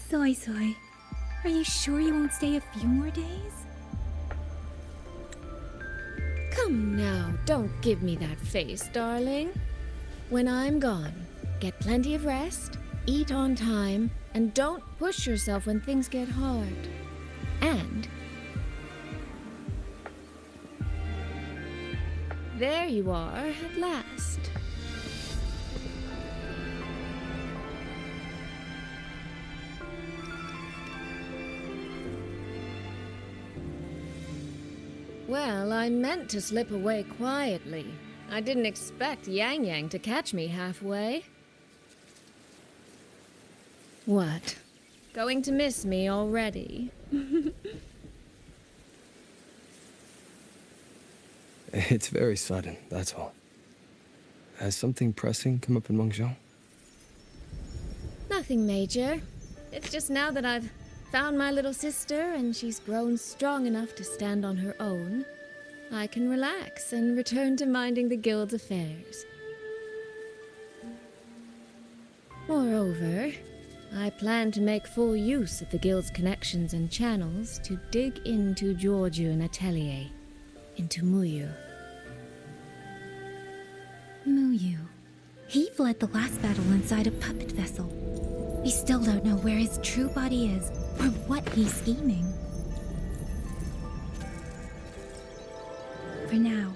Soy Soy, are you sure you won't stay a few more days? Come now, don't give me that face, darling. When I'm gone, get plenty of rest, eat on time, and don't push yourself when things get hard. And there you are at last. Well, I meant to slip away quietly. I didn't expect Yang Yang to catch me halfway. What? Going to miss me already? It's very sudden, that's all. Has something pressing come up in Mengzhou? Nothing major. It's just now that I've found my little sister and she's grown strong enough to stand on her own, I can relax and return to minding the guild's affairs. Moreover, I plan to make full use of the guild's connections and channels to dig into Georgian Atelier, into Muyu. Muyu. He fled the last battle inside a puppet vessel. We still don't know where his true body is, or what he's scheming. For now,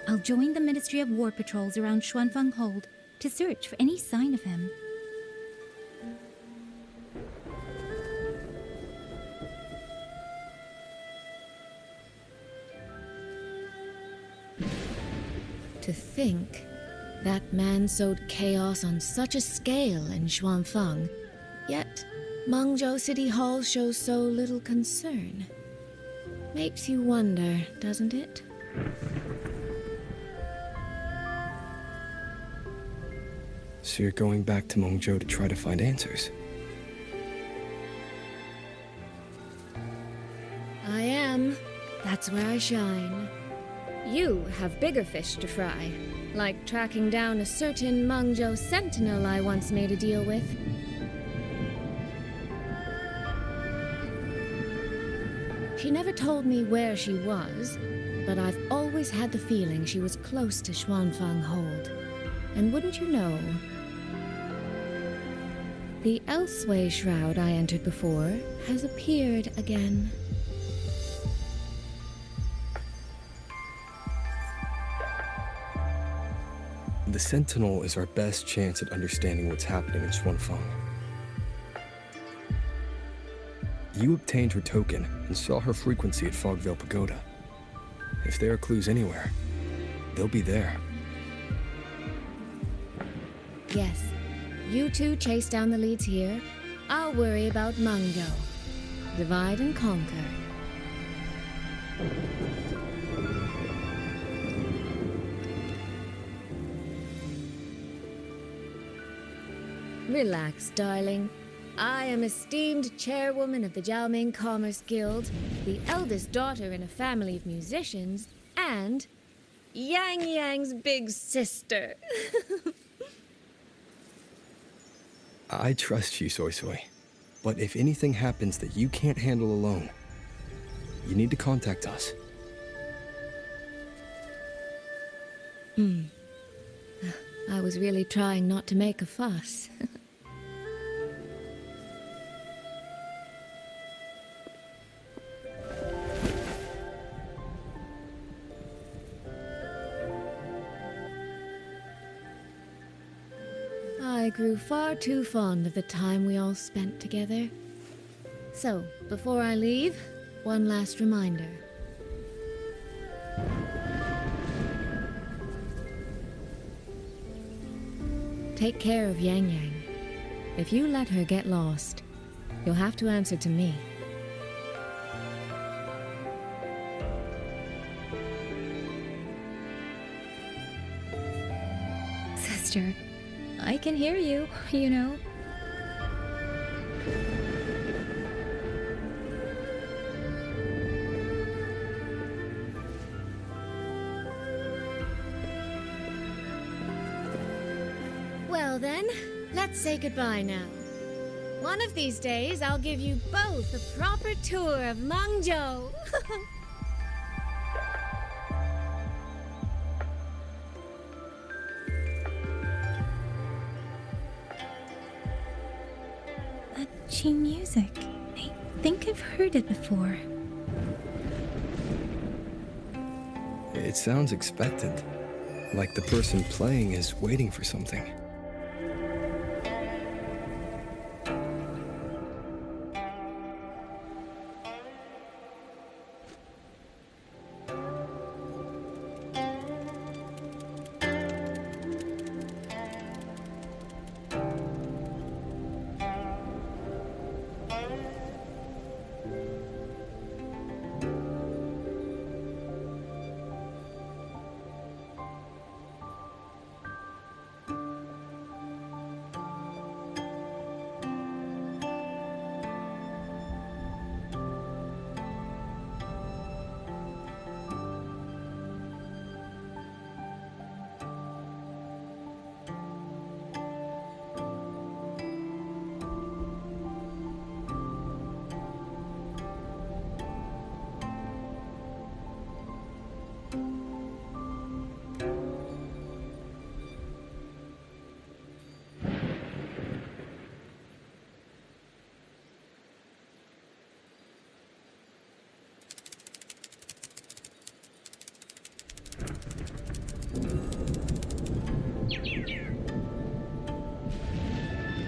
I'll join the Ministry of War patrols around Xuanfeng Hold to search for any sign of him. To think that man sowed chaos on such a scale in Xuanfeng, yet Mengzhou City Hall shows so little concern. Makes you wonder, doesn't it? So you're going back to Mengzhou to try to find answers? I am. That's where I shine. You have bigger fish to fry, like tracking down a certain Mengzhou sentinel I once made a deal with. She never told me where she was, but I've always had the feeling she was close to Xuanfeng Hold. And wouldn't you know, the Elseway shroud I entered before has appeared again. The Sentinel is our best chance at understanding what's happening in Xuanfeng. You obtained her token and saw her frequency at Fogvale Pagoda. If there are clues anywhere, they'll be there. Yes, you two chase down the leads here. I'll worry about Mengzhou. Divide and conquer. Relax, darling. I am esteemed chairwoman of the Jiaoming Commerce Guild, the eldest daughter in a family of musicians, and Yang Yang's big sister. I trust you, Soy Soy. But if anything happens that you can't handle alone, you need to contact us. I was really trying not to make a fuss. I grew far too fond of the time we all spent together. So, before I leave, one last reminder. Take care of Yang Yang. If you let her get lost, you'll have to answer to me. Sister, I can hear you, you know. Well then, let's say goodbye now. One of these days, I'll give you both a proper tour of Mangzhou. That Qing music. I think I've heard it before. It sounds expectant, like the person playing is waiting for something.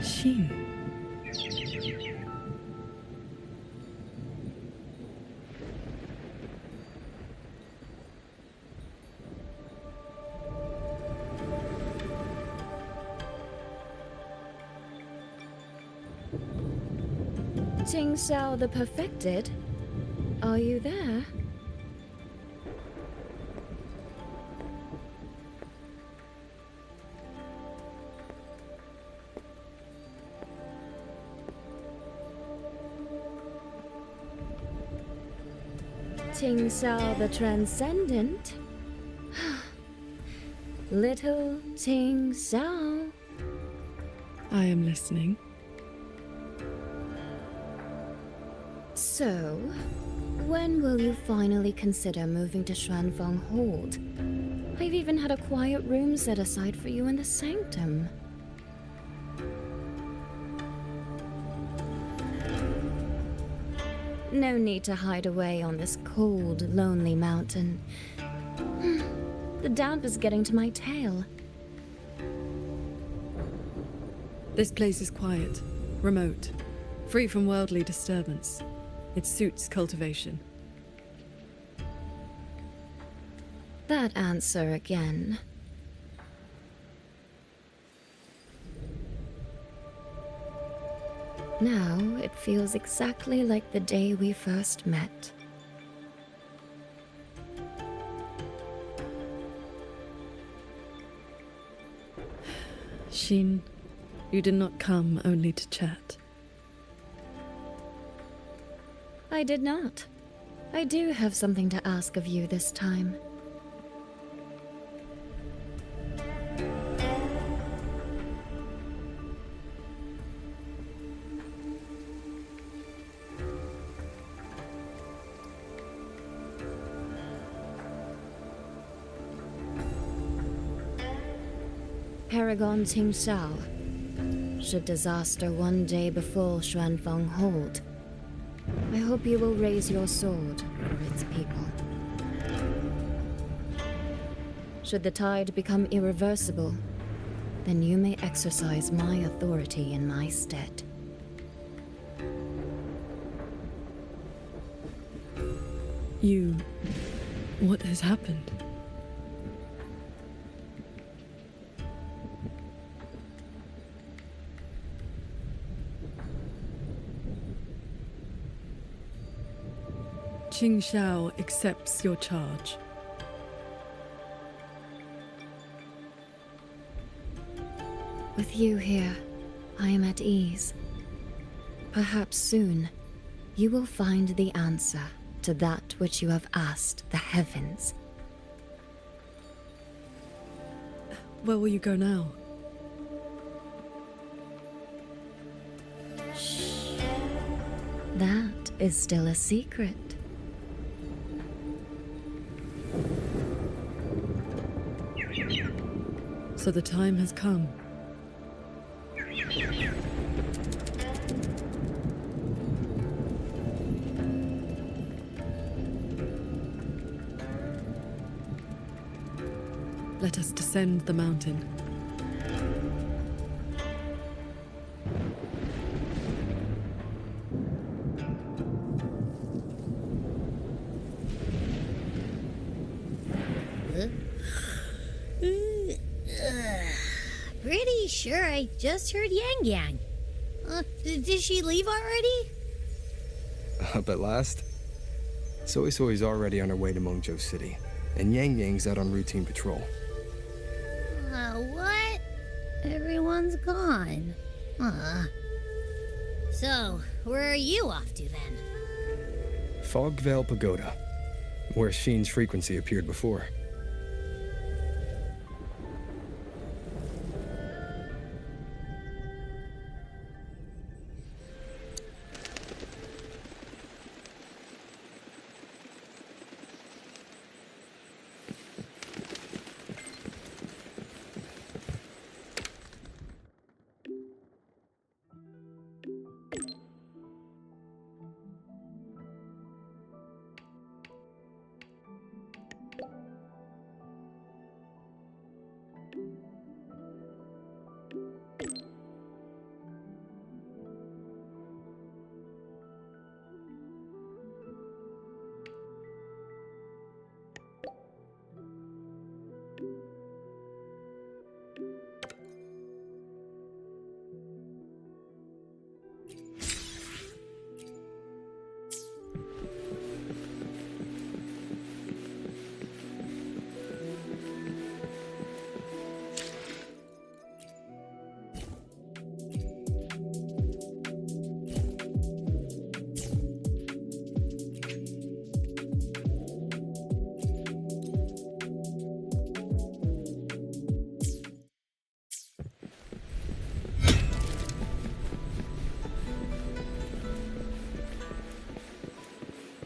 Shin. Qing Xiao the Perfected? Are you there? Qing Xiao the Transcendent? Little Qing Xiao. I am listening. So, when will you finally consider moving to Xuanfeng Hold? I've even had a quiet room set aside for you in the sanctum. No need to hide away on this cold, lonely mountain. The damp is getting to my tail. This place is quiet, remote, free from worldly disturbance. It suits cultivation. That answer again. Now it feels exactly like the day we first met. Shin, you did not come only to chat. I did not. I do have something to ask of you this time. Paragon Qing Xiao. Should disaster one day befall Xuanfeng Hold, I hope you will raise your sword for its people. Should the tide become irreversible, then you may exercise my authority in my stead. What has happened? Qing Xiao accepts your charge. With you here, I am at ease. Perhaps soon, you will find the answer to that which you have asked the heavens. Where will you go now? Shh. That is still a secret. So the time has come. Let us descend the mountain. Pretty sure I just heard Yang Yang. Did she leave already? Up at last? Soy Soy's already on her way to Mengzhou City, and Yang Yang's out on routine patrol. What? Everyone's gone. So, where are you off to then? Fogvale Pagoda, where Sheen's frequency appeared before.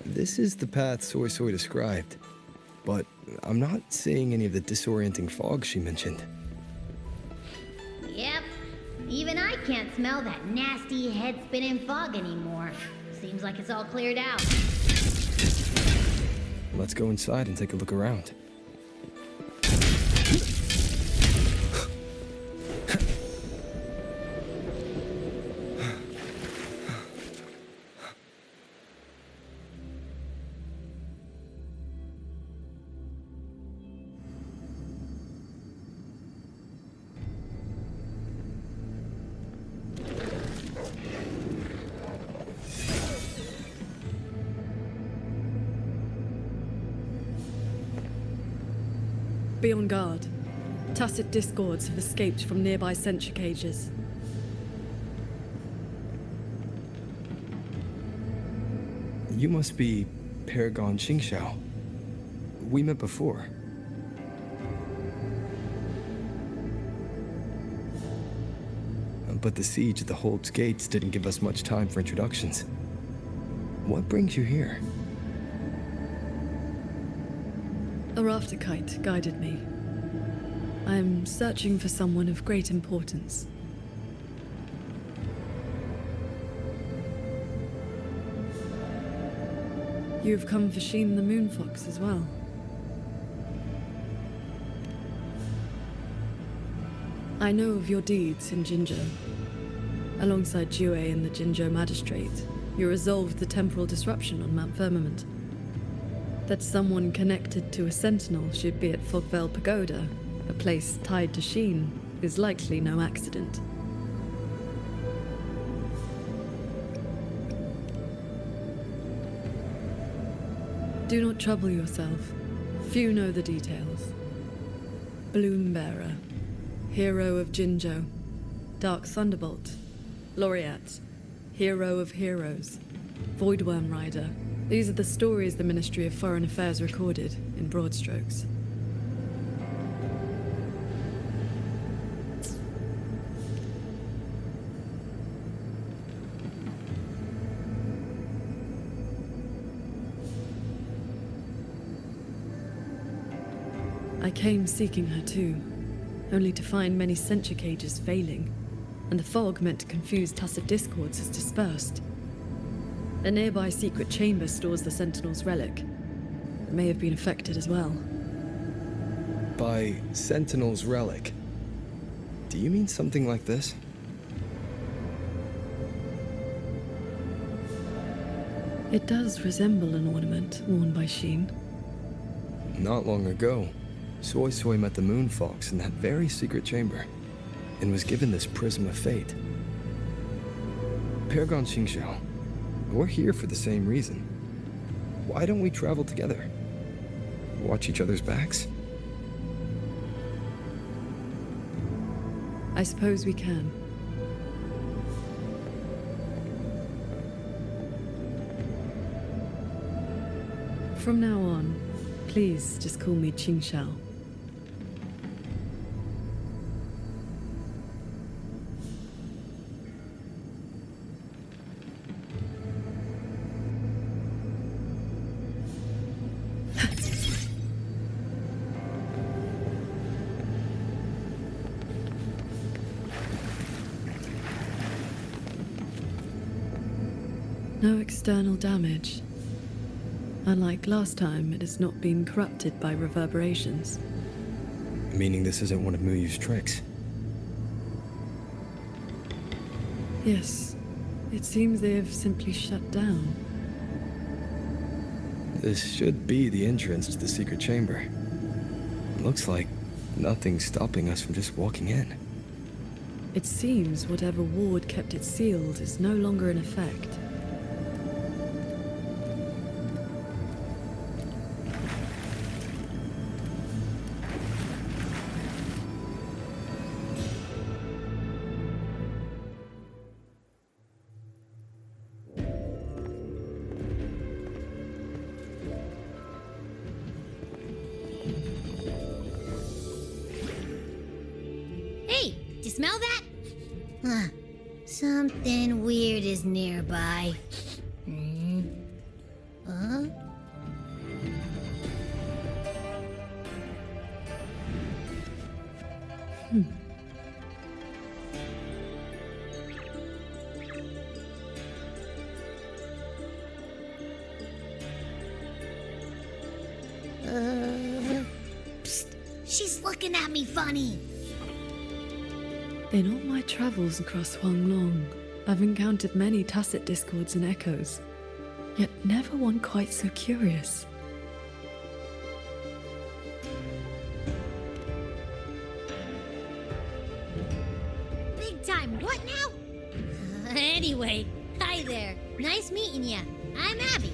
This is the path Soy Soy described, but I'm not seeing any of the disorienting fog she mentioned. Yep. Even I can't smell that nasty head-spinning fog anymore. Seems like it's all cleared out. Let's go inside and take a look around. Be on guard. Tacit discords have escaped from nearby sentry cages. You must be Paragon Xingxiao. We met before. But the siege at the Hold's gates didn't give us much time for introductions. What brings you here? A rafter kite guided me. I'm searching for someone of great importance. You've come for Sheen the Moonfox as well. I know of your deeds in Jinzhou. Alongside Jue and the Jinzhou Magistrate, you resolved the temporal disruption on Mount Firmament. That someone connected to a sentinel should be at Fogvale Pagoda, a place tied to Sheen, is likely no accident. Do not trouble yourself. Few know the details. Bloombearer, hero of Jinzhou. Dark Thunderbolt, laureate, hero of heroes. Voidworm Rider. These are the stories the Ministry of Foreign Affairs recorded, in broad strokes. I came seeking her too, only to find many sentry cages failing, and the fog meant to confuse Tacet discords has dispersed. A nearby secret chamber stores the Sentinel's relic. It may have been affected as well. By Sentinel's relic, do you mean something like this? It does resemble an ornament worn by Sheen. Not long ago, Soy Soy met the Moon Fox in that very secret chamber, and was given this Prism of Fate. Paragon Xingxiao, we're here for the same reason. Why don't we travel together? Watch each other's backs? I suppose we can. From now on, please just call me Qingxiao. No external damage. Unlike last time, it has not been corrupted by reverberations. Meaning this isn't one of Muyu's tricks. Yes, it seems they have simply shut down. This should be the entrance to the secret chamber. Looks like nothing's stopping us from just walking in. It seems whatever ward kept it sealed is no longer in effect. Hey, do you smell that? Huh. Something weird is nearby. Huh? Psst. She's looking at me funny. In all my travels across Huanglong, I've encountered many tacit discords and echoes, yet never one quite so curious. Big time, what now? Anyway, hi there. Nice meeting ya. I'm Abby.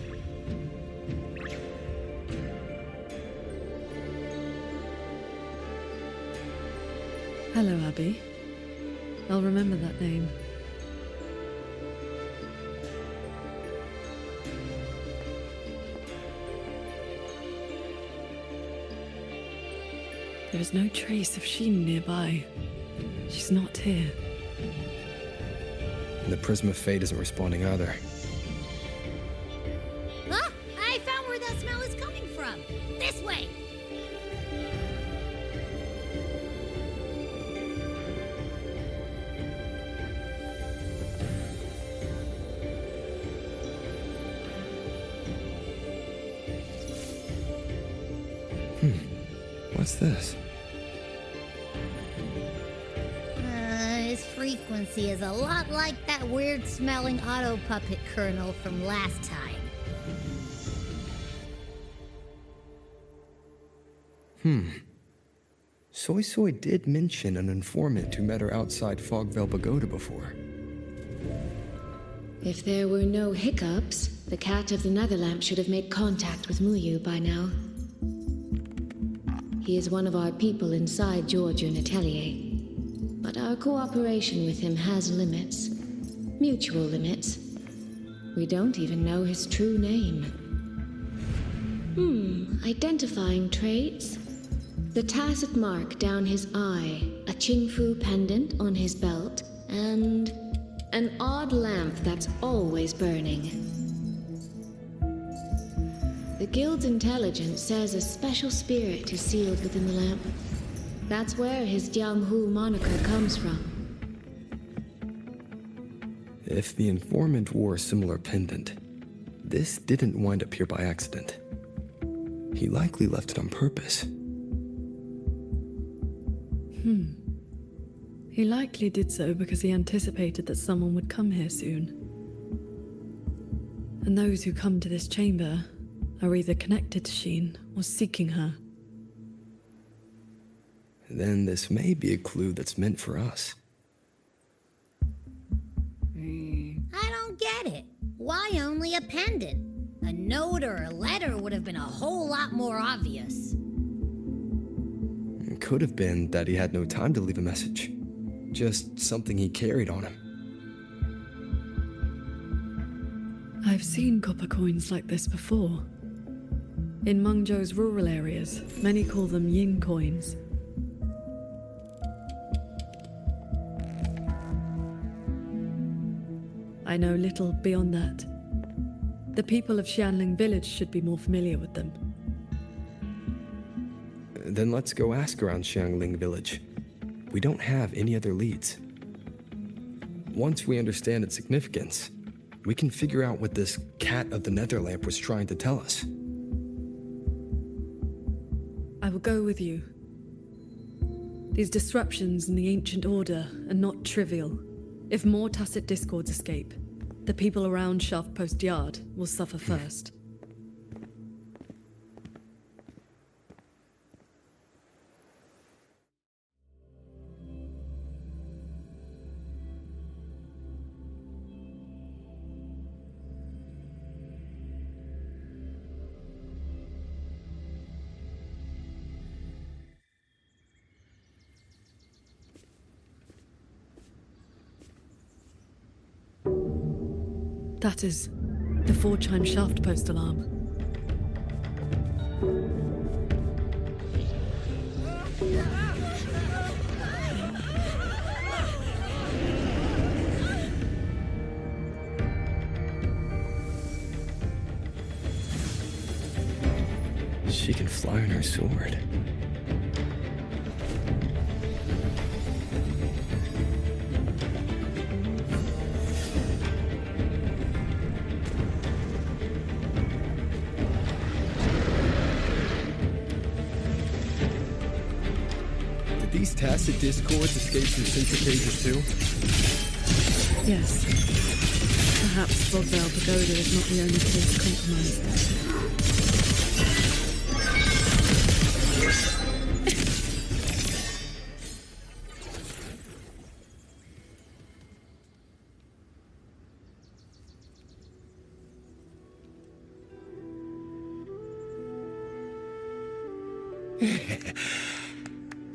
Hello, Abby. I'll remember that name. There is no trace of Sheen nearby. She's not here. And the Prism of Fate isn't responding either. Ah, I found where that smell is coming from. This way. What's this? His frequency is a lot like that weird-smelling auto puppet kernel from last time. Soy Soy did mention an informant who met her outside Fogvale Pagoda before. If there were no hiccups, the Cat of the Netherlamp should have made contact with Muyu by now. He is one of our people inside Georgian Atelier. But our cooperation with him has limits. Mutual limits. We don't even know his true name. Identifying traits. The tacit mark down his eye, a Qingfu pendant on his belt, and an odd lamp that's always burning. The Guild's intelligence says a special spirit is sealed within the lamp. That's where his Jianghu moniker comes from. If the informant wore a similar pendant, this didn't wind up here by accident. He likely left it on purpose. He likely did so because he anticipated that someone would come here soon. And those who come to this chamber are either connected to Sheen or seeking her. Then this may be a clue that's meant for us. I don't get it. Why only a pendant? A note or a letter would have been a whole lot more obvious. It could have been that he had no time to leave a message. Just something he carried on him. I've seen copper coins like this before. In Mengzhou's rural areas, many call them yin coins. I know little beyond that. The people of Xianling village should be more familiar with them. Then let's go ask around Xiangling village. We don't have any other leads. Once we understand its significance, we can figure out what this cat of the Netherlamp was trying to tell us. I will go with you. These disruptions in the ancient order are not trivial. If more tacit discords escape, the people around Shaft Post Yard will suffer first. That is the 4-chime shaft post alarm. She can fly on her sword. These tacit discords escape from centrifuges too? Yes. Perhaps Fogvale Pagoda is not the only place compromised.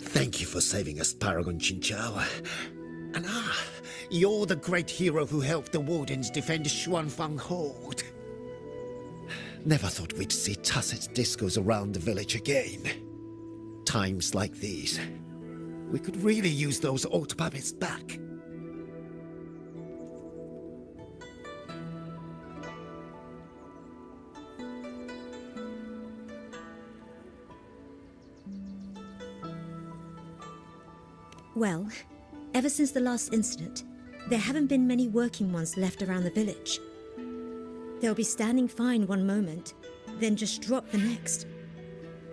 Thank you for saving us, Paragon Chinchao. And you're the great hero who helped the Wardens defend Xuanfang Hold. Never thought we'd see tacit discos around the village again. Times like these, we could really use those old puppets back. Well, ever since the last incident, there haven't been many working ones left around the village. They'll be standing fine one moment, then just drop the next.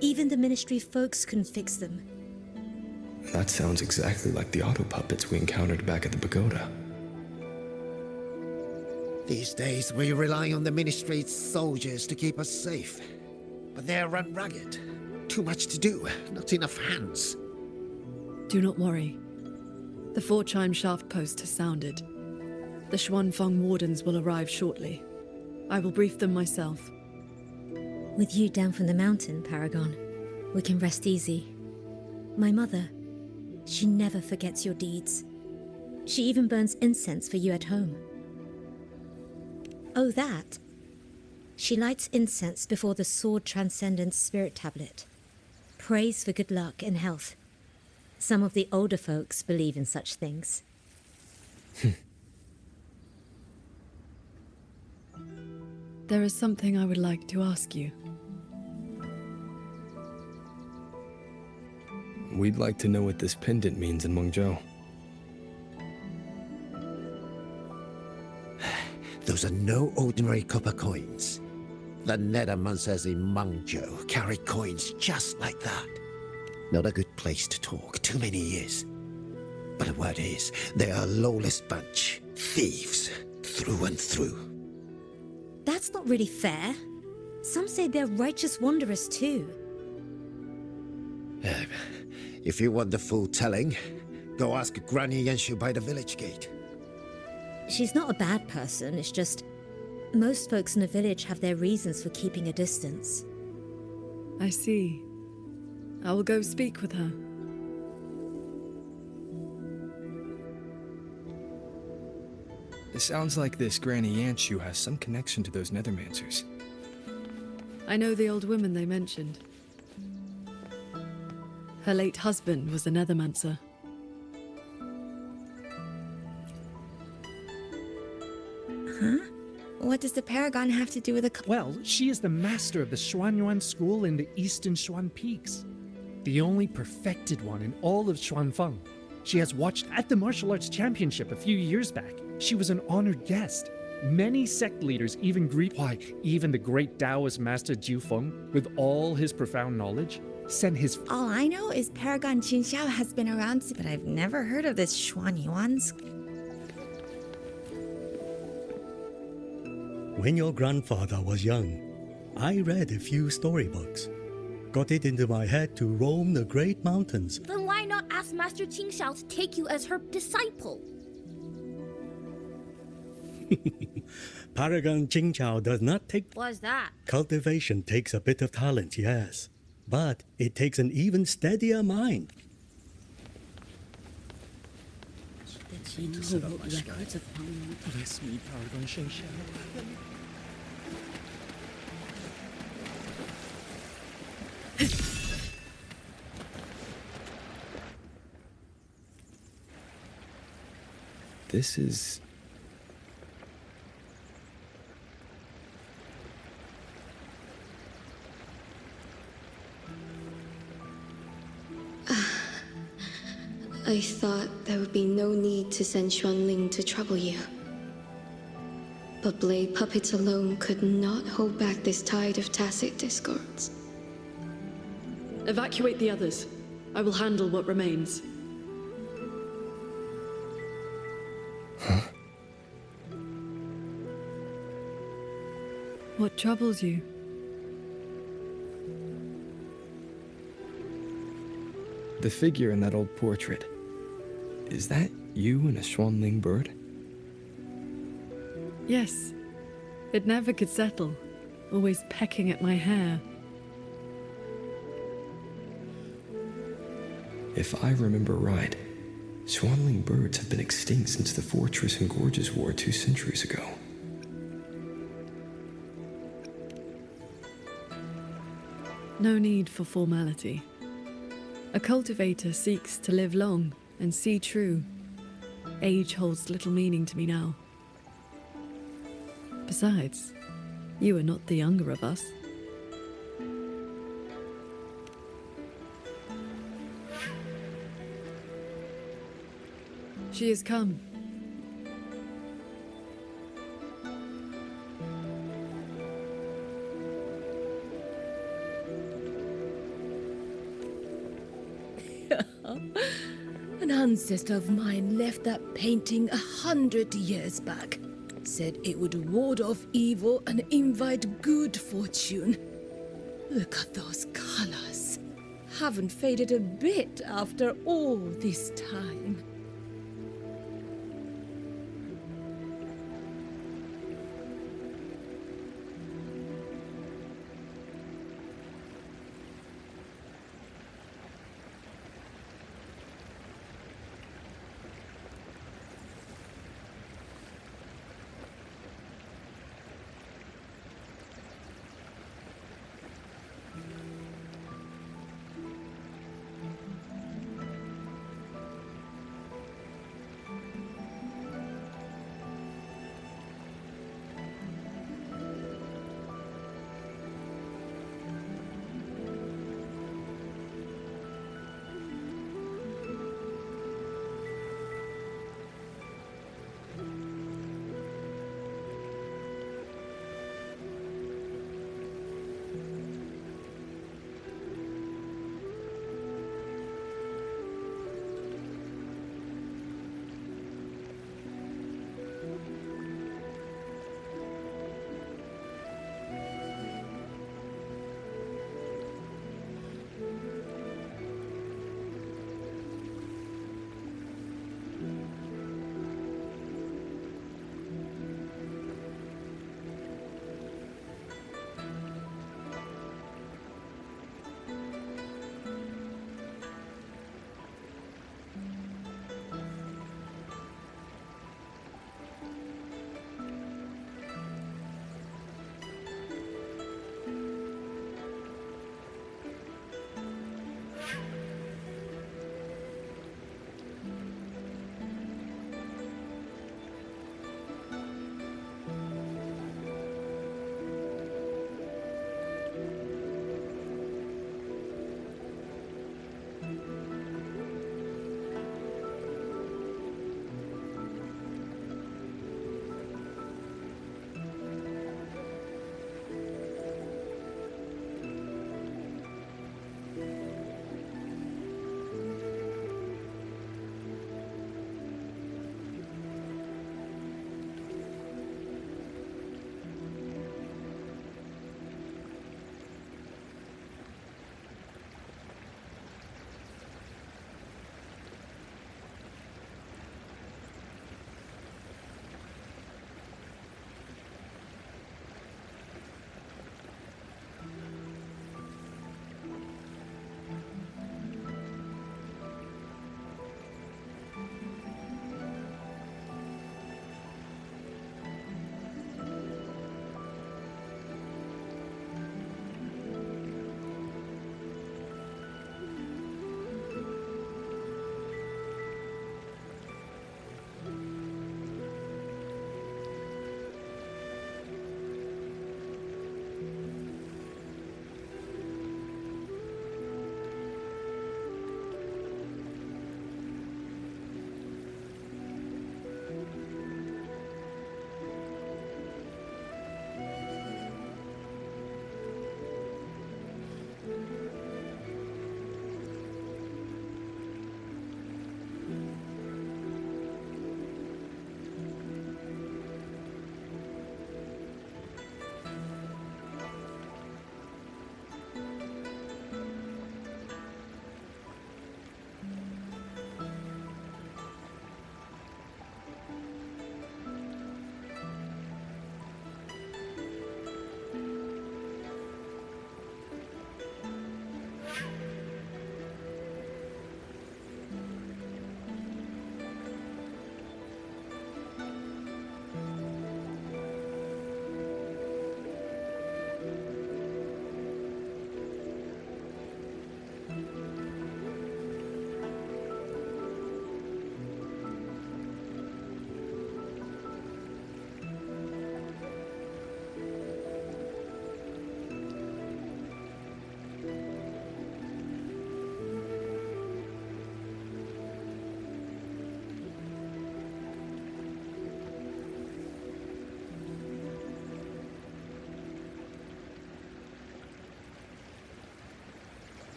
Even the ministry folks couldn't fix them. That sounds exactly like the auto puppets we encountered back at the pagoda. These days, we rely on the ministry's soldiers to keep us safe. But they're run ragged. Too much to do, not enough hands. Do not worry. The 4-chime shaft post has sounded. The Xuanfang Wardens will arrive shortly. I will brief them myself. With you down from the mountain, Paragon, we can rest easy. My mother, she never forgets your deeds. She even burns incense for you at home. Oh, that. She lights incense before the Sword Transcendence Spirit Tablet. Prays for good luck and health. Some of the older folks believe in such things. There is something I would like to ask you. We'd like to know what this pendant means in Mengzhou. Those are no ordinary copper coins. The Nethermancers in Mengzhou carry coins just like that. Not a good place to talk, too many years. But the word is, they are a lawless bunch. Thieves, through and through. That's not really fair. Some say they're righteous wanderers too. If you want the full telling, go ask Granny Yenshu by the village gate. She's not a bad person, it's just most folks in the village have their reasons for keeping a distance. I see. I will go speak with her. It sounds like this Granny Yanshu has some connection to those Nethermancers. I know the old woman they mentioned. Her late husband was a Nethermancer. What does the Paragon have to do with a... Well, she is the master of the Xuanyuan school in the eastern Xuan Peaks. The only perfected one in all of Xuanfeng. She has watched at the martial arts championship a few years back. She was an honored guest. Many sect leaders even even the great Taoist master Jiu Feng, with all his profound knowledge, sent his... All I know is Paragon Qinxiao has been around, but I've never heard of this Xuanyuan. When your grandfather was young, I read a few storybooks. Got it into my head to roam the great mountains. Then why not ask Master Qingxiao to take you as her disciple? Paragon Qingqiao does not take... What's that? Cultivation takes a bit of talent, yes. But it takes an even steadier mind. Bless me, Paragon Qingqiao. This is... I thought there would be no need to send Xuanling to trouble you. But blade puppets alone could not hold back this tide of tacit discords. Evacuate the others. I will handle what remains. What troubles you? The figure in that old portrait. Is that you and a Xuanling bird? Yes. It never could settle. Always pecking at my hair. If I remember right, Xuanling birds have been extinct since the Fortress and Gorges War 2 centuries ago. No need for formality. A cultivator seeks to live long and see true. Age holds little meaning to me now. Besides, you are not the younger of us. She has come. An ancestor of mine left that painting 100 years back. Said it would ward off evil and invite good fortune. Look at those colors. Haven't faded a bit after all this time.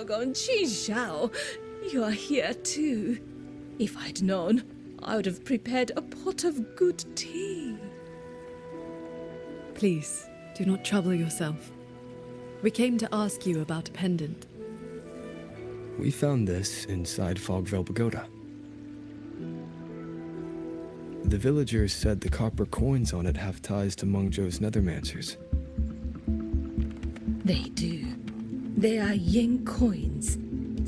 Paragon Qinshao, you are here too. If I'd known, I would have prepared a pot of good tea. Please, do not trouble yourself. We came to ask you about a pendant. We found this inside Fogvale Pagoda. The villagers said the copper coins on it have ties to Mengzhou's nethermancers. They do. They are yin coins,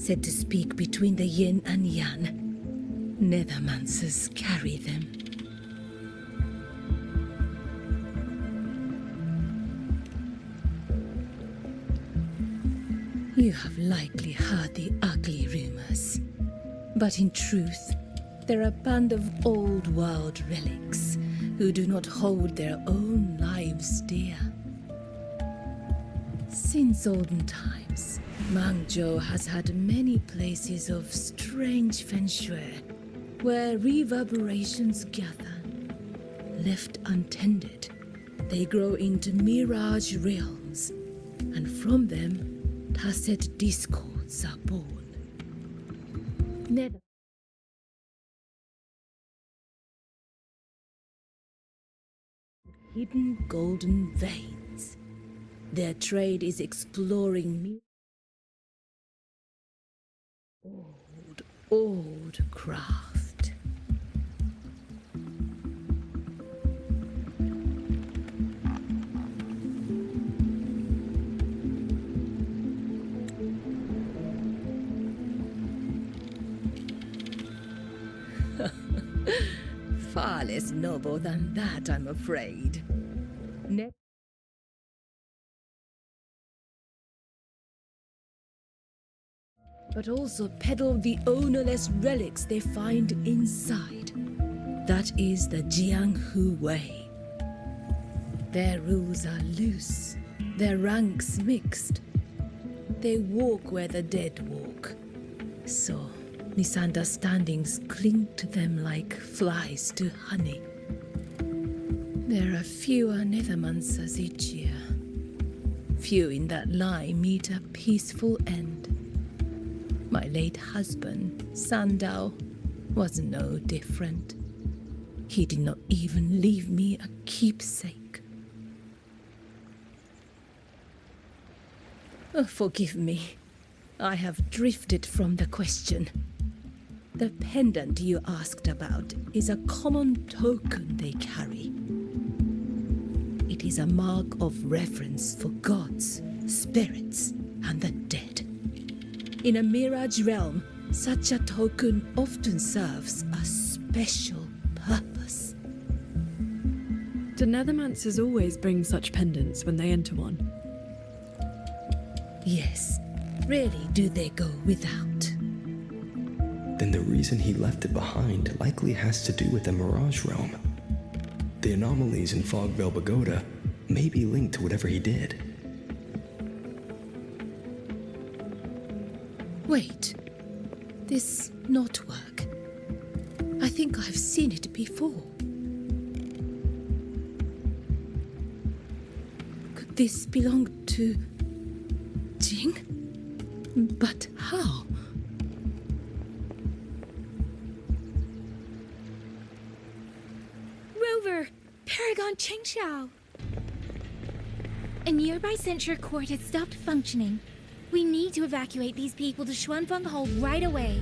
said to speak between the yin and yang. Nethermancers carry them. You have likely heard the ugly rumors. But in truth, they're a band of old world relics who do not hold their own lives dear. Since olden times, Mengzhou has had many places of strange feng shui where reverberations gather. Left untended, they grow into mirage realms, and from them, tacit discords are born. Hidden golden veins. Their trade is exploring old craft. Far less noble than that, I'm afraid. But also peddle the ownerless relics they find inside. That is the Jianghu way. Their rules are loose, their ranks mixed. They walk where the dead walk. So, misunderstandings cling to them like flies to honey. There are fewer nethermancers each year. Few in that line meet a peaceful end. My late husband, Sandao, was no different. He did not even leave me a keepsake. Forgive me. I have drifted from the question. The pendant you asked about is a common token they carry. It is a mark of reverence for gods, spirits, and the dead. In a mirage realm, such a token often serves a special purpose. Do nethermancers always bring such pendants when they enter one? Yes. Rarely do they go without. Then the reason he left it behind likely has to do with the Mirage Realm. The anomalies in Fogvale Pagoda may be linked to whatever he did. Wait. This knotwork. I think I've seen it before. Could this belong to Jing? But how? Rover! Paragon Qingxiao! A nearby censure court has stopped functioning. We need to evacuate these people to Xuanfeng Hold right away.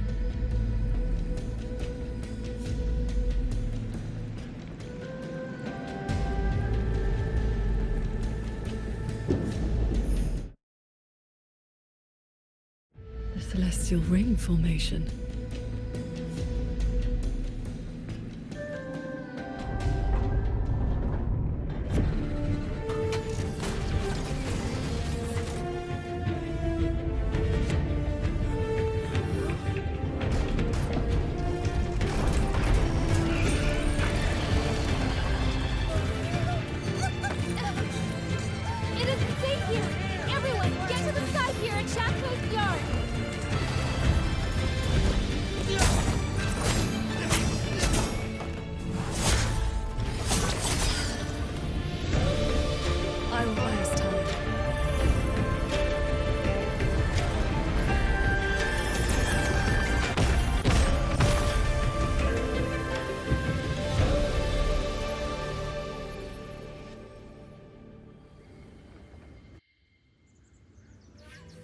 The Celestial Ring formation. It isn't safe here! Everyone, get to the side here at Shaft Coast Yard!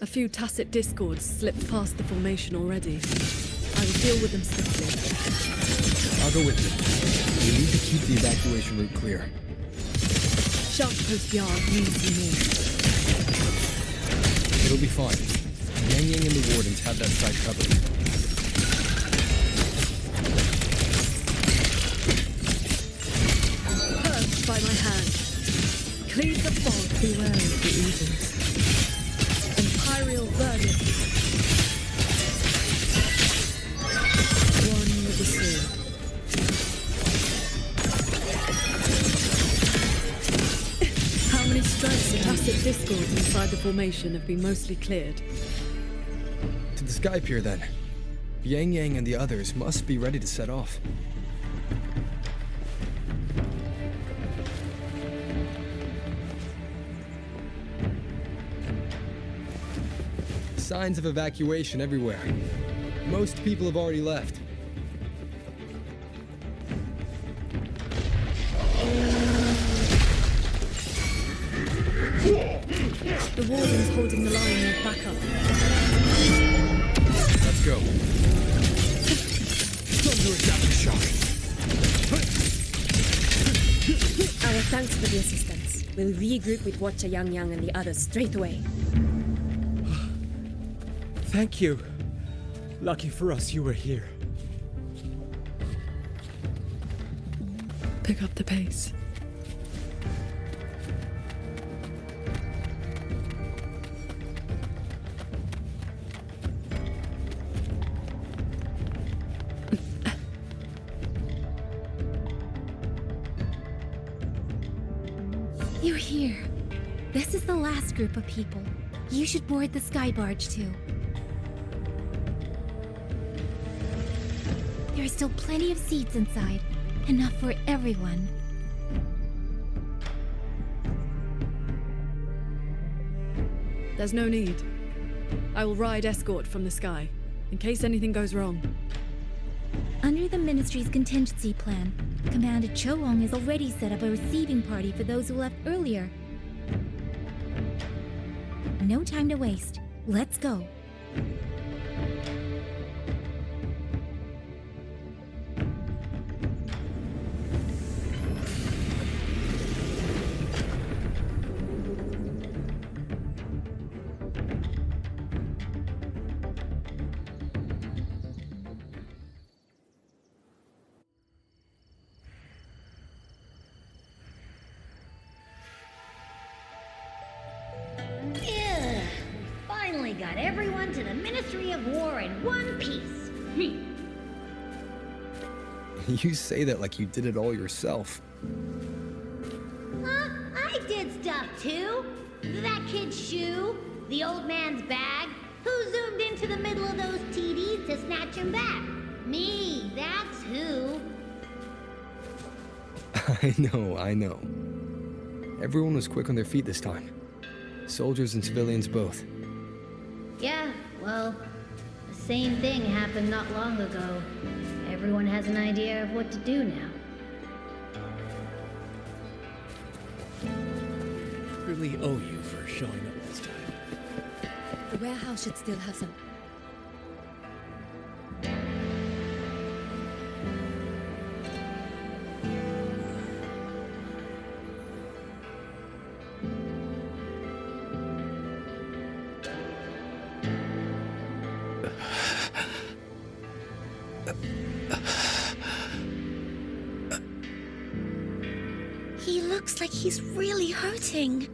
few tacit discords slipped past the formation already. I will deal with them swiftly. I'll go with you. We need to keep the evacuation route clear. Shark Post Yard needs some more. It'll be fine. Yang Yang and the Wardens have that site covered. Purged by my hand. Cleave the fog. Beware of the evils. Imperial verdict. One with the sword. How many strikes of tacit discords inside the formation have been mostly cleared? To the Sky Pier, then. Yang Yang and the others must be ready to set off. Signs of evacuation everywhere. Most people have already left. The warden's holding the line with backup. Let's go. Thunder is aftershock. Our thanks for the assistance. We'll regroup with Watcher Yang Yang and the others straight away. Thank you. Lucky for us you were here. Pick up the pace. You're here. This is the last group of people. You should board the sky barge too. There are still plenty of seats inside. Enough for everyone. There's no need. I will ride escort from the sky, in case anything goes wrong. Under the Ministry's contingency plan, Commander Cho-Ong has already set up a receiving party for those who left earlier. No time to waste. Let's go. Yeah, finally got everyone to the Ministry of War in one piece. You say that like you did it all yourself. I did stuff too. That kid's shoe, the old man's bag. Who zoomed into the middle of those TDs to snatch him back? Me, that's who. I know. Everyone was quick on their feet this time. Soldiers and civilians both. Yeah, well, the same thing happened not long ago. Everyone has an idea of what to do now. Really owe you for showing up this time. The warehouse should still have some. He looks like he's really hurting.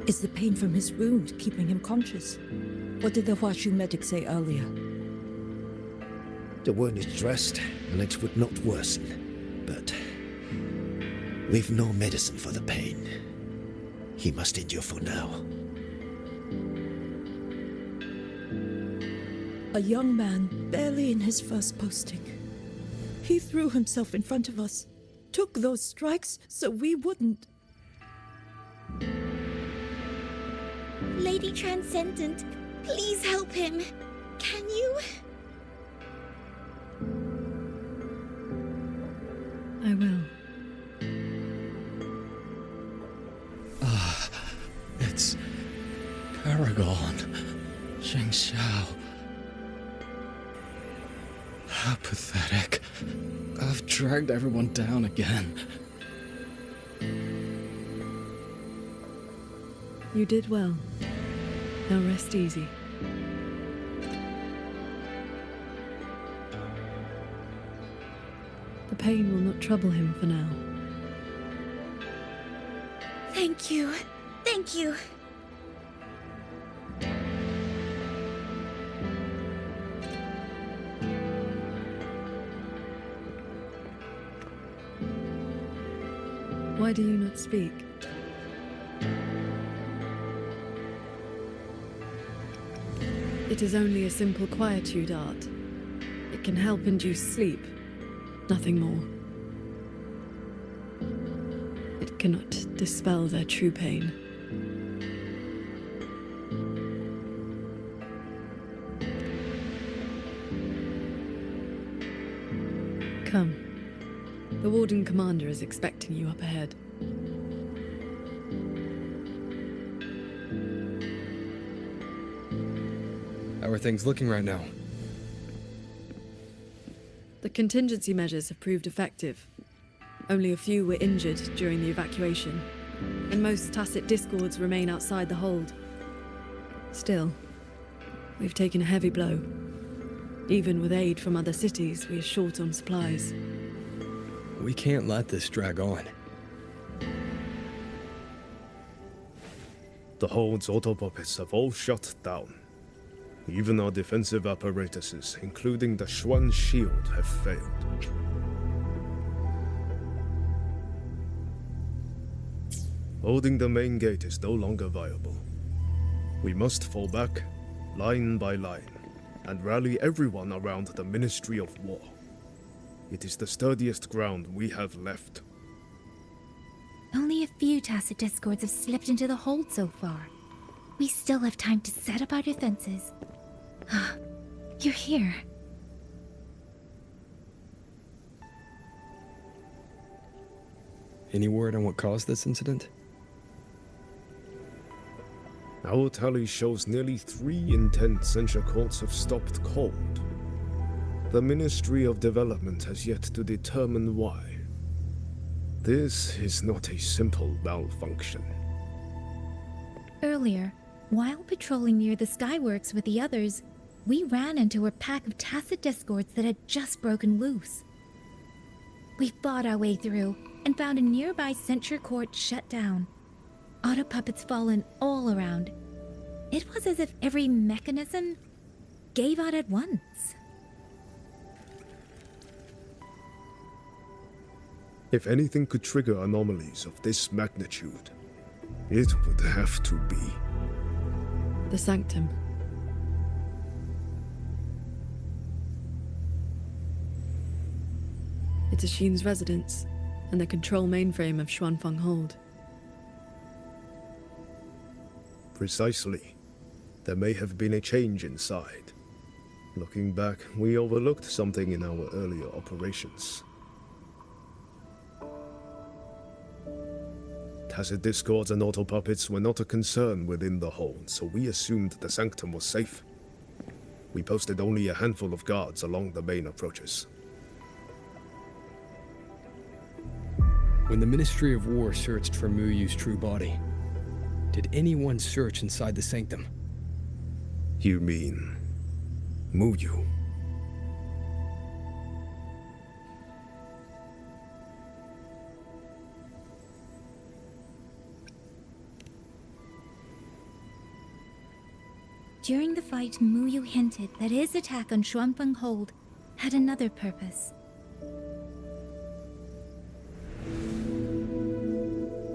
Is the pain from his wound keeping him conscious? What did the Huashu medic say earlier? The wound is dressed, and it would not worsen. But we've no medicine for the pain. He must endure for now. A young man, barely in his first posting. He threw himself in front of us, took those strikes so we wouldn't. Lady Transcendent, please help him. Can you? I will. It's Para. gone. Sheng Xiao. How pathetic. I've dragged everyone down again. You did well. Now rest easy. The pain will not trouble him for now. Thank you. Thank you. Why do you not speak? It is only a simple quietude art. It can help induce sleep, nothing more. It cannot dispel their true pain. Come. The Warden Commander is expecting you up ahead. How are things looking right now? The contingency measures have proved effective. Only a few were injured during the evacuation, and most tacit discords remain outside the hold. Still, we've taken a heavy blow. Even with aid from other cities, we are short on supplies. We can't let this drag on. The hold's autopuppets have all shut down. Even our defensive apparatuses, including the Xuan shield, have failed. Holding the main gate is no longer viable. We must fall back, line by line, and rally everyone around the Ministry of War. It is the sturdiest ground we have left. Only a few tacit discords have slipped into the hold so far. We still have time to set up our defenses. You're here. Any word on what caused this incident? Our tally shows nearly 3 intense censure courts have stopped cold. The Ministry of Development has yet to determine why. This is not a simple malfunction. Earlier, while patrolling near the Skyworks with the others, we ran into a pack of tacit discords that had just broken loose. We fought our way through and found a nearby censure court shut down. Auto puppets fallen all around. It was as if every mechanism gave out at once. If anything could trigger anomalies of this magnitude, it would have to be the Sanctum. It's Ashin's residence and the control mainframe of Xuanfeng Hold. Precisely. There may have been a change inside. Looking back, we overlooked something in our earlier operations. Tacit discords and autopuppets were not a concern within the hold, so we assumed the Sanctum was safe. We posted only a handful of guards along the main approaches. When the Ministry of War searched for Muyu's true body, did anyone search inside the Sanctum? You mean Muyu? During the fight, Muyu hinted that his attack on Xuanfeng Hold had another purpose.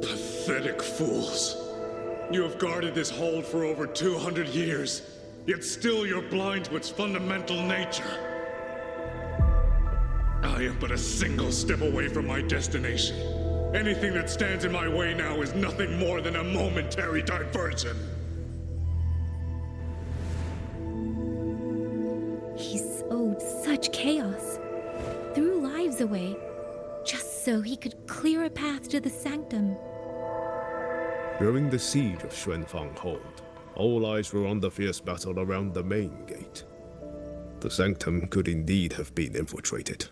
Pathetic fools. You have guarded this hold for over 200 years, yet still you're blind to its fundamental nature. I am but a single step away from my destination. Anything that stands in my way now is nothing more than a momentary diversion. He sowed such chaos, threw lives away, just so he could clear a path to the Sanctum. During the siege of Xuanfeng Hold, All eyes were on the fierce battle around the main gate. The sanctum could indeed have been infiltrated.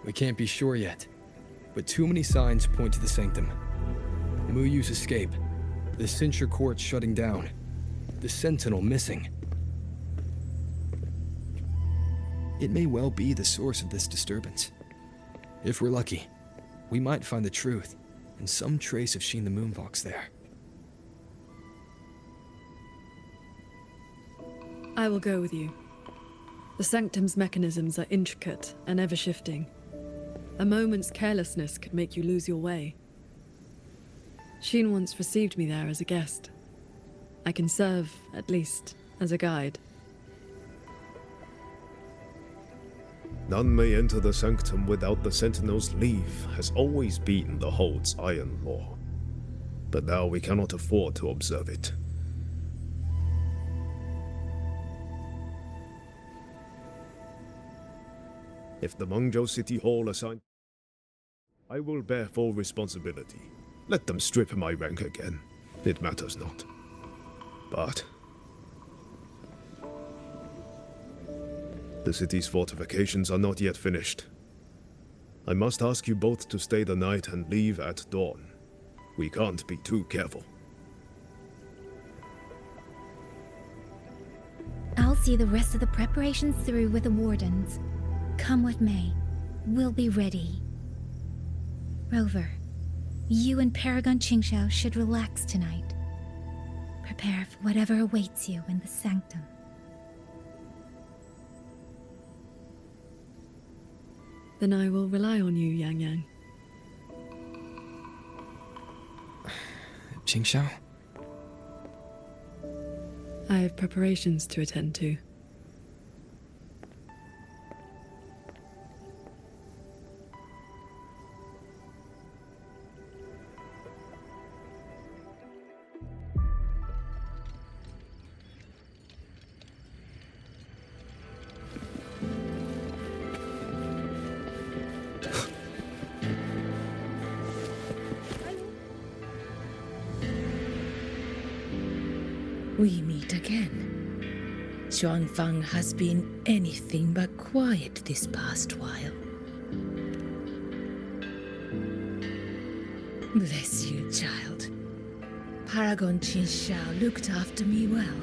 We can't be sure yet, but too many signs point to the sanctum. Muyu's escape, the censure court shutting down, the sentinel missing. It may well be the source of this disturbance. If we're lucky, we might find the truth and some trace of Sheen the Moonfox there. I will go with you. The sanctum's mechanisms are intricate and ever-shifting. A moment's carelessness could make you lose your way. Sheen once received me there as a guest. I can serve, at least, as a guide. None may enter the sanctum without the Sentinel's leave has always been the Hold's iron law. But now we cannot afford to observe it. If the Mengzhou City Hall assign, I will bear full responsibility. Let them strip my rank again. It matters not. But the city's fortifications are not yet finished. I must ask you both to stay the night and leave at dawn. We can't be too careful. I'll see the rest of the preparations through with the wardens. Come what may, we'll be ready. Rover, you and Paragon Qingxiao should relax tonight. Prepare for whatever awaits you in the sanctum. Then I will rely on you, Yang Yang. Qingxiao? I have preparations to attend to. We meet again. Xuanfang has been anything but quiet this past while. Bless you, child. Paragon Qingxiao looked after me well,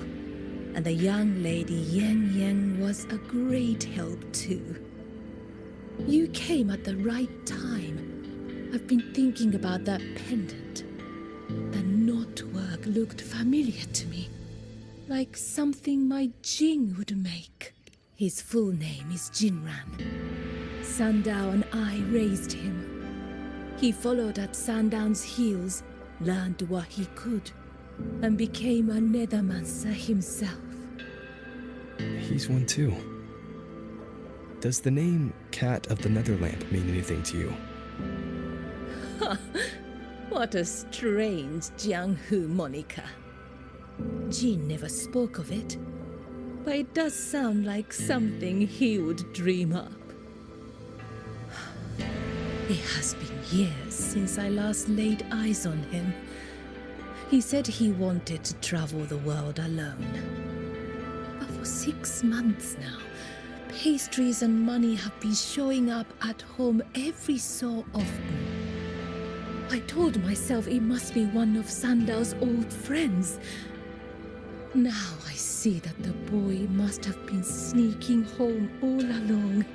and the young lady Yan Yan was a great help too. You came at the right time. I've been thinking about that pendant. The knotwork looked familiar to me. Like something my Jing would make. His full name is Jinran. Sandao and I raised him. He followed at Sandown's heels, learned what he could, and became a Nethermancer himself. He's one too. Does the name Cat of the Netherlamp mean anything to you? What a strange Jianghu moniker. Jin never spoke of it, but it does sound like something he would dream up. It has been years since I last laid eyes on him. He said he wanted to travel the world alone. But for 6 months now, pastries and money have been showing up at home every so often. I told myself it must be one of Sandao's old friends. Now I see that the boy must have been sneaking home all along.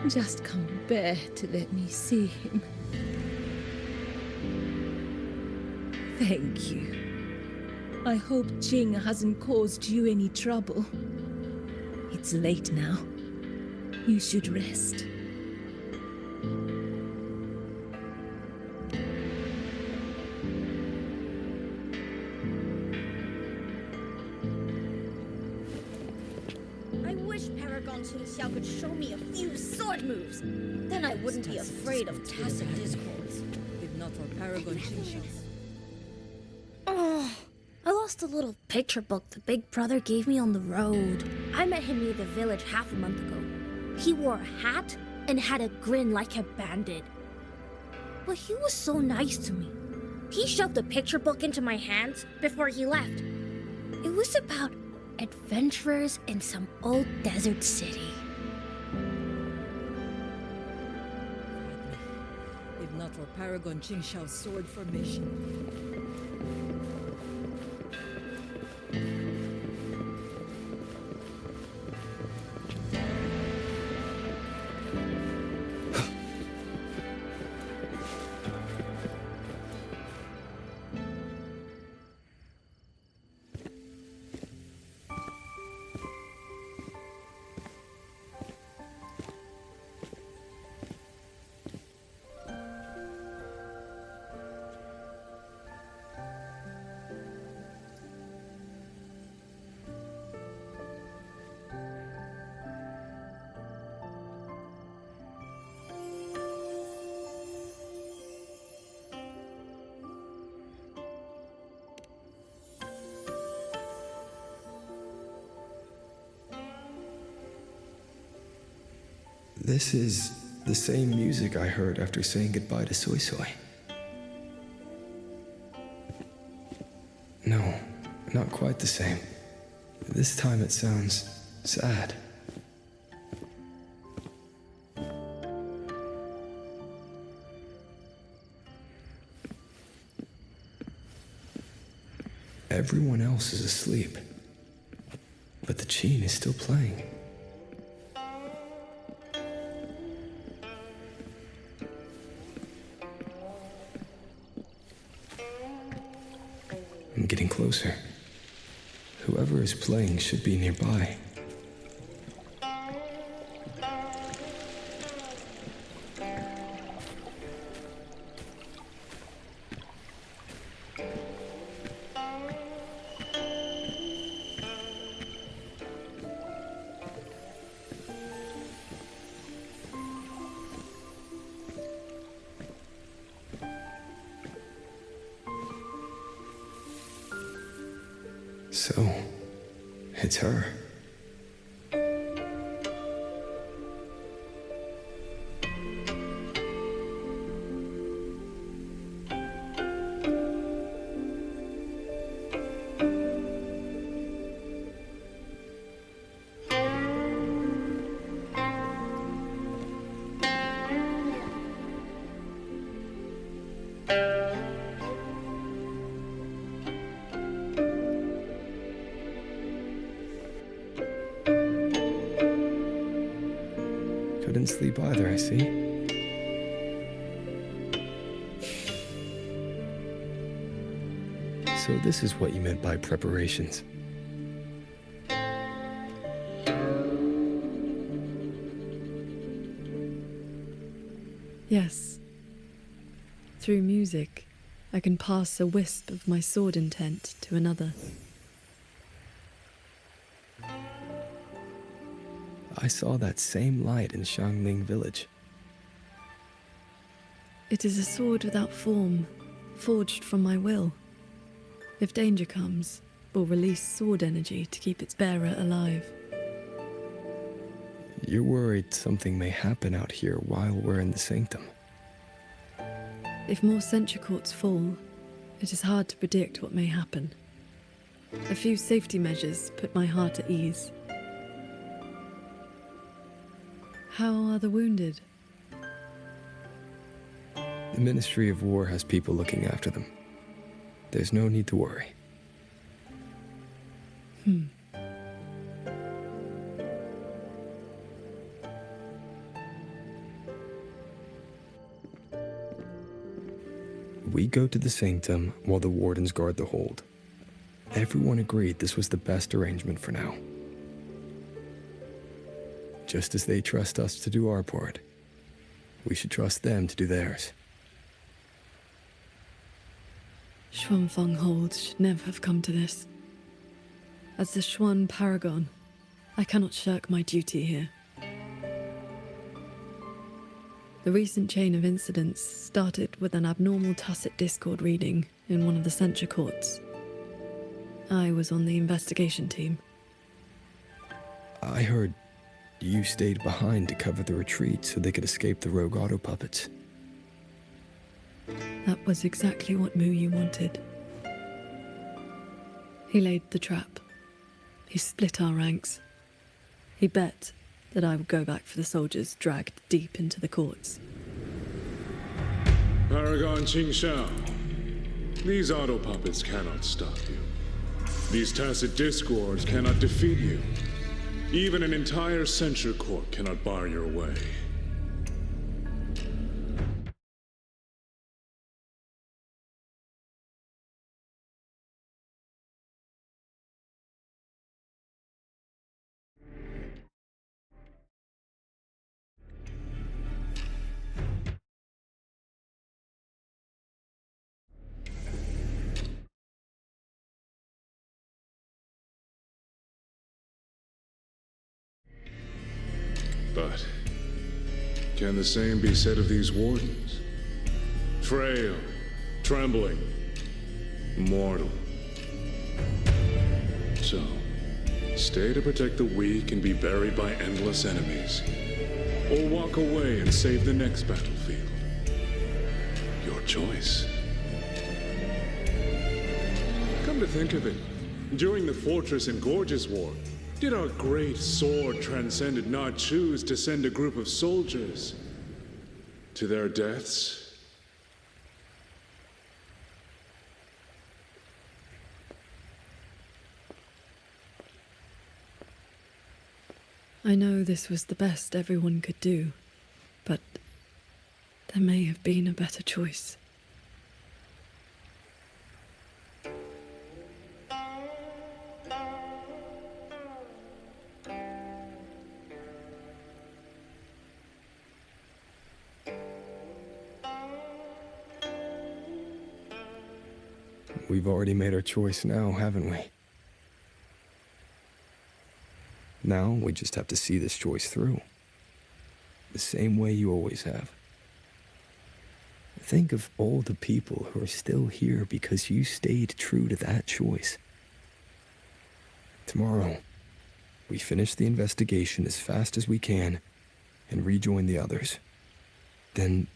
Just can't bear to let me see him. Thank you. I hope Jing hasn't caused you any trouble. It's late now. You should rest. I wish Paragon Qingxiao could show me a few sword moves. Then I wouldn't be afraid of tacit discords. If not for Paragon Qingxiao. Oh, I lost a little picture book the big brother gave me on the road. I met him near the village half a month ago. He wore a hat and had a grin like a bandit. But he was so nice to me. He shoved a picture book into my hands before he left. It was about adventurers in some old desert city. If not for Paragon Qingxiao's sword formation. This is the same music I heard after saying goodbye to Soy Soy. No, not quite the same. This time it sounds sad. Everyone else is asleep, but the Qin is still playing. I'm getting closer. Whoever is playing should be nearby. So, it's her. Couldn't sleep either, I see. So this is what you meant by preparations. Yes. Through music, I can pass a wisp of my sword intent to another. I saw that same light in Xiangling village. It is a sword without form, forged from my will. If danger comes, will release sword energy to keep its bearer alive. You're worried something may happen out here while we're in the sanctum. If more sentry courts fall, it is hard to predict what may happen. A few safety measures put my heart at ease. How are the wounded? The Ministry of War has people looking after them. There's no need to worry. We go to the sanctum while the wardens guard the hold. Everyone agreed this was the best arrangement for now. Just as they trust us to do our part, we should trust them to do theirs. Xuanfeng Hold should never have come to this. As the Xuan Paragon, I cannot shirk my duty here. The recent chain of incidents started with an abnormal tacit discord reading in one of the censure courts. I was on the investigation team. I heard You stayed behind to cover the retreat so they could escape the rogue auto puppets. That was exactly what Muyi wanted. He laid the trap. He split our ranks. He bet that I would go back for the soldiers dragged deep into the courts. Paragon Qingxiao, these auto puppets cannot stop you. These tacit discords cannot defeat you. Even an entire censure court cannot bar your way. But can the same be said of these wardens? Frail, trembling, mortal. So, stay to protect the weak and be buried by endless enemies. Or walk away and save the next battlefield. Your choice. Come to think of it, during the Fortress and Gorges War, did our great sword transcendent not choose to send a group of soldiers to their deaths? I know this was the best everyone could do, but there may have been a better choice. We've already made our choice now, haven't we? Now we just have to see this choice through. The same way you always have. Think of all the people who are still here because you stayed true to that choice. Tomorrow, we finish the investigation as fast as we can and rejoin the others. Then,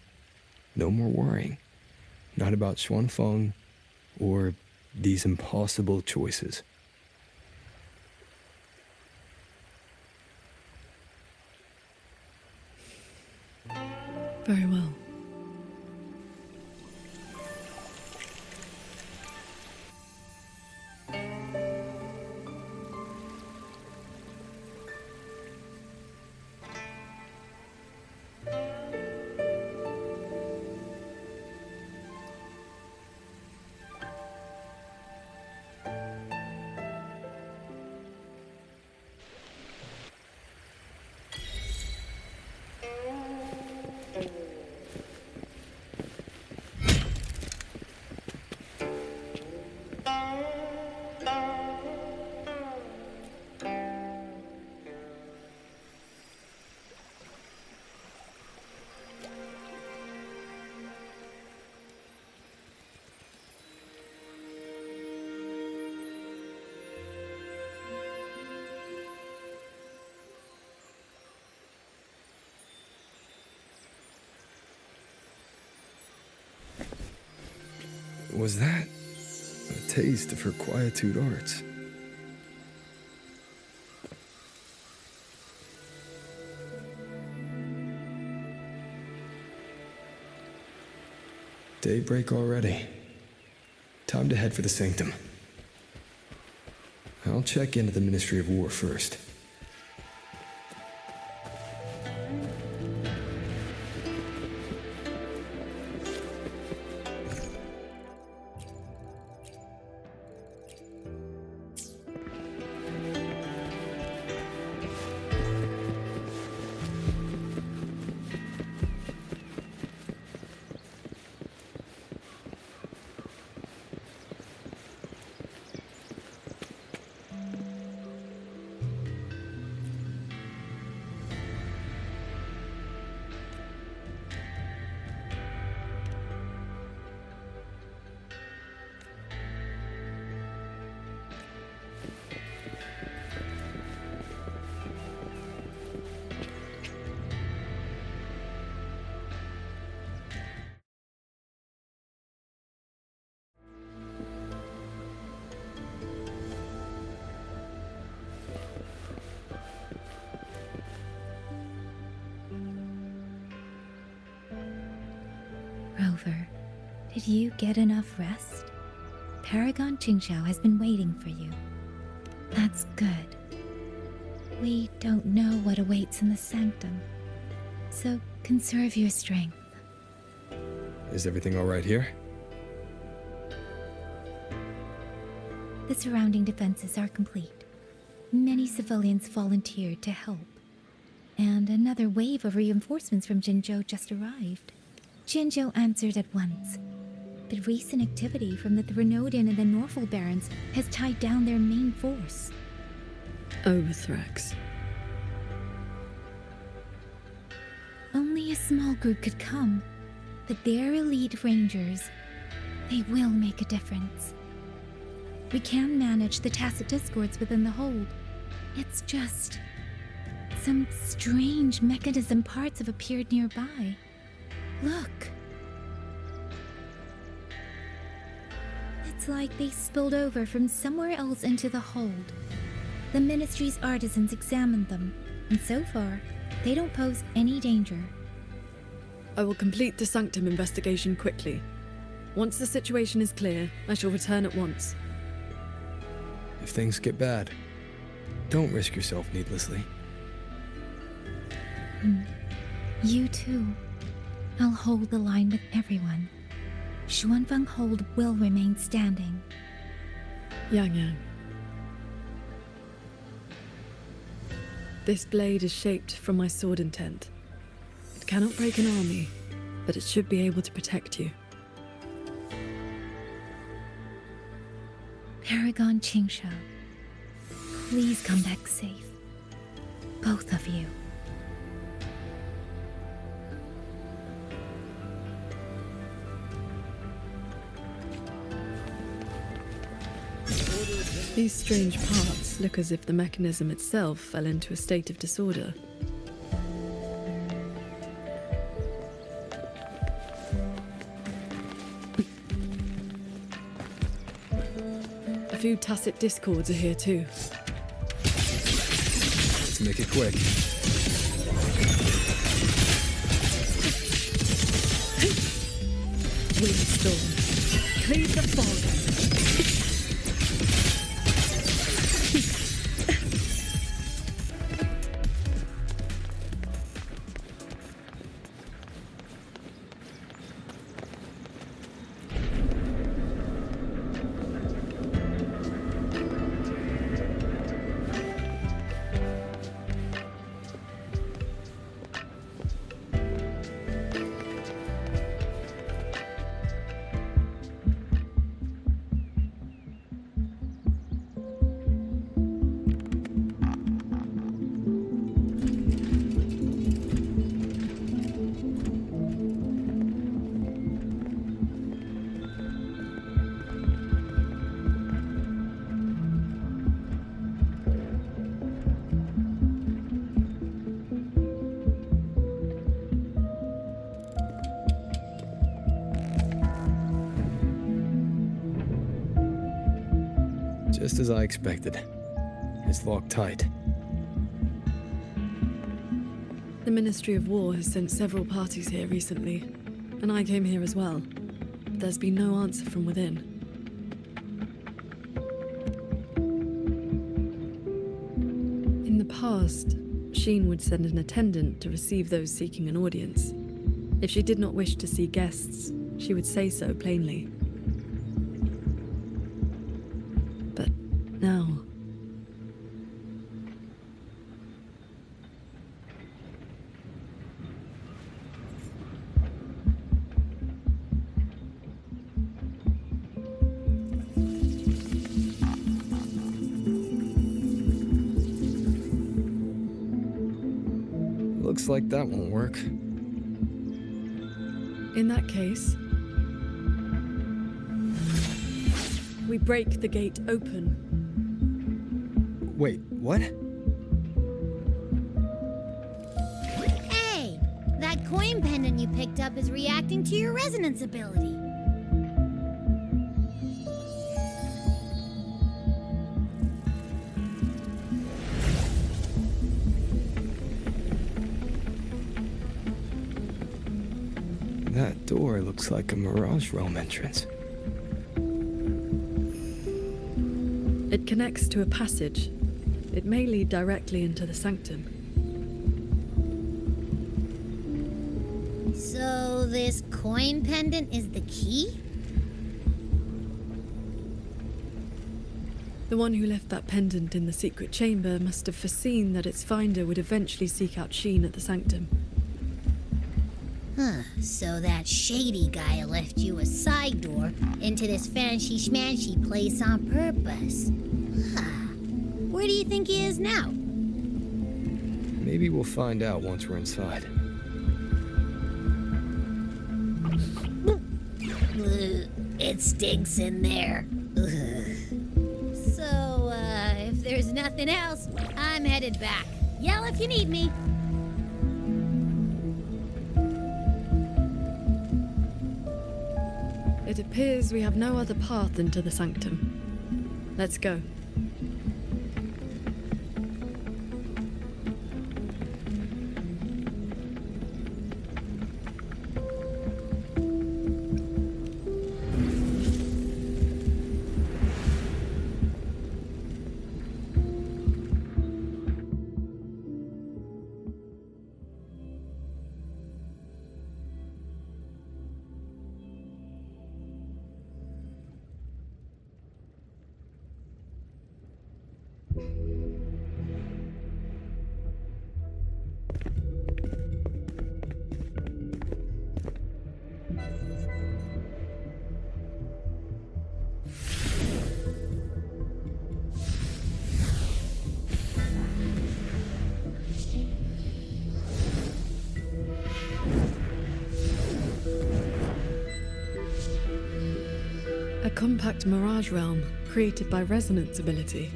no more worrying. Not about Xuanfeng or these impossible choices. Very well. Was that a taste of her quietude arts? Daybreak already. Time to head for the Sanctum. I'll check into the Ministry of War first. over. Did you get enough rest? Paragon Qingxiao has been waiting for you. That's good. We don't know what awaits in the sanctum, so conserve your strength. Is everything all right here? The surrounding defenses are complete. Many civilians volunteered to help, and another wave of reinforcements from Jinzhou just arrived. Jinzhou answered at once, but recent activity from the Threnodian and the Norful barons has tied down their main force. Overthrex. Only a small group could come, but their elite rangers, they will make a difference. We can manage the tacit discords within the hold. It's just some strange mechanism parts have appeared nearby. Look. It's like they spilled over from somewhere else into the hold. The Ministry's artisans examined them, and so far, they don't pose any danger. I will complete the Sanctum investigation quickly. Once the situation is clear, I shall return at once. If things get bad, don't risk yourself needlessly. You too. I'll hold the line with everyone. Xuanfeng Hold will remain standing. Yang Yang. This blade is shaped from my sword intent. It cannot break an army, but it should be able to protect you. Paragon Qingxiao, please come back safe. Both of you. These strange parts look as if the mechanism itself fell into a state of disorder. A few tacit discords are here too. Let's make it quick. Windstorm. Cleave the fog. Just as I expected. It's locked tight. The Ministry of War has sent several parties here recently, and I came here as well. But there's been no answer from within. In the past, Sheen would send an attendant to receive those seeking an audience. If she did not wish to see guests, she would say so plainly. But now... Looks like that won't work. In that case, we break the gate open. Wait, what? Hey! That coin pendant you picked up is reacting to your resonance ability. That door looks Looks like a Mirage Realm entrance. It connects to a passage. It may lead directly into the sanctum. So this coin pendant is the key? The one who left that pendant in the secret chamber must have foreseen that its finder would eventually seek out Sheen at the sanctum. Huh, so that shady guy left you a side door into this fancy-schmancy place on purpose. Huh. Where do you think he is now? Maybe we'll find out once we're inside. Ugh, it stinks in there. Ugh. So, if there's nothing else, I'm headed back. Yell if you need me. It appears we have no other path into the sanctum. Let's go. A compact mirage realm created by resonance ability.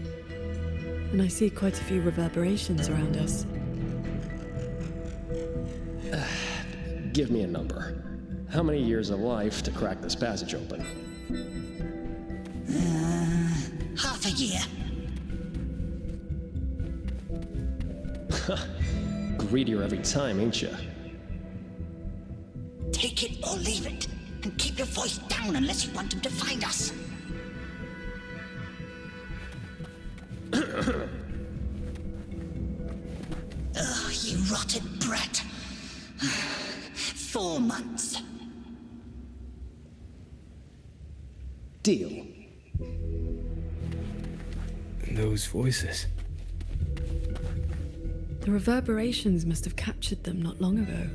And I see quite a few reverberations around us. Give me a number. How many years of life to crack this passage open? Half a year. Greedier every time, ain't ya? Take it or leave it. And keep your voice down unless you want him to find us. Ugh, you rotted brat. 4 months. Deal. Those voices. The reverberations must have captured them not long ago.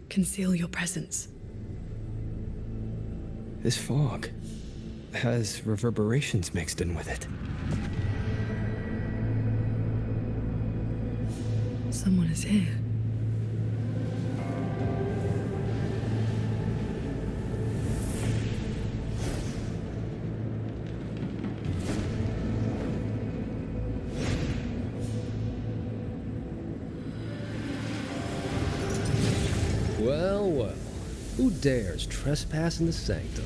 Conceal your presence. This fog has reverberations mixed in with it. Someone is here. Well, well. Who dares trespass in the sanctum?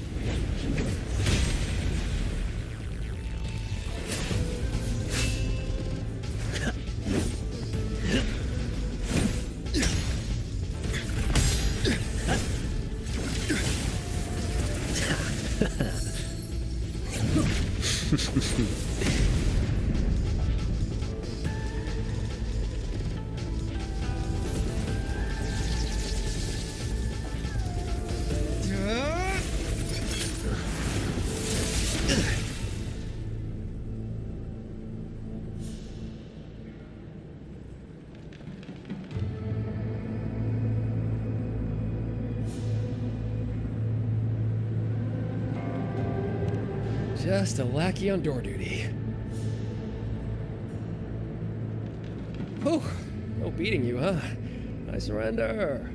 Just a lackey on door duty. Whew, no beating you, huh? I surrender.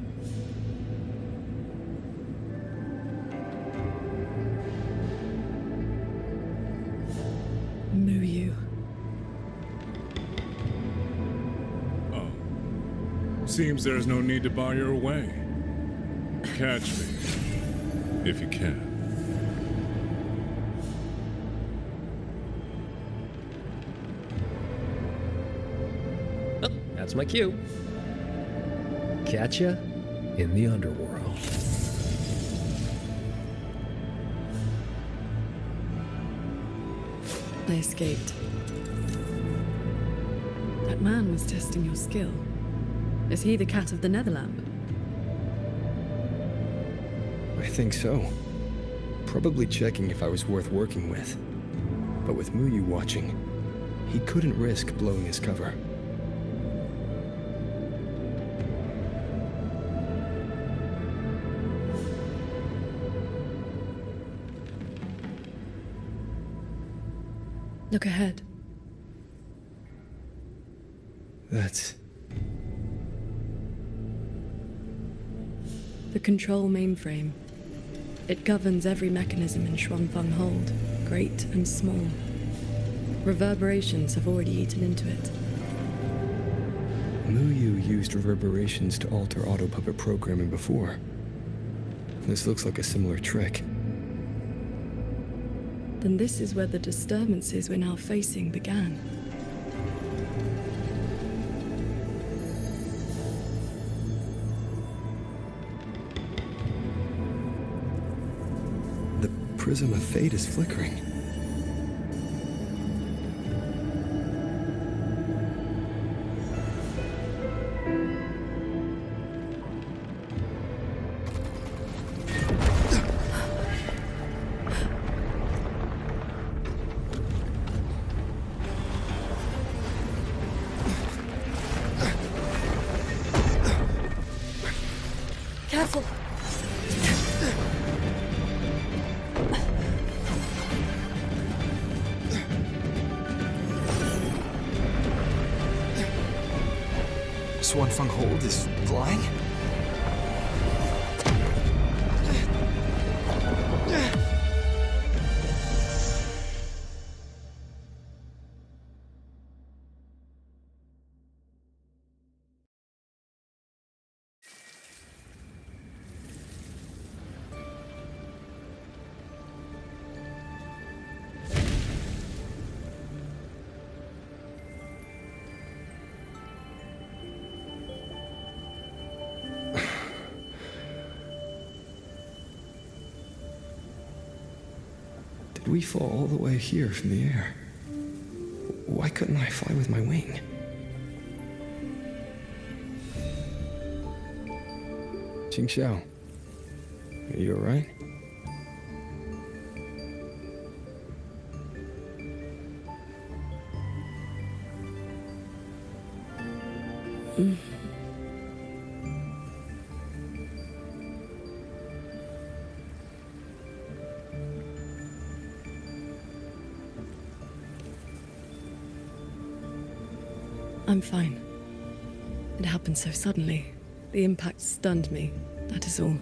Muyu. Oh. Seems there's no need to bar your way. Catch me, if you can. Oh, that's my cue. Catch ya in the underworld. I escaped. That man was testing your skill. Is he the cat of the Netherlamp? I think so. Probably checking if I was worth working with. But with Muyu watching, he couldn't risk blowing his cover. Look ahead. That's... the control mainframe. It governs every mechanism in Xuanfeng Hold, great and small. Reverberations have already eaten into it. Muyu used reverberations to alter auto-puppet programming before. This looks like a similar trick. Then this is where the disturbances we're now facing began. The prism of fate is flickering. Careful! Xuanfeng Hold is flying? Did we fall all the way here from the air? Why couldn't I fly with my wing? Qingxiao, are you alright? I'm fine. It happened so suddenly. The impact stunned me, that is all.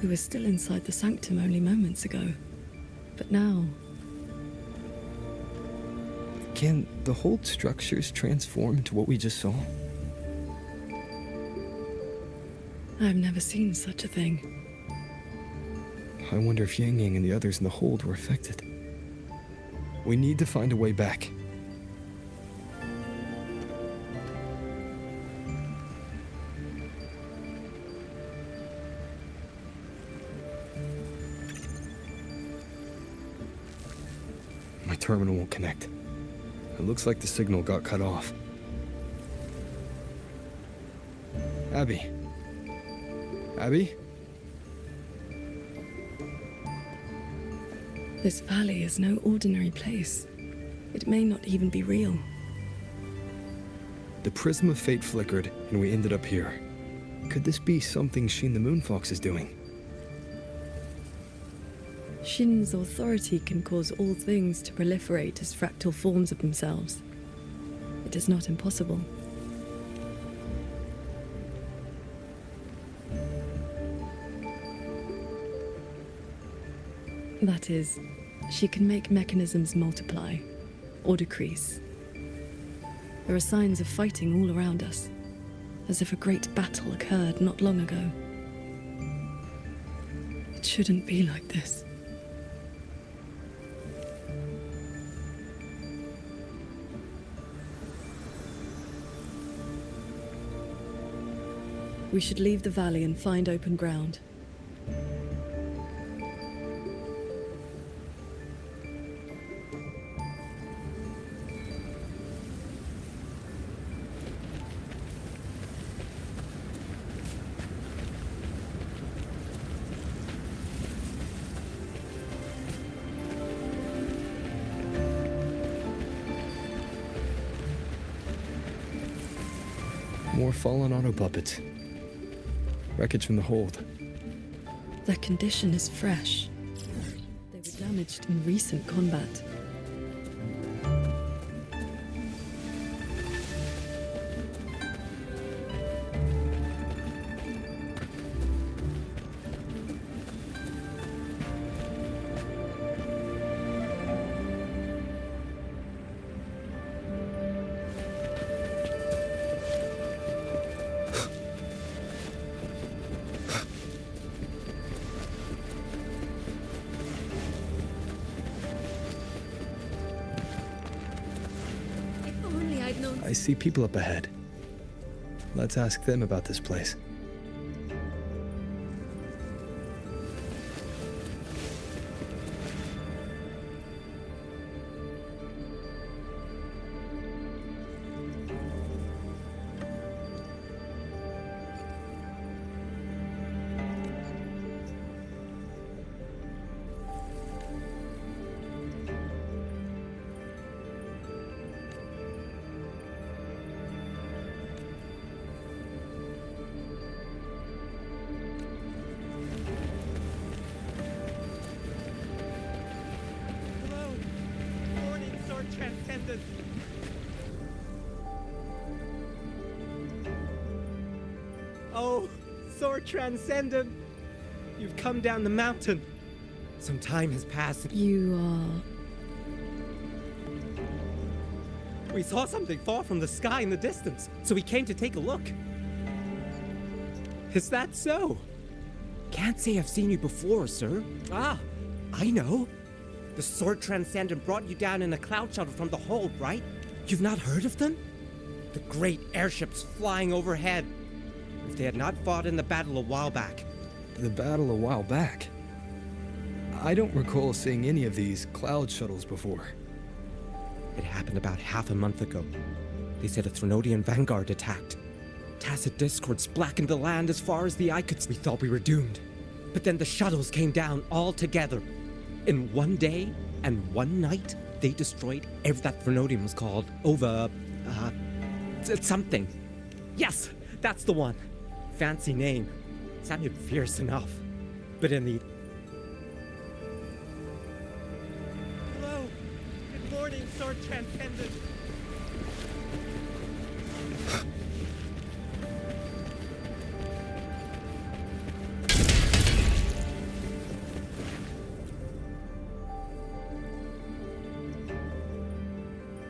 We were still inside the sanctum only moments ago. But now... Can the Hold structures transform into what we just saw? I've never seen such a thing. I wonder if Yang Yang and the others in the Hold were affected. We need to find a way back. My terminal won't connect. It looks like the signal got cut off. Abby? Abby? This valley is no ordinary place. It may not even be real. The prism of fate flickered, and we ended up here. Could this be something Shin the Moonfox is doing? Shin's authority can cause all things to proliferate as fractal forms of themselves. It is not impossible. That is, she can make mechanisms multiply or decrease. There are signs of fighting all around us, as if a great battle occurred not long ago. It shouldn't be like this. We should leave the valley and find open ground. More fallen auto puppets. Wreckage from the hold. Their condition is fresh. They were damaged in recent combat. I see people up ahead. Let's ask them about this place. Oh, Sword Transcendent! You've come down the mountain. Some time has passed. You are... We saw something fall from the sky in the distance, so we came to take a look. Is that so? Can't say I've seen you before, sir. Ah, I know. The Sword Transcendent brought you down in a cloud shuttle from the hold, right? You've not heard of them? The great airships flying overhead. If they had not fought in the battle a while back. The battle a while back? I don't recall seeing any of these cloud shuttles before. It happened about half a month ago. They said a Threnodian vanguard attacked. Tacit discords blackened the land as far as the eye could see. We thought we were doomed. But then the shuttles came down all together. In one day and one night, they destroyed every that Threnodian was called something. Yes, that's the one. Fancy name. Sounded fierce enough. But in the... Hello. Good morning, Sword Transcendent.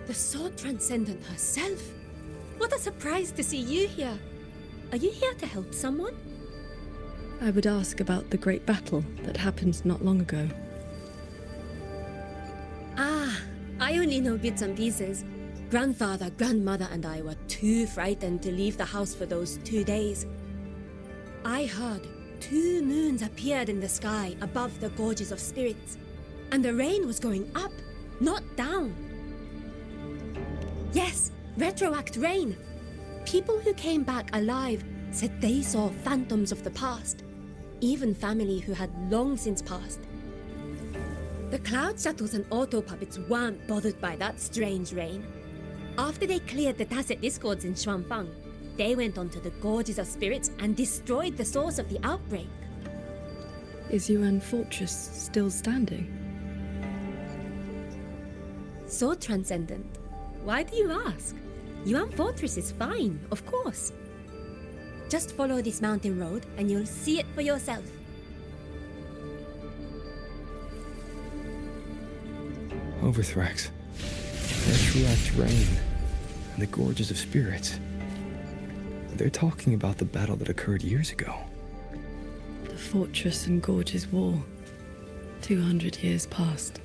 The Sword Transcendent herself? What a surprise to see you here. Are you here to help someone? I would ask about the great battle that happened not long ago. Ah, I only know bits and pieces. Grandfather, grandmother, and I were too frightened to leave the house for those 2 days. I heard 2 moons appeared in the sky above the gorges of spirits, and the rain was going up, not down. Yes, retroact rain. People who came back alive said they saw phantoms of the past, even family who had long since passed. The cloud shuttles and auto puppets weren't bothered by that strange rain. After they cleared the tacit discords in Xuanfang, they went onto the Gorges of Spirits and destroyed the source of the outbreak. Is Yuan Fortress still standing? So transcendent. Why do you ask? Yuan Fortress is fine, of course. Just follow this mountain road and you'll see it for yourself. Overthrax, Retroact Rain, and the Gorges of Spirits. They're talking about the battle that occurred years ago. The Fortress and Gorges War. 200 years past.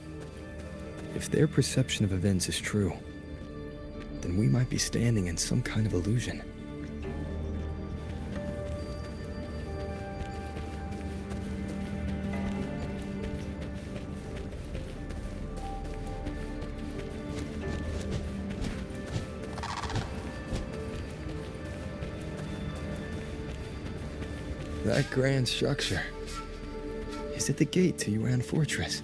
If their perception of events is true, then we might be standing in some kind of illusion. That grand structure. Is it the gate to Yuan Fortress?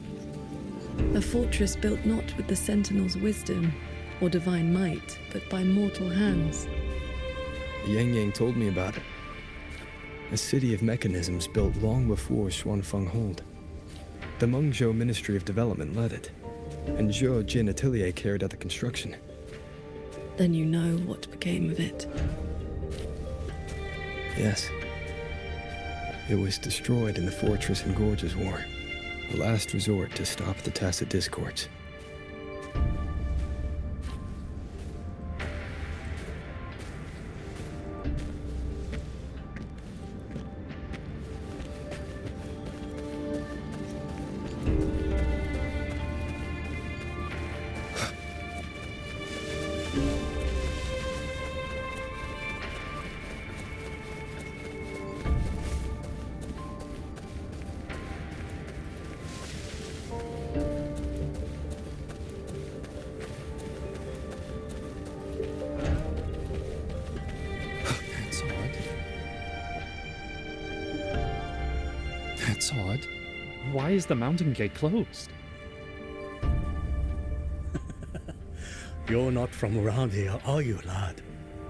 A fortress built not with the Sentinel's wisdom or divine might, but by mortal hands. Yang Yang told me about it. A city of mechanisms built long before Xuanfeng Hold. The Mengzhou Ministry of Development led it, and Zhou Jin Atelier carried out the construction. Then you know what became of it. Yes. It was destroyed in the Fortress and Gorges War, the last resort to stop the tacit discords. That's odd. Why is the mountain gate closed? You're not from around here, are you, lad?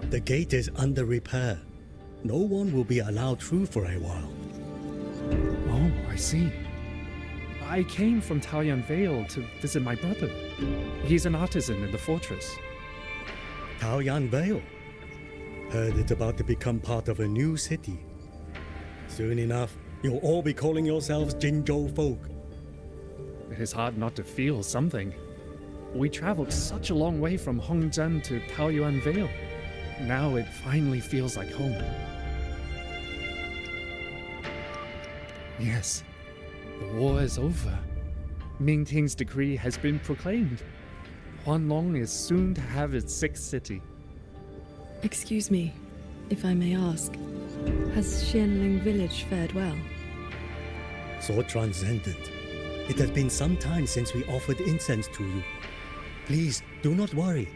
The gate is under repair. No one will be allowed through for a while. Oh, I see. I came from Taoyuan Vale to visit my brother. He's an artisan in the fortress. Taoyuan Vale? Heard it's about to become part of a new city. Soon enough, you'll all be calling yourselves Jinzhou folk. It is hard not to feel something. We traveled such a long way from Hongzhen to Taoyuan Vale. Now it finally feels like home. Yes, the war is over. Ming Ting's decree has been proclaimed. Huanlong is soon to have its sixth city. Excuse me, if I may ask, has Xianling village fared well? So transcendent. It has been some time since we offered incense to you. Please, do not worry.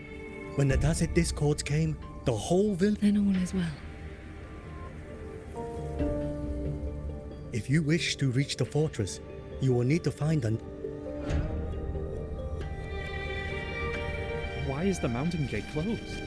When the tacit discords came, the whole village... Then all is well. If you wish to reach the fortress, you will need to find an... Why is the mountain gate closed?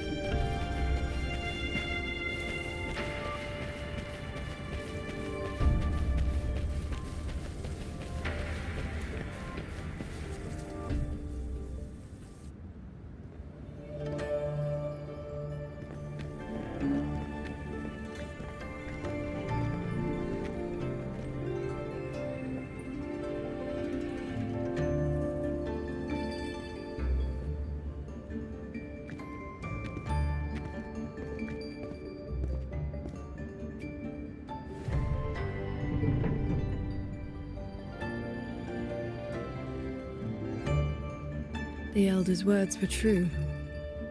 The Elder's words were true.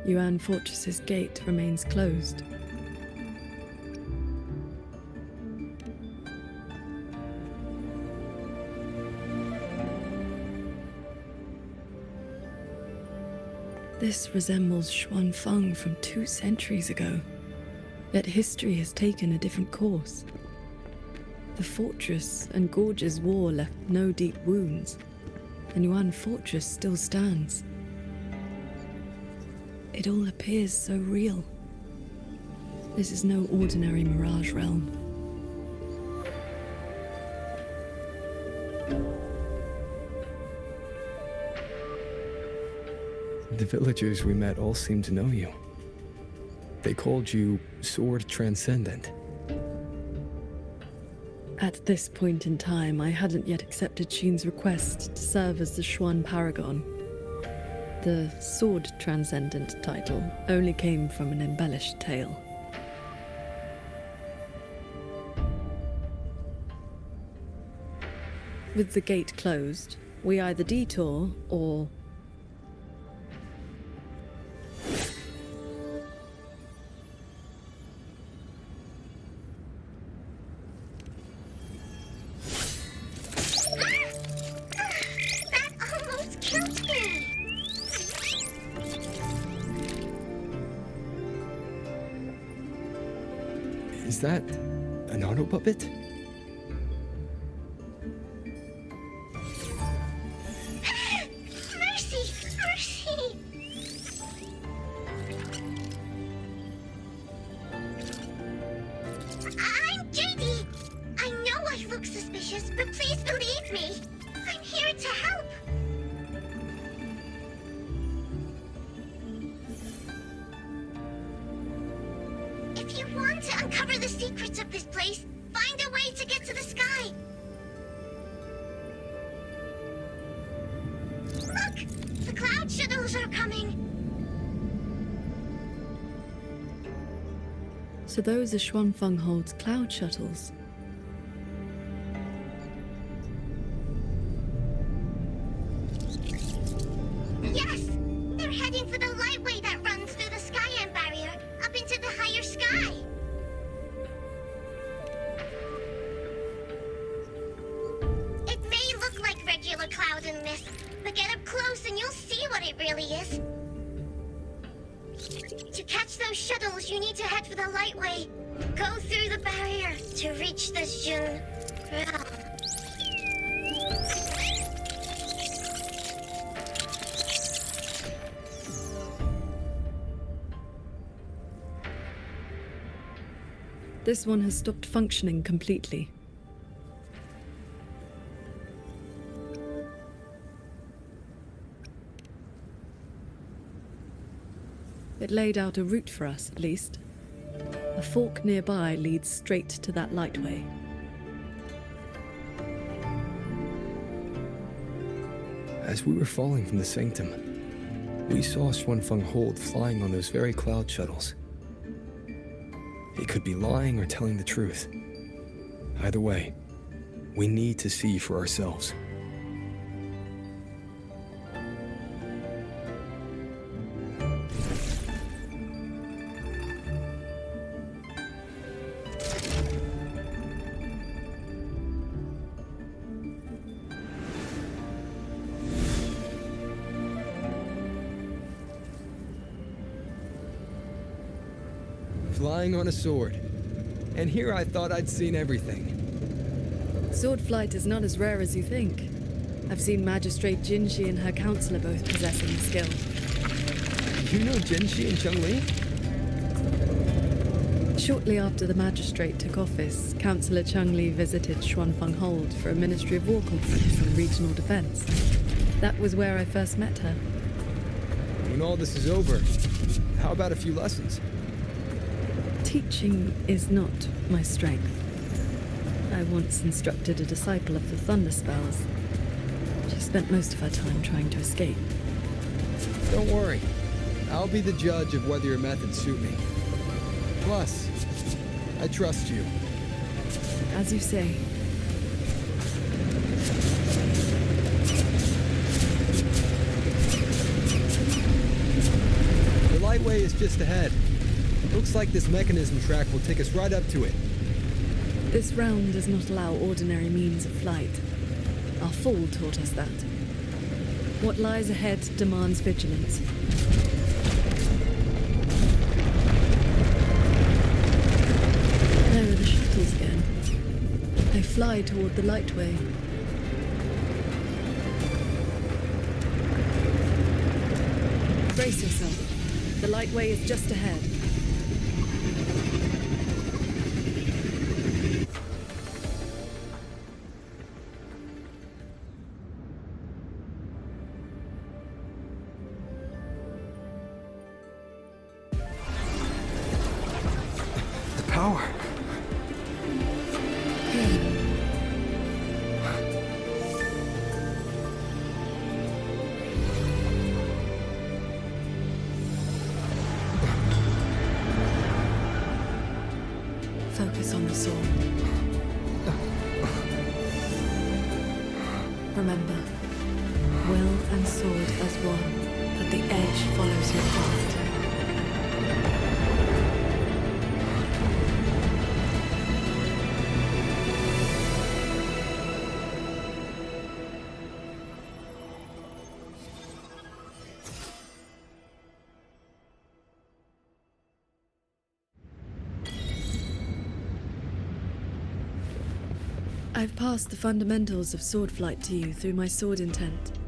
Yuan Fortress's gate remains closed. This resembles Xuanfeng from 2 centuries ago. Yet history has taken a different course. The Fortress and Gorges War left no deep wounds. and Yuan Fortress still stands. It all appears so real. This is no ordinary mirage realm. The villagers we met all seemed to know you. They called you Sword Transcendent. At this point in time, I hadn't yet accepted Shin's request to serve as the Xuan Paragon. The Sword Transcendent title only came from an embellished tale. With the gate closed, we either detour or... Is that an auto puppet? Mercy! Mercy! I'm JD. I know I look suspicious, but please believe me. I'm here to help. If you want to uncover the secrets of this place, find a way to get to the sky. Look! The cloud shuttles are coming! So those are Xuanfenghold's cloud shuttles. Yes! They're heading for the lightway that runs through the Skyend barrier, up into the higher sky! It may look like regular cloud and mist, but get up close and you'll see what it really is. To catch those shuttles, you need to head for the lightway. Go through the barrier to reach the Jun realm. This one has stopped functioning completely. It laid out a route for us, at least. A fork nearby leads straight to that lightway. As we were falling from the sanctum, we saw Xuanfenghold flying on those very cloud shuttles. He could be lying or telling the truth. Either way, we need to see for ourselves. Flying on a sword. And here I thought I'd seen everything. Sword flight is not as rare as you think. I've seen Magistrate Jinshi and her counselor both possessing the skill. You know Jinshi and Cheng-Li? Shortly after the magistrate took office, Councillor Cheng-Li visited Xuanfenghold for a Ministry of War conference on regional defense. That was where I first met her. When all this is over, how about a few lessons? Teaching is not my strength. I once instructed a disciple of the Thunder Spells. She spent most of her time trying to escape. Don't worry. I'll be the judge of whether your methods suit me. Plus, I trust you. As you say. The lightway is just ahead. Looks like this mechanism track will take us right up to it. This realm does not allow ordinary means of flight. Our fall taught us that. What lies ahead demands vigilance. There are the shuttles again. They fly toward the lightway. Brace yourself. The light way is just ahead. The power. Focus on the sword. Remember, will and sword as one, but the edge follows your heart. I've passed the fundamentals of sword flight to you through my sword intent,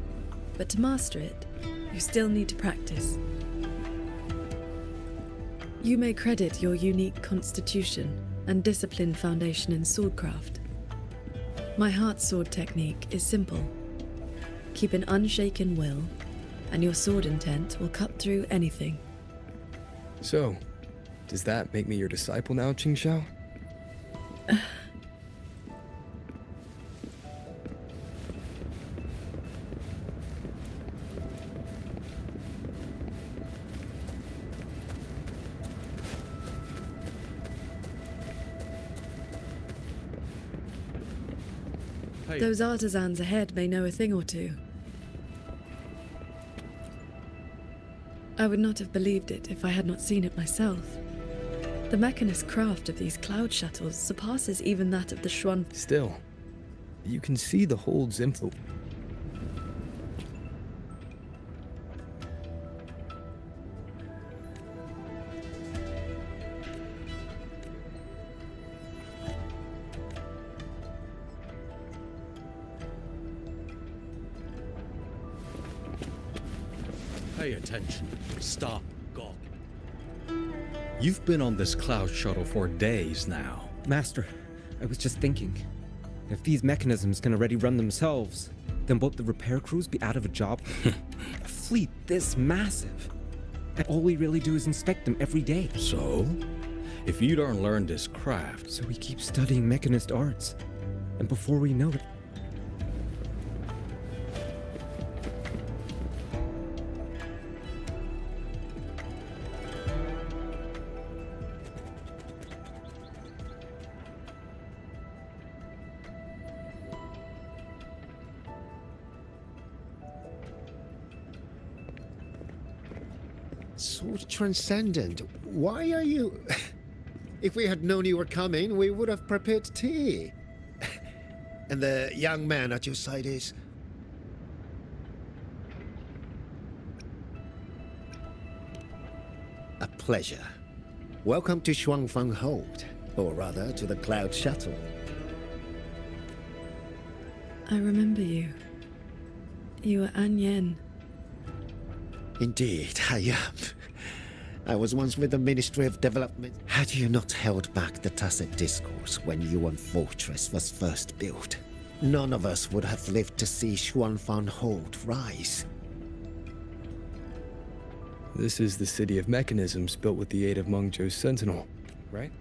but to master it, you still need to practice. You may credit your unique constitution and disciplined foundation in swordcraft. My heart sword technique is simple. Keep an unshaken will, and your sword intent will cut through anything. So, does that make me your disciple now, Qingxiao? Those artisans ahead may know a thing or two. I would not have believed it if I had not seen it myself. The mechanist craft of these cloud shuttles surpasses even that of the Xuan. Still, you can see the hold's influence. Pay attention. Stop. Go. You've been on this cloud shuttle for days now. Master, I was just thinking. If these mechanisms can already run themselves, then won't the repair crews be out of a job? A fleet this massive. And all we really do is inspect them every day. So? If you don't learn this craft... So we keep studying mechanist arts. And before we know it... Sword Transcendent, why are you... If we had known you were coming, we would have prepared tea. And the young man at your side is... A pleasure. Welcome to Xuanfeng Hold, or rather, to the Cloud Shuttle. I remember you. You were An Yen. Indeed, I am. I was once with the Ministry of Development. Had you not held back the Tacit Discourse when Yuan Fortress was first built, none of us would have lived to see Xuanfang Hold rise. This is the city of mechanisms built with the aid of Mengzhou's Sentinel, right?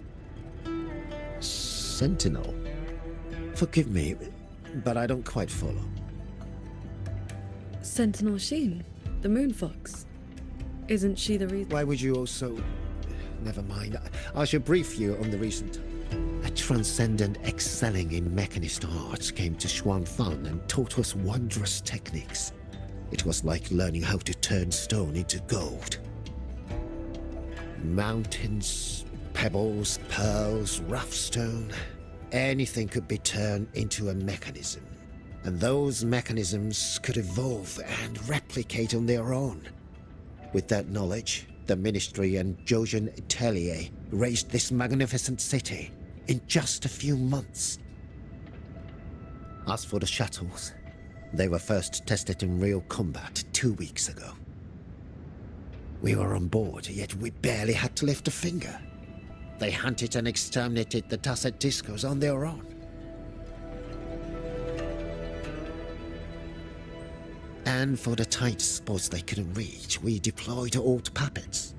Sentinel? Forgive me, but I don't quite follow. Sentinel Sheen, the Moon Fox. Isn't she the reason? Why would you also... Never mind. I shall brief you on the recent... A transcendent excelling in mechanist arts came to Xuanfang and taught us wondrous techniques. It was like learning how to turn stone into gold. Mountains, pebbles, pearls, rough stone. Anything could be turned into a mechanism. And those mechanisms could evolve and replicate on their own. With that knowledge, the Ministry and Zhouzhen Atelier raised this magnificent city in just a few months. As for the shuttles, they were first tested in real combat 2 weeks ago. We were on board, yet we barely had to lift a finger. They hunted and exterminated the Tacet Discos on their own. And for the tight spots they couldn't reach, we deployed old puppets.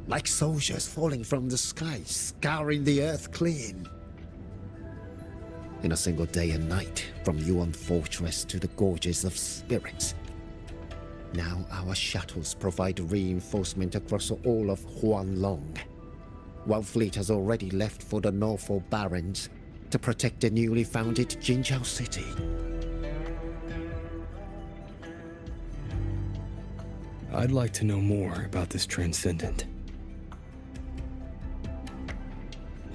Like soldiers falling from the sky, scouring the earth clean. In a single day and night, from Yuan Fortress to the Gorges of Spirits. Now our shuttles provide reinforcement across all of Huanglong, while fleet has already left for the Norfolk Barrens to protect the newly founded Jinzhou city. I'd like to know more about this Transcendent.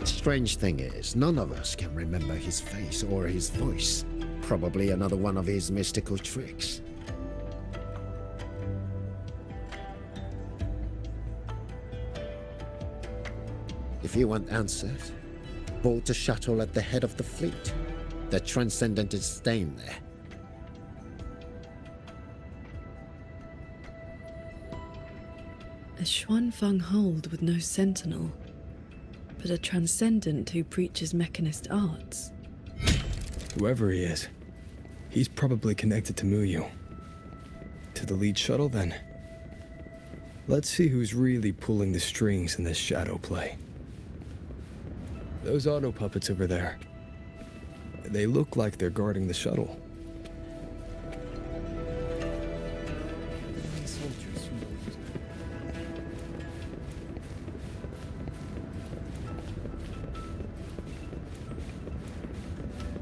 Strange thing is, none of us can remember his face or his voice. Probably another one of his mystical tricks. If you want answers, board the shuttle at the head of the fleet. The Transcendent is staying there. A Xuanfeng hold with no sentinel, but a Transcendent who preaches mechanist arts. Whoever he is, he's probably connected to Muyu. To the lead shuttle, then. Let's see who's really pulling the strings in this shadow play. Those auto puppets over there. They look like they're guarding the shuttle.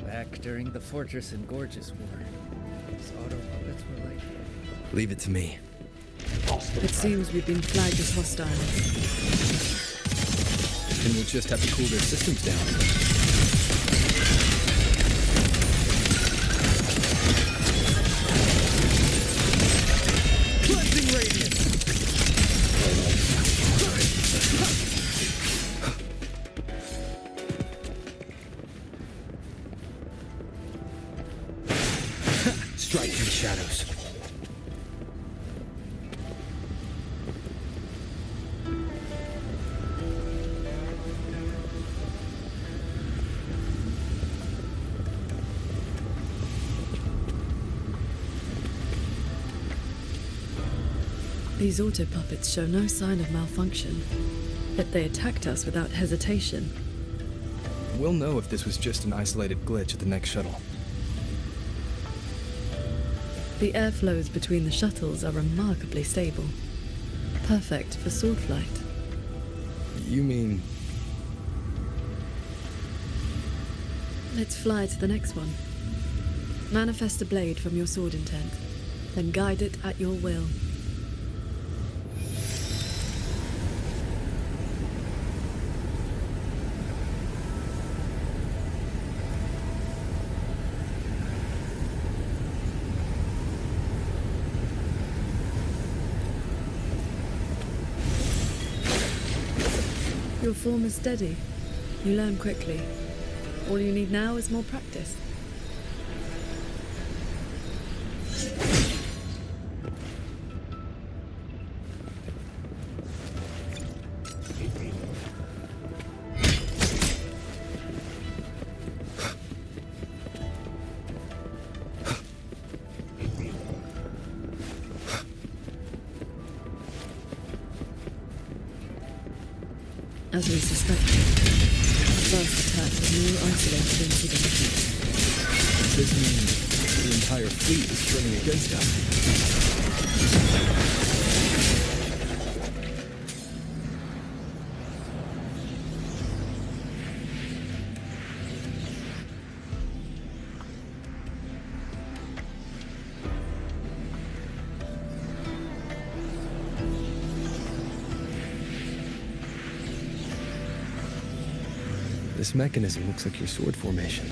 Back during the Fortress and Gorges War, these auto puppets were like... Leave it to me. It seems we've been flagged as hostile. And we'll just have to cool their systems down. Strike through the shadows. These auto puppets show no sign of malfunction, yet they attacked us without hesitation. We'll know if this was just an isolated glitch at the next shuttle. The airflows between the shuttles are remarkably stable. Perfect for sword flight. You mean... Let's fly to the next one. Manifest a blade from your sword intent, then guide it at your will. Your form is steady. You learn quickly. All you need now is more practice. As we suspected, the first attack was no isolated incident. Does this mean the entire fleet is turning against us? This mechanism looks like your sword formation.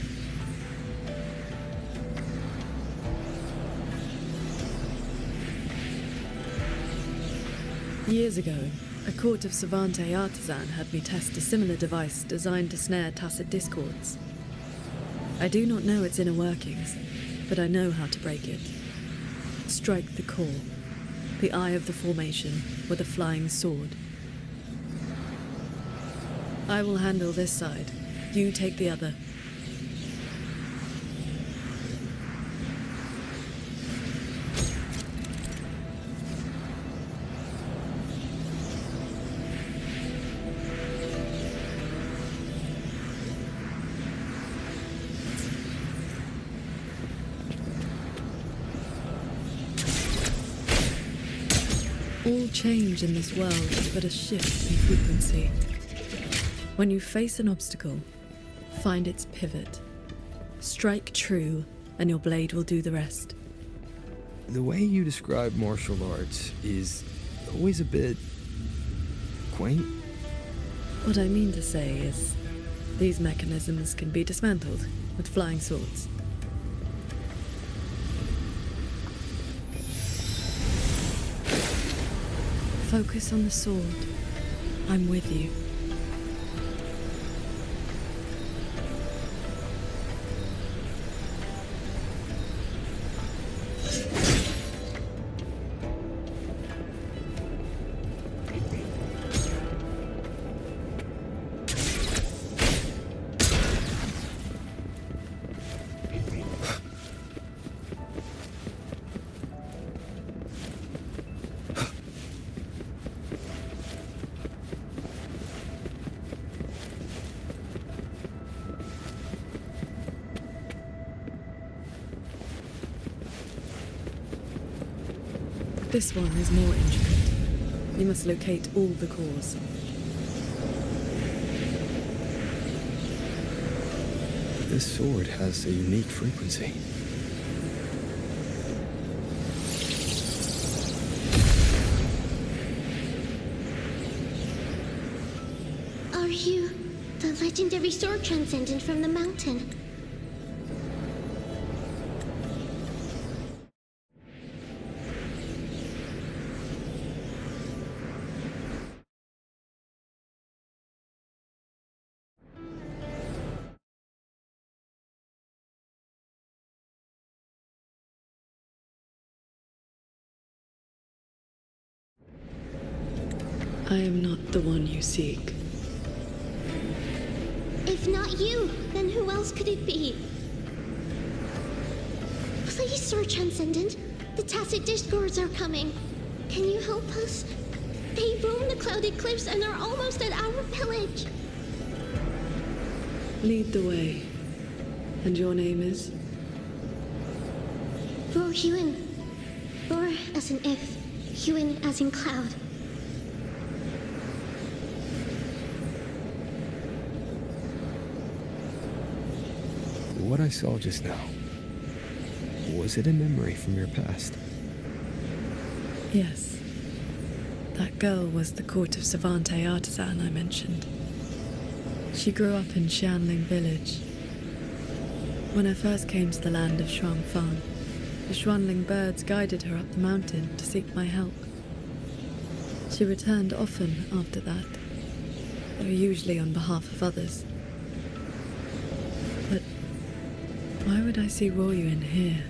Years ago, a court of Savante artisan had me test a similar device designed to snare tacit discords. I do not know its inner workings, but I know how to break it. Strike the core, The eye of the formation with a flying sword. I will handle this side. You take the other. All change in this world is but a shift in frequency. When you face an obstacle, find its pivot. Strike true, and your blade will do the rest. The way you describe martial arts is always a bit quaint. What I mean to say is, these mechanisms can be dismantled with flying swords. Focus on the sword. I'm with you. This one is more intricate. You must locate all the cores. This sword has a unique frequency. Are you the legendary sword transcendent from the mountain? I am not the one you seek. If not you, then who else could it be? Please, Sword Transcendent. The Tacit Discords are coming. Can you help us? They roam the clouded cliffs and are almost at our village. Lead the way. And your name is? Roar Huin. Roar as in if, Huin as in cloud. What I saw just now, was it a memory from your past? Yes. That girl was the court of Savante artisan I mentioned. She grew up in Xianling village. When I first came to the land of Xuanfang, the Xuanling birds guided her up the mountain to seek my help. She returned often after that, though usually on behalf of others. But why would I see Royuin here?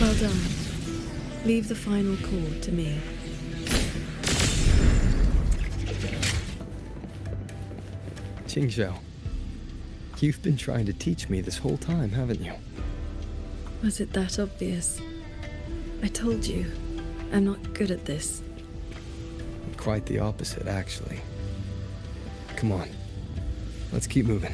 Well done. Leave the final chord to me. Qingzhou, you've been trying to teach me this whole time, haven't you? Was it that obvious? I told you, I'm not good at this. Quite the opposite, actually. Come on, let's keep moving.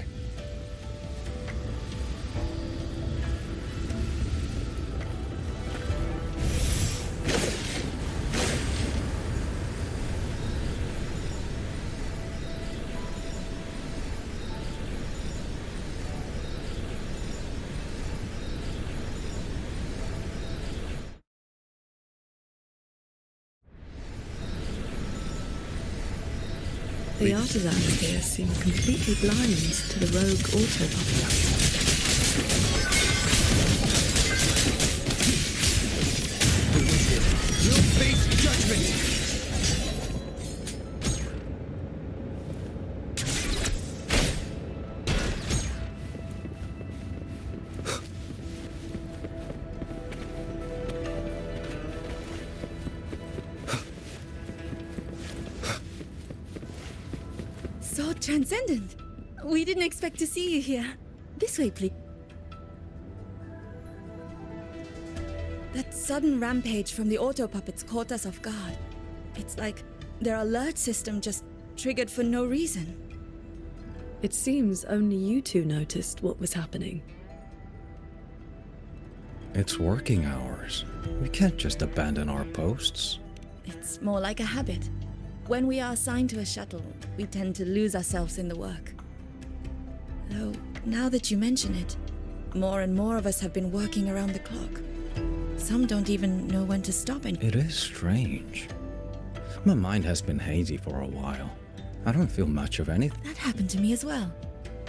The artisans here seem completely blind to the rogue autopilot. You'll face judgment! Transcendent! We didn't expect to see you here. This way, please. That sudden rampage from the auto puppets caught us off guard. It's like their alert system just triggered for no reason. It seems only you two noticed what was happening. It's working hours. We can't just abandon our posts. It's more like a habit. When we are assigned to a shuttle, we tend to lose ourselves in the work. Though, now that you mention it, more and more of us have been working around the clock. Some don't even know when to stop and— It is strange. My mind has been hazy for a while. I don't feel much of anything. That happened to me as well.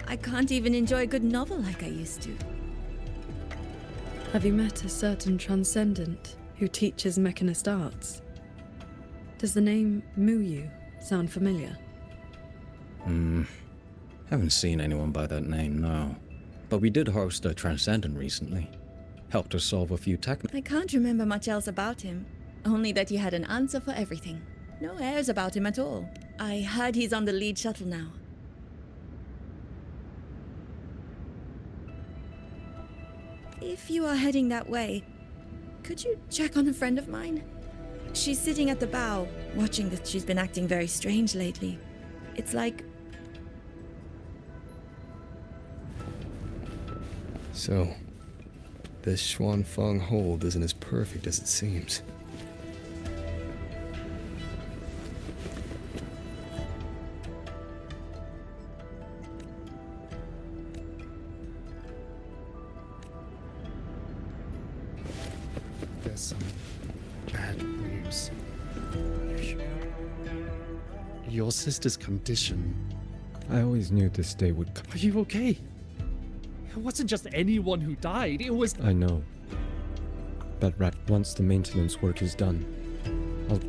I can't even enjoy a good novel like I used to. Have you met a certain Transcendent who teaches mechanist arts? Does the name Muyu sound familiar? Haven't seen anyone by that name, no. But we did host a Transcendent recently. Helped us solve a few technical— I can't remember much else about him. Only that he had an answer for everything. No airs about him at all. I heard he's on the lead shuttle now. If you are heading that way, could you check on a friend of mine? She's sitting at the bow, watching that she's been acting very strange lately. It's like— So, this Xuanfeng hold isn't as perfect as it seems. There's some bad news. Your sister's condition. I always knew this day would come. Are you okay? It wasn't just anyone who died, it was— I know. But once the maintenance work is done, I'll—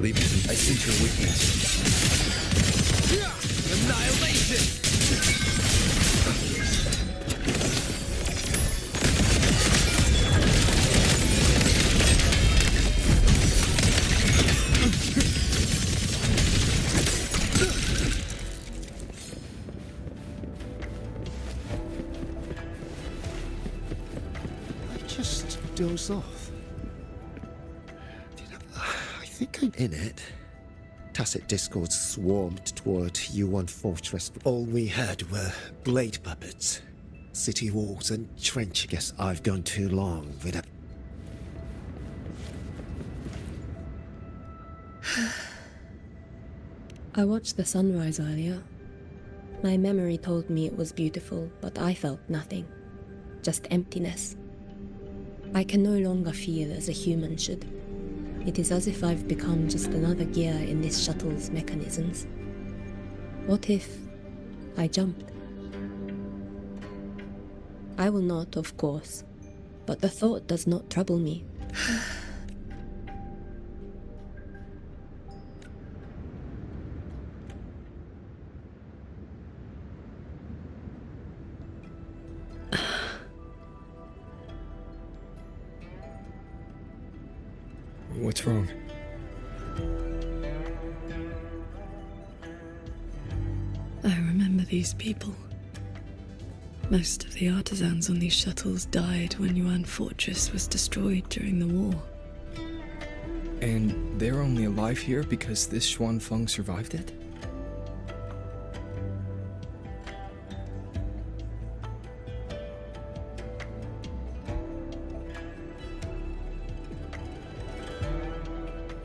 Leave it. I sense your weakness. Annihilation! Doze off. I think I'm in it. Tacit discords swarmed toward U1 Fortress. All we had were blade puppets, city walls, and trench. I guess I've gone too long without— I watched the sunrise earlier. My memory told me it was beautiful, but I felt nothing. Just emptiness. I can no longer feel as a human should. It is as if I've become just another gear in this shuttle's mechanisms. What if I jumped? I will not, of course, but the thought does not trouble me. What's wrong? I remember these people. Most of the artisans on these shuttles died when Yuan Fortress was destroyed during the war. And they're only alive here because this Xuanfeng survived it?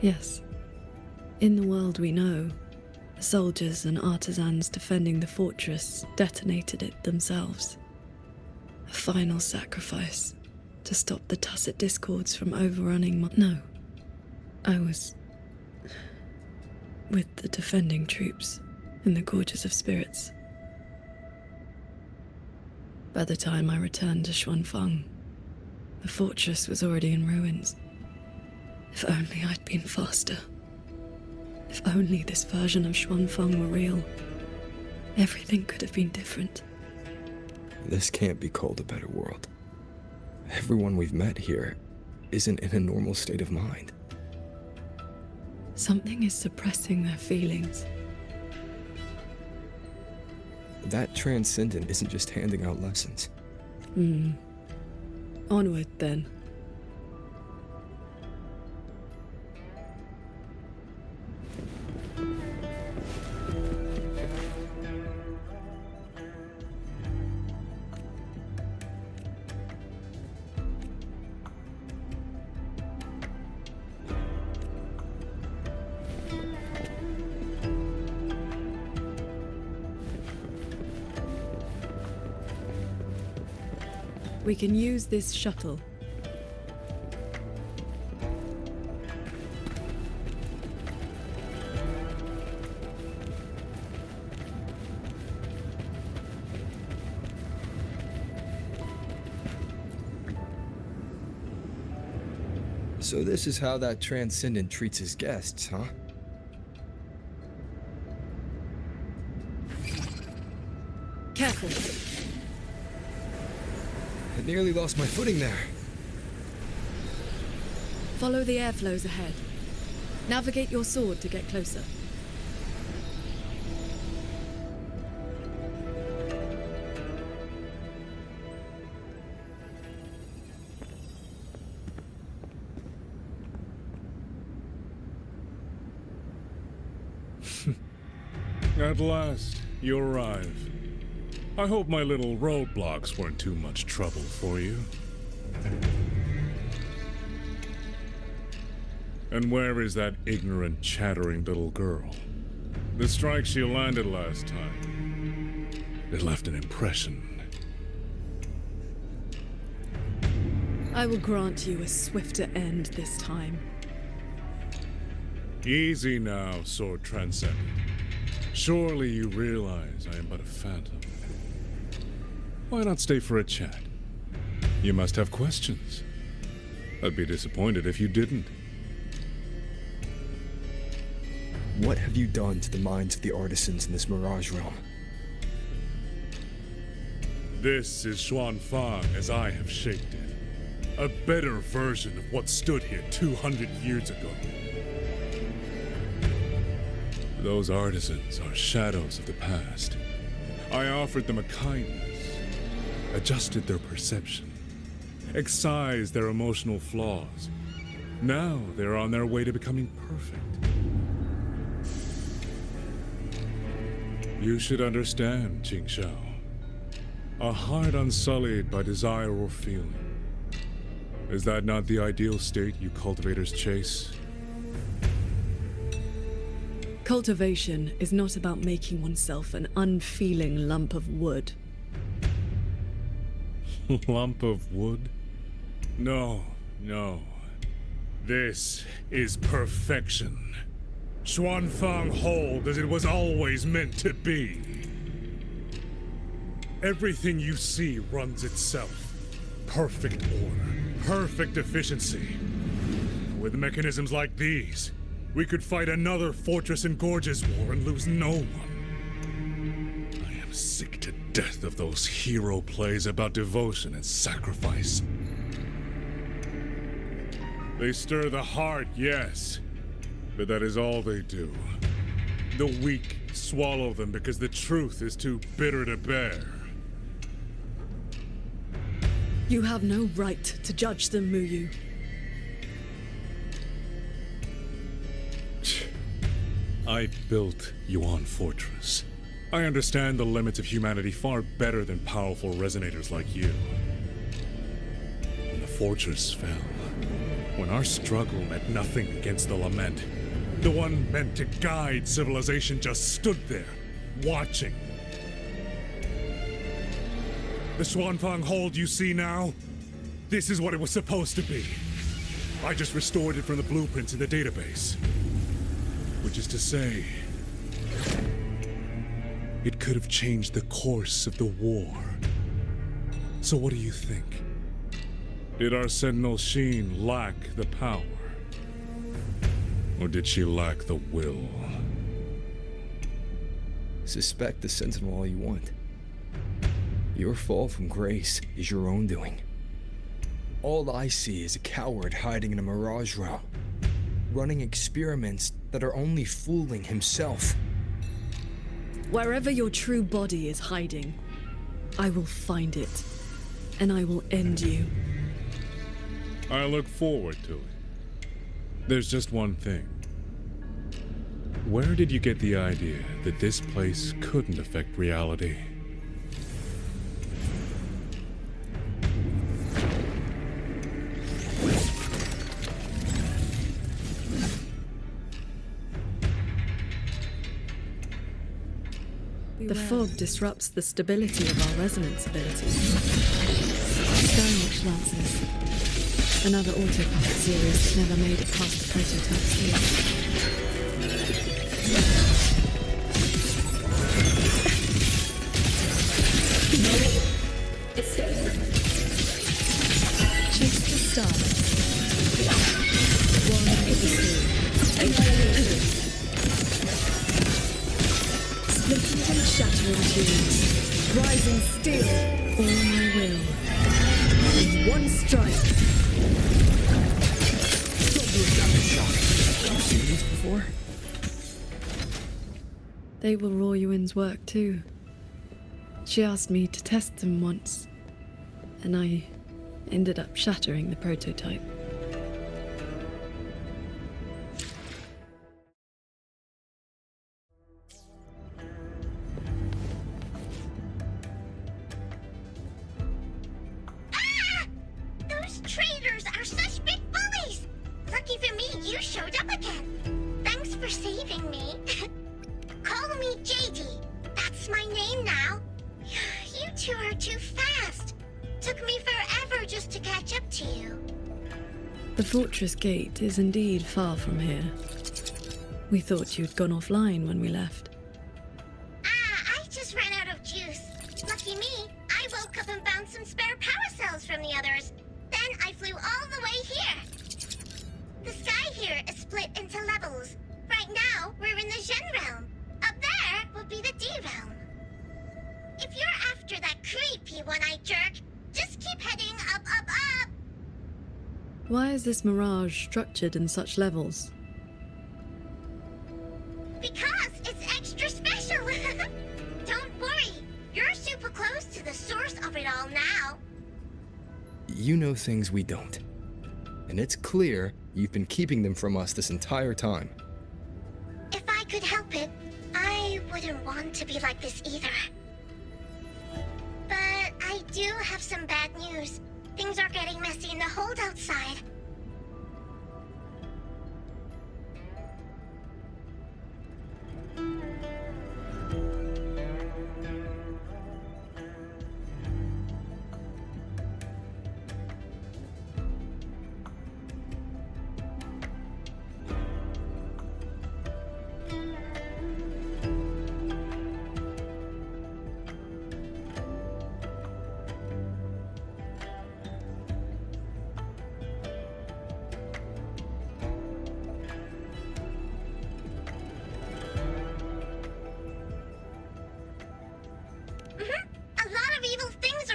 Yes. In the world we know, the soldiers and artisans defending the fortress detonated it themselves. A final sacrifice to stop the Tacit discords from overrunning No. I was with the defending troops in the Gorges of Spirits. By the time I returned to Xuanfeng, the fortress was already in ruins. If only I'd been faster. If only this version of Xuanfeng were real. Everything could have been different. This can't be called a better world. Everyone we've met here isn't in a normal state of mind. Something is suppressing their feelings. That transcendent isn't just handing out lessons. Onward, then. We can use this shuttle. So this is how that transcendent treats his guests, huh? Careful. I nearly lost my footing there. Follow the airflows ahead. Navigate your sword to get closer. At last, you arrive. I hope my little roadblocks weren't too much trouble for you. And where is that ignorant, chattering little girl? The strike she landed last time, it left an impression. I will grant you a swifter end this time. Easy now, Sword Transcendent. Surely you realize I am but a phantom. Why not stay for a chat? You must have questions. I'd be disappointed if you didn't. What have you done to the minds of the artisans in this Mirage realm? This is Xuanfang as I have shaped it. A better version of what stood here 200 years ago. Those artisans are shadows of the past. I offered them a kindness, adjusted their perception, excised their emotional flaws. Now they're on their way to becoming perfect. You should understand, Qingxiao. A heart unsullied by desire or feeling. Is that not the ideal state you cultivators chase? Cultivation is not about making oneself an unfeeling lump of wood. Lump of wood? No, no. This is perfection. Xuanfang hold as it was always meant to be. Everything you see runs itself. Perfect order, perfect efficiency. With mechanisms like these, we could fight another Fortress and Gorges war and lose no one. I am sick to death of those hero plays about devotion and sacrifice. They stir the heart, yes, but that is all they do. The weak swallow them because the truth is too bitter to bear. You have no right to judge them, Muyu. I built Yuan Fortress. I understand the limits of humanity far better than powerful resonators like you. When the fortress fell, when our struggle meant nothing against the lament, the one meant to guide civilization just stood there, watching. The Xuanfang hold you see now, this is what it was supposed to be. I just restored it from the blueprints in the database. Which is to say, it could have changed the course of the war. So what do you think? Did our Sentinel Sheen lack the power? Or did she lack the will? Suspect the Sentinel all you want. Your fall from grace is your own doing. All I see is a coward hiding in a Mirage realm. running experiments that are only fooling himself. Wherever your true body is hiding, I will find it, and I will end you. I look forward to it. There's just one thing. Where did you get the idea that this place couldn't affect reality? The fog disrupts the stability of our resonance abilities. Skywatch Lancers. Another autopilot series never made it past the prototype stage. Chase the stars. One with the sea. Splitting and shattering tunes. Rising steel. All my will. In one strike. Have you seen these before? They were Raw Yuan's work too. She asked me to test them once, and I ended up shattering the prototype. Those traitors are such big bullies! Lucky for me, you showed up again. Thanks for saving me. Call me JD. That's my name now. You two are too fast. Took me forever just to catch up to you. The fortress gate is indeed far from here. We thought you'd gone offline when we left. I just ran out of juice. Lucky me, I woke up and found some spare power cells from the others. Then I flew all the way here. The sky here is split into levels. Right now, we're in the Zhen realm. Up there will be the D realm. If you're after that creepy one-eyed jerk, just keep heading up, up, up. Why is this mirage structured in such levels? Because it's extra special. Don't worry, you're super close to the source of it all now. You know things we don't. And it's clear you've been keeping them from us this entire time. If I could help it, I wouldn't want to be like this either. But I do have some bad news. Things are getting messy in the hold outside.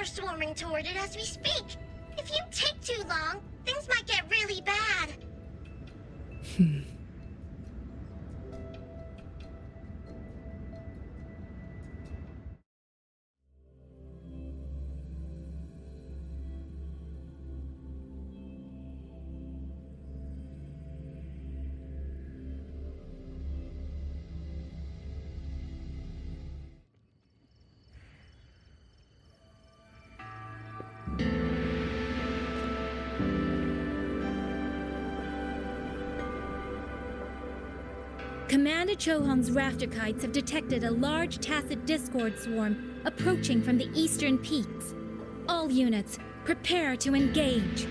Swarming toward it as we speak. If you take too long, things might get really bad. Commander Chohong's rafter kites have detected a large tacit discord swarm approaching from the eastern peaks. All units, prepare to engage.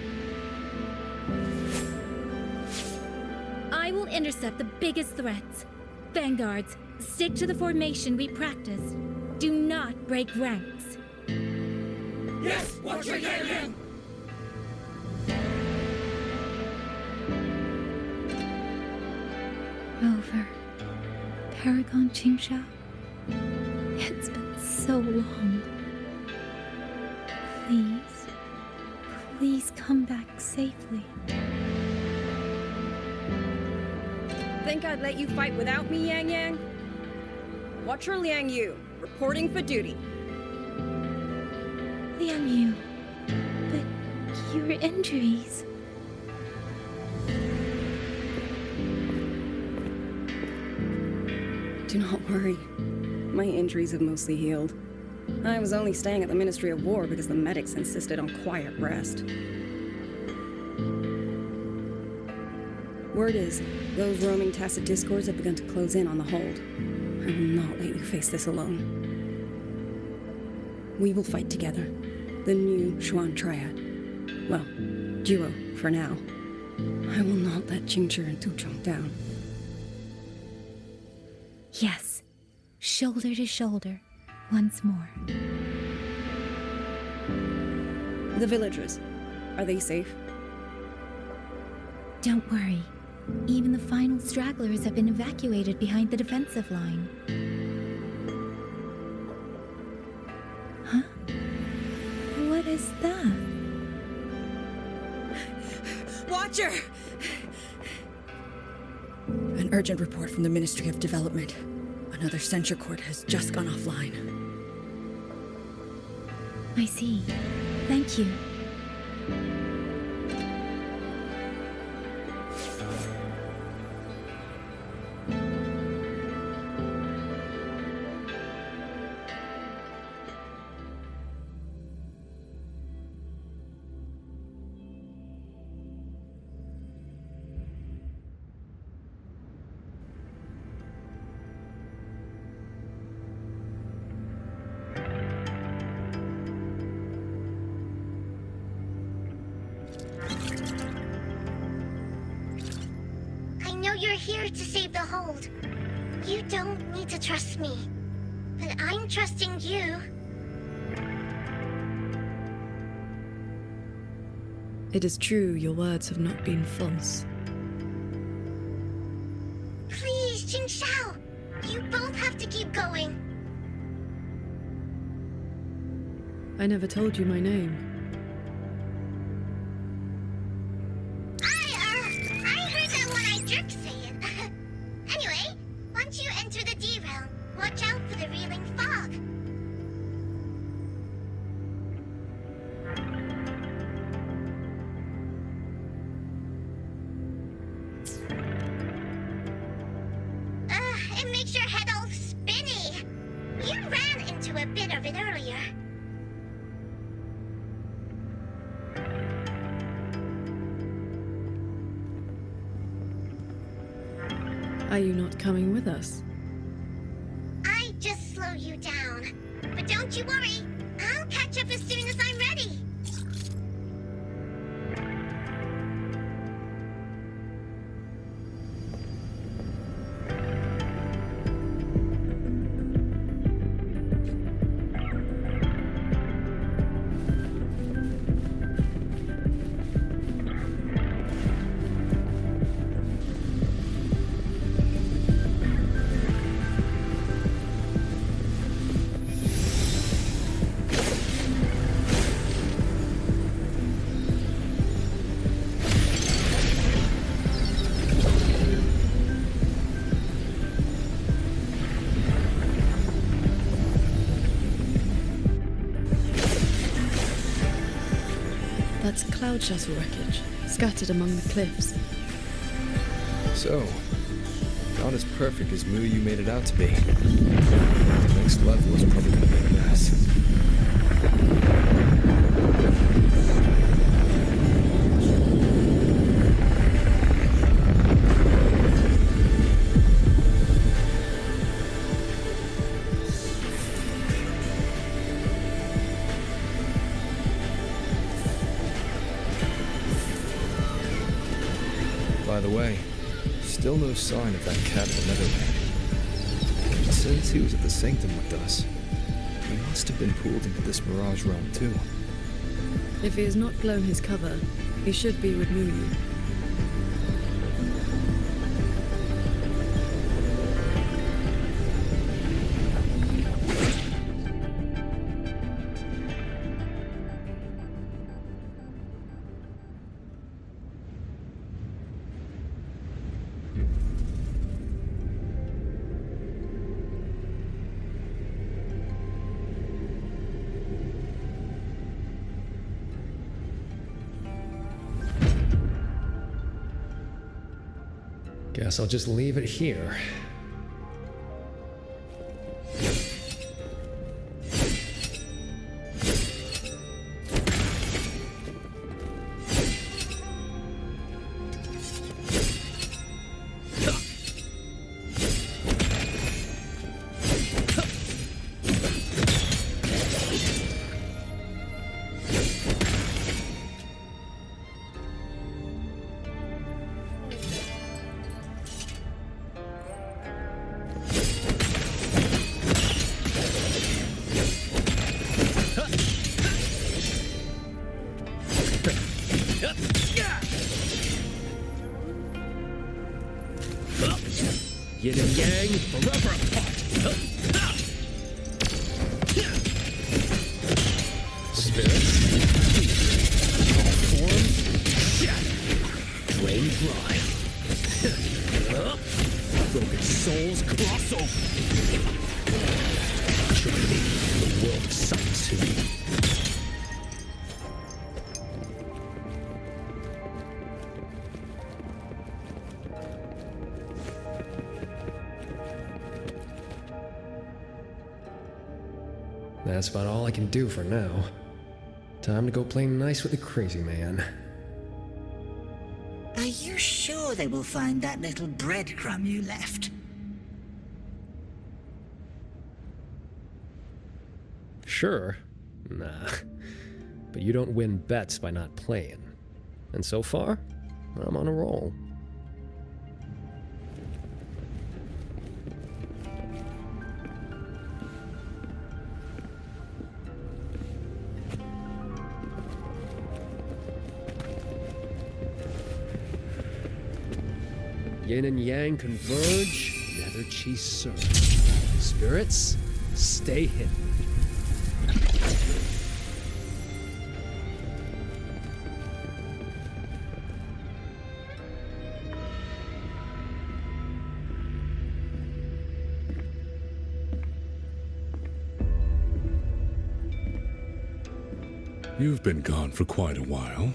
I will intercept the biggest threats. Vanguards, stick to the formation we practiced. Do not break ranks. Yes, watch your yelling! Rover, Paragon Qingshao. It's been so long. Please come back safely. think I'd let you fight without me, Yang Yang? Watcher Liang Yu, reporting for duty. Liang Yu, but your injuries... Do not worry. My injuries have mostly healed. I was only staying at the Ministry of War because the medics insisted on quiet rest. Word is, those roaming Tacit Discords have begun to close in on the hold. I will not let you face this alone. We will fight together. The new Xuan Triad. Well, duo, for now. I will not let Qingzhi and Tuchong down. Yes, shoulder to shoulder, once more. The villagers, are they safe? Don't worry. Even the final stragglers have been evacuated behind the defensive line. Huh? What is that? Watcher! An urgent report from the Ministry of Development. Another censure court has just gone offline. I see. Thank you. You're here to save the hold. You don't need to trust me, but I'm trusting you. It is true your words have not been false. Please, Jingxiao, you both have to keep going. I never told you my name. It makes your head all spinny. You ran into a bit of it earlier. Are you not coming with us? I just slow you down. But don't you worry. I'll catch up as soon as I'm ready. That's cloud shuttle wreckage, scattered among the cliffs. So, not as perfect as Mu you made it out to be. The next level is probably gonna be a mess. By the way, still no sign of that cat in the Netherland. But since he was at the Sanctum with us, he must have been pulled into this Mirage realm too. If he has not blown his cover, he should be with Muyu. Guess I'll just leave it here. Yin and yang, forever apart. Spirits, all forms, shatter, drain dry. Broken souls cross over. Join me, the world sucks to me. That's about all I can do for now. Time to go play nice with the crazy man. Are you sure they will find that little breadcrumb you left? Sure. Nah. But you don't win bets by not playing. And so far, I'm on a roll. Yin and yang converge, nether chi surge. Spirits, stay hidden. You've been gone for quite a while.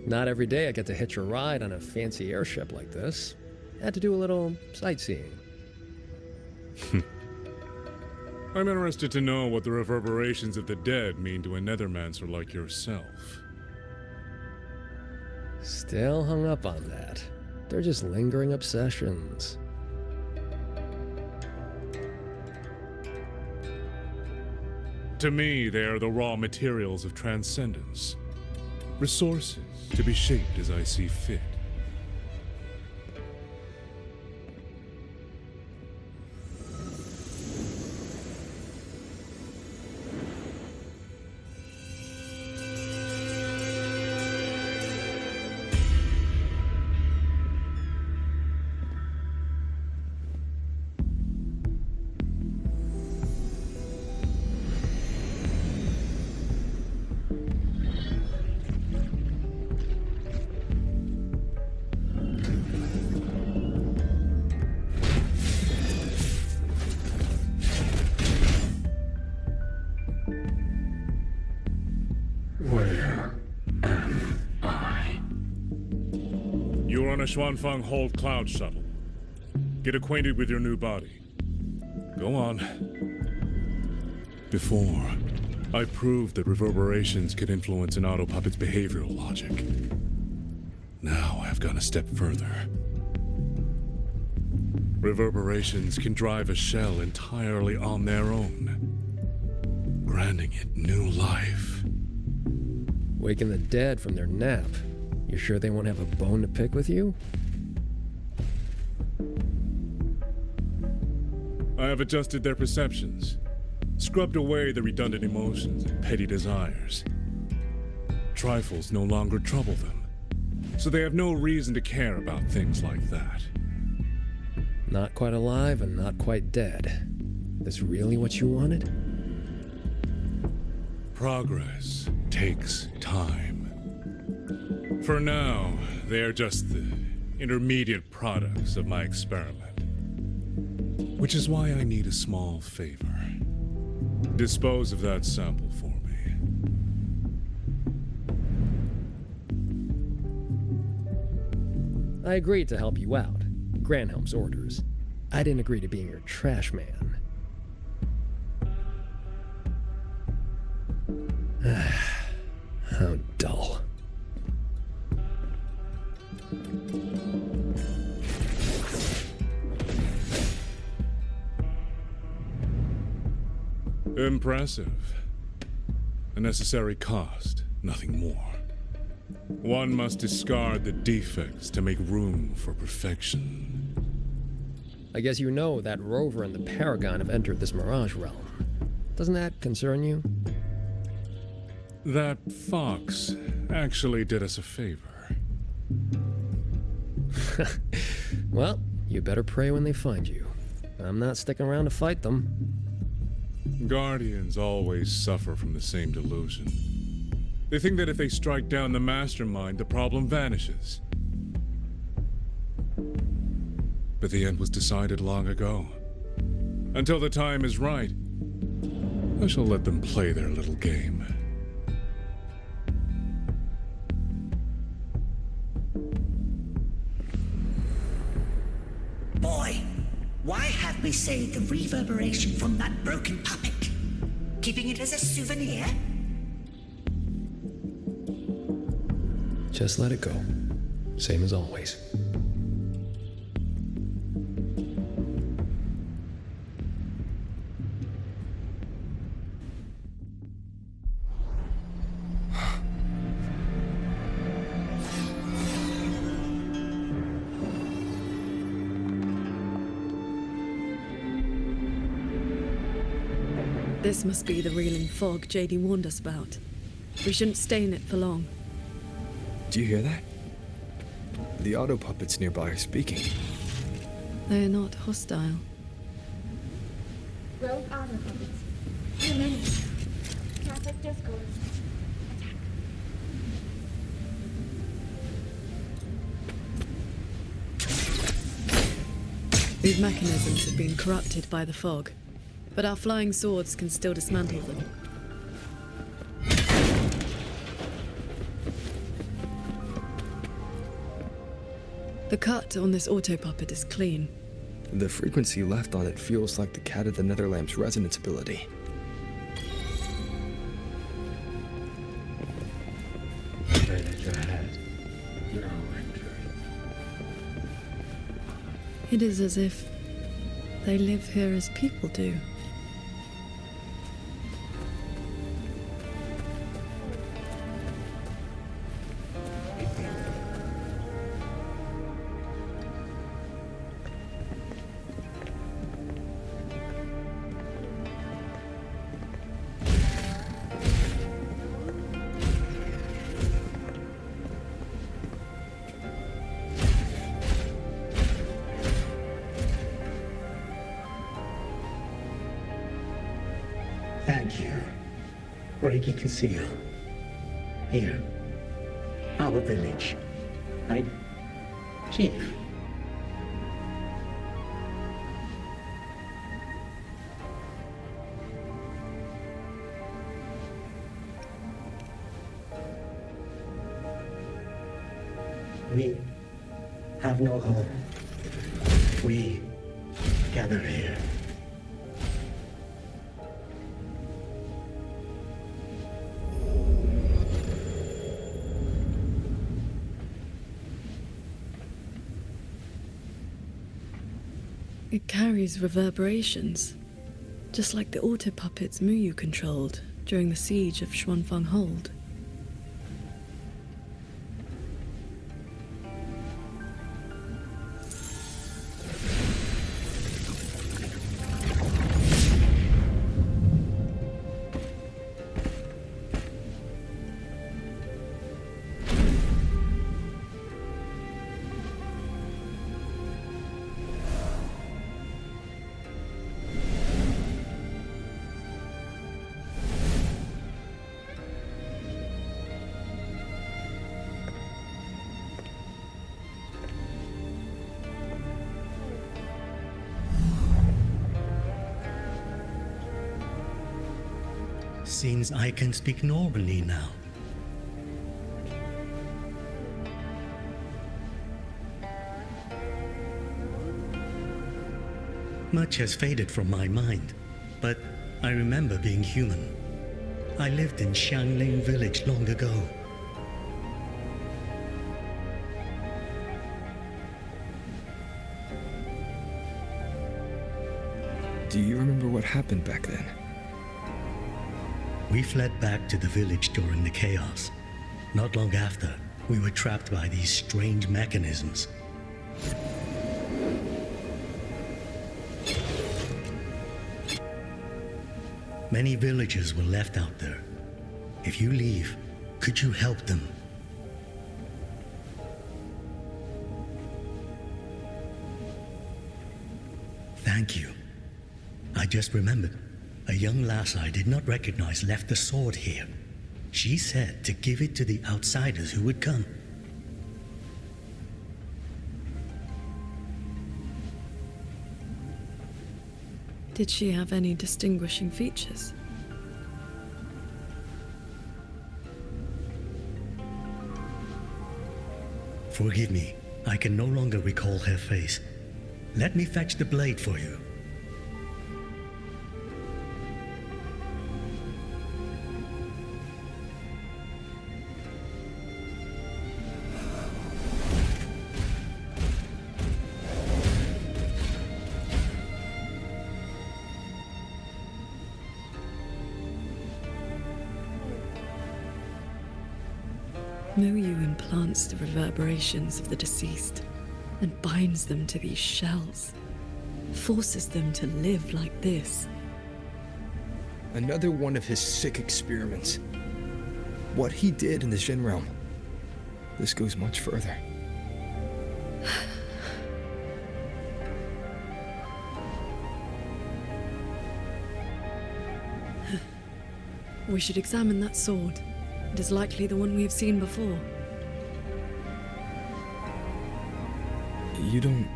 Not every day I get to hitch a ride on a fancy airship like this. Had to do a little sightseeing. I'm interested to know what the reverberations of the dead mean to a nethermancer like yourself. Still hung up on that. They're just lingering obsessions. To me, they are the raw materials of transcendence. Resources to be shaped as I see fit. You're on a Xuanfang Hold Cloud shuttle. Get acquainted with your new body. Go on. Before, I proved that reverberations could influence an autopuppet's behavioral logic. Now I've gone a step further. Reverberations can drive a shell entirely on their own, granting it new life. Waking the dead from their nap. You sure they won't have a bone to pick with you? I have adjusted their perceptions, scrubbed away the redundant emotions and petty desires. Trifles no longer trouble them, so they have no reason to care about things like that. Not quite alive and not quite dead. This really what you wanted? Progress takes time. For now, they are just the intermediate products of my experiment. Which is why I need a small favor. Dispose of that sample for me. I agreed to help you out. Granhelm's orders. I didn't agree to being your trash man. How dull. Impressive. A necessary cost, nothing more. One must discard the defects to make room for perfection. I guess you know that Rover and the Paragon have entered this Mirage realm. Doesn't that concern you? That fox actually did us a favor. Well, you better pray when they find you. I'm not sticking around to fight them. Guardians always suffer from the same delusion. They think that if they strike down the mastermind, the problem vanishes. But the end was decided long ago. Until the time is right, I shall let them play their little game. Boy, why have we saved the reverberation from that broken puppet? Keeping it as a souvenir? Just let it go. Same as always. This must be the reeling fog JD warned us about. We shouldn't stay in it for long. Do you hear that? The auto puppets nearby are speaking. They are not hostile. Rogue auto puppets. Too many. Catholic Discord. These mechanisms have been corrupted by the fog, but our flying swords can still dismantle them. The cut on this auto-puppet is clean. The frequency left on it feels like the Cat of the Netherlamp's resonance ability. It is as if they live here as people do. Thank you. Breaking conceal. Here. Our village. Chief. We have no home. We gather here. It carries reverberations, just like the auto-puppets Muyu controlled during the siege of Xuanfeng Hold. Seems I can speak normally now. much has faded from my mind, but I remember being human. I lived in Xiangling village long ago. Do you remember what happened back then? We fled back to the village during the chaos. Not long after, we were trapped by these strange mechanisms. Many villagers were left out there. If you leave, could you help them? Thank you. I just remembered. A young lass I did not recognize left the sword here. She said to give it to the outsiders who would come. Did she have any distinguishing features? Forgive me, I can no longer recall her face. Let me fetch the blade for you. Mu Yu implants the reverberations of the deceased and binds them to these shells, forces them to live like this. Another one of his sick experiments. What he did in the Jin realm. This goes much further. We should examine that sword. It is likely the one we have seen before. You don't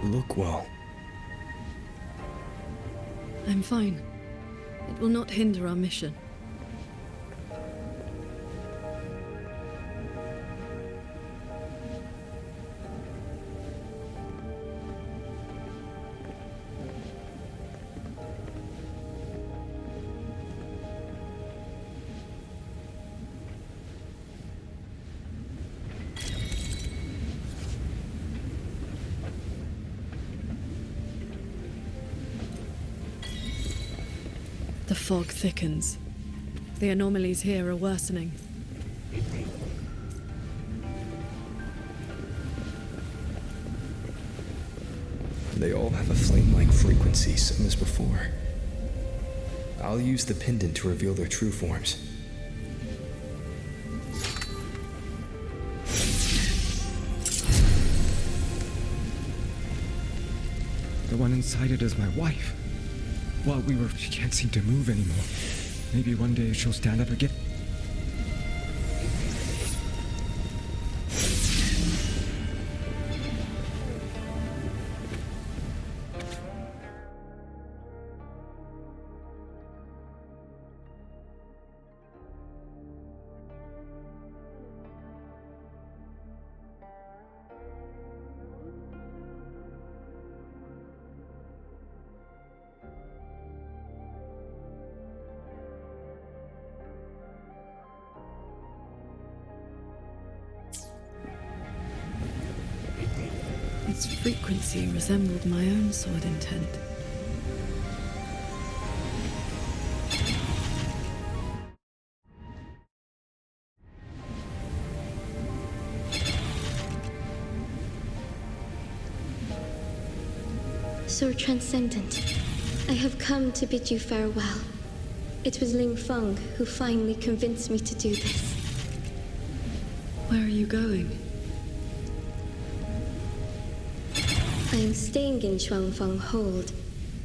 look well. I'm fine. It will not hinder our mission. The fog thickens. The anomalies here are worsening. They all have a flame-like frequency, same as before. I'll use the pendant to reveal their true forms. The one inside it is my wife. While she can't seem to move anymore. Maybe one day she'll stand up again. Its frequency resembled my own sword intent. Sir Transcendent, I have come to bid you farewell. It was Ling Feng who finally convinced me to do this. Where are you going? I am staying in Shuangfang Hold.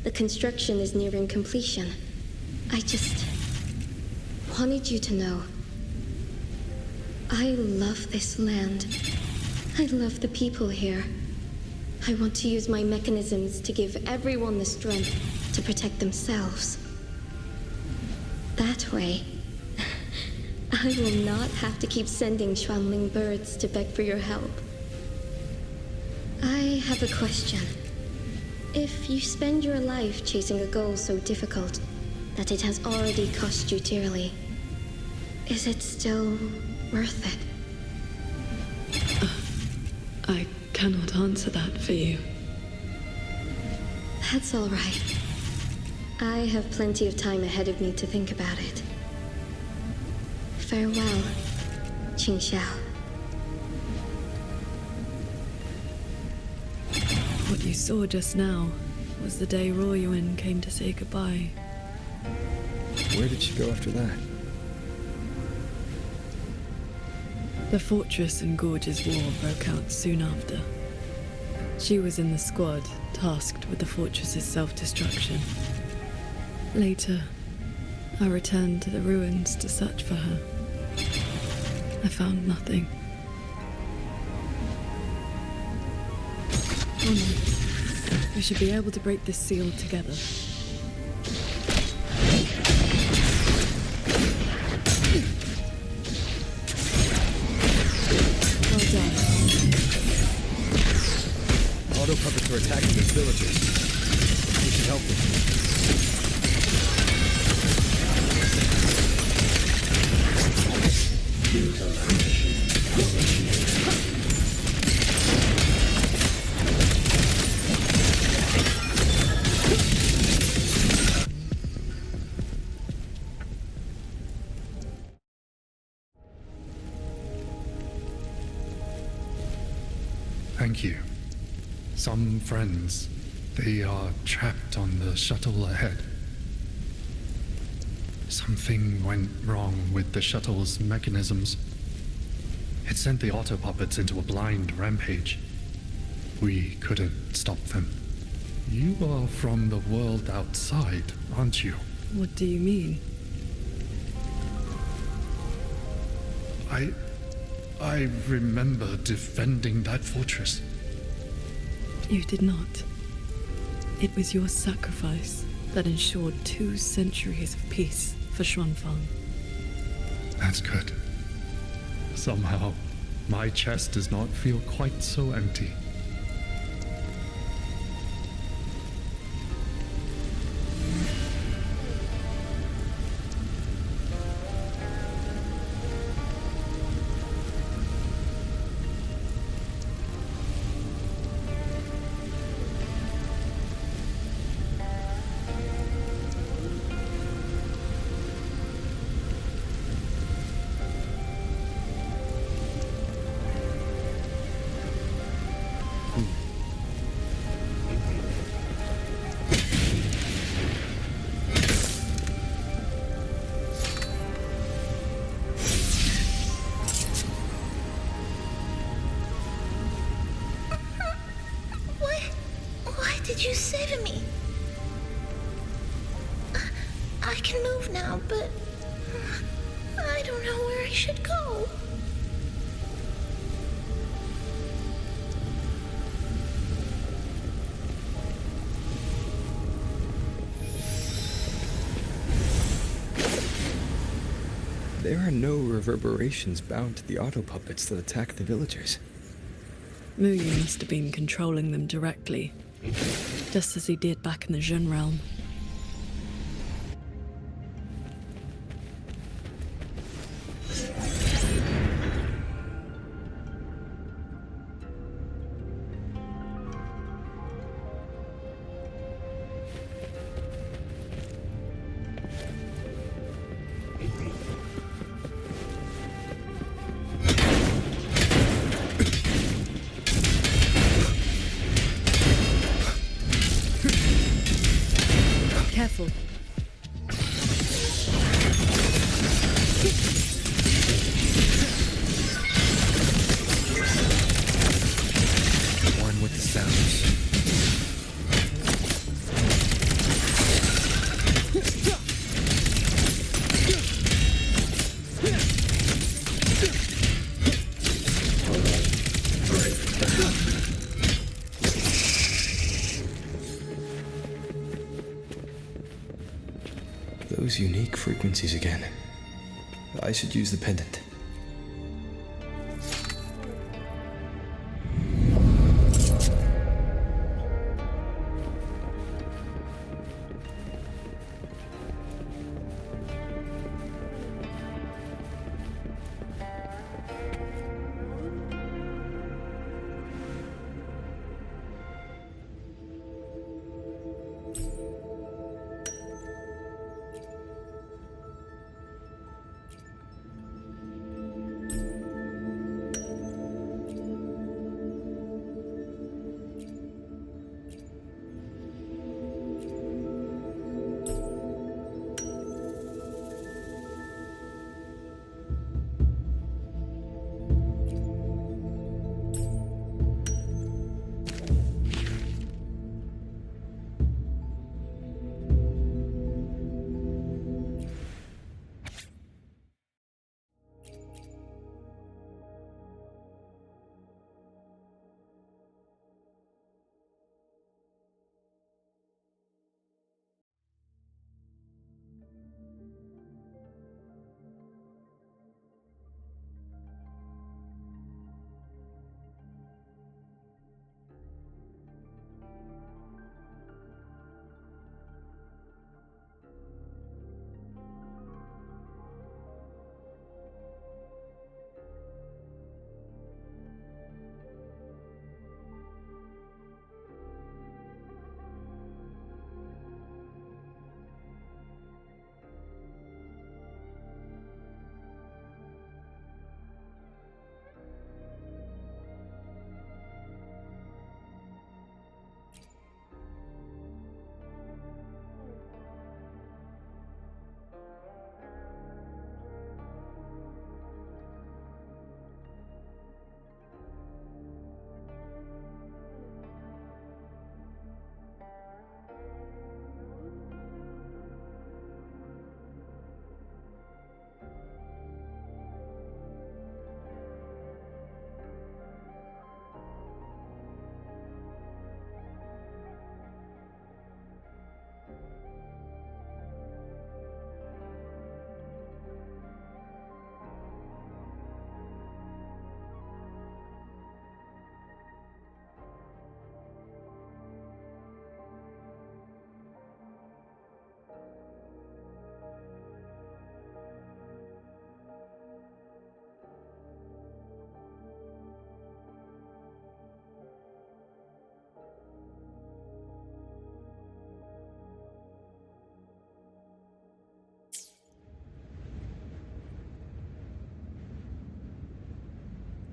The construction is nearing completion. I just wanted you to know. I love this land. I love the people here. I want to use my mechanisms to give everyone the strength to protect themselves. That way, I will not have to keep sending Xuanling birds to beg for your help. I have a question. If you spend your life chasing a goal so difficult that it has already cost you dearly, is it still worth it? I cannot answer that for you. That's all right. I have plenty of time ahead of me to think about it. Farewell, Qing Xiao. What you saw just now was the day Royuin came to say goodbye. Where did she go after that? The Fortress and Gorges War broke out soon after. She was in the squad tasked with the fortress's self-destruction. Later, I returned to the ruins to search for her. I found nothing. Come on. We should be able to break this seal together. Well done. Auto puppets are attacking these villagers. We should help them. Thank you. Some friends, they are trapped on the shuttle ahead. Something went wrong with the shuttle's mechanisms. It sent the auto puppets into a blind rampage. We couldn't stop them. You are from the world outside, aren't you? What do you mean? I remember defending that fortress. You did not. It was your sacrifice that ensured 2 centuries of peace for Xuanfang. That's good. Somehow, my chest does not feel quite so empty. Why did you save me? I can move now, but I don't know where I should go. There are no reverberations bound to the auto puppets that attack the villagers. Muyu must have been controlling them directly, just as he did back in the Jun realm. Careful. One with the sounds. Those unique frequencies again. I should use the pendant.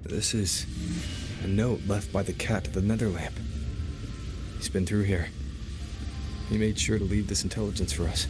This is a note left by the cat of the Netherlamp. He's been through here. He made sure to leave this intelligence for us.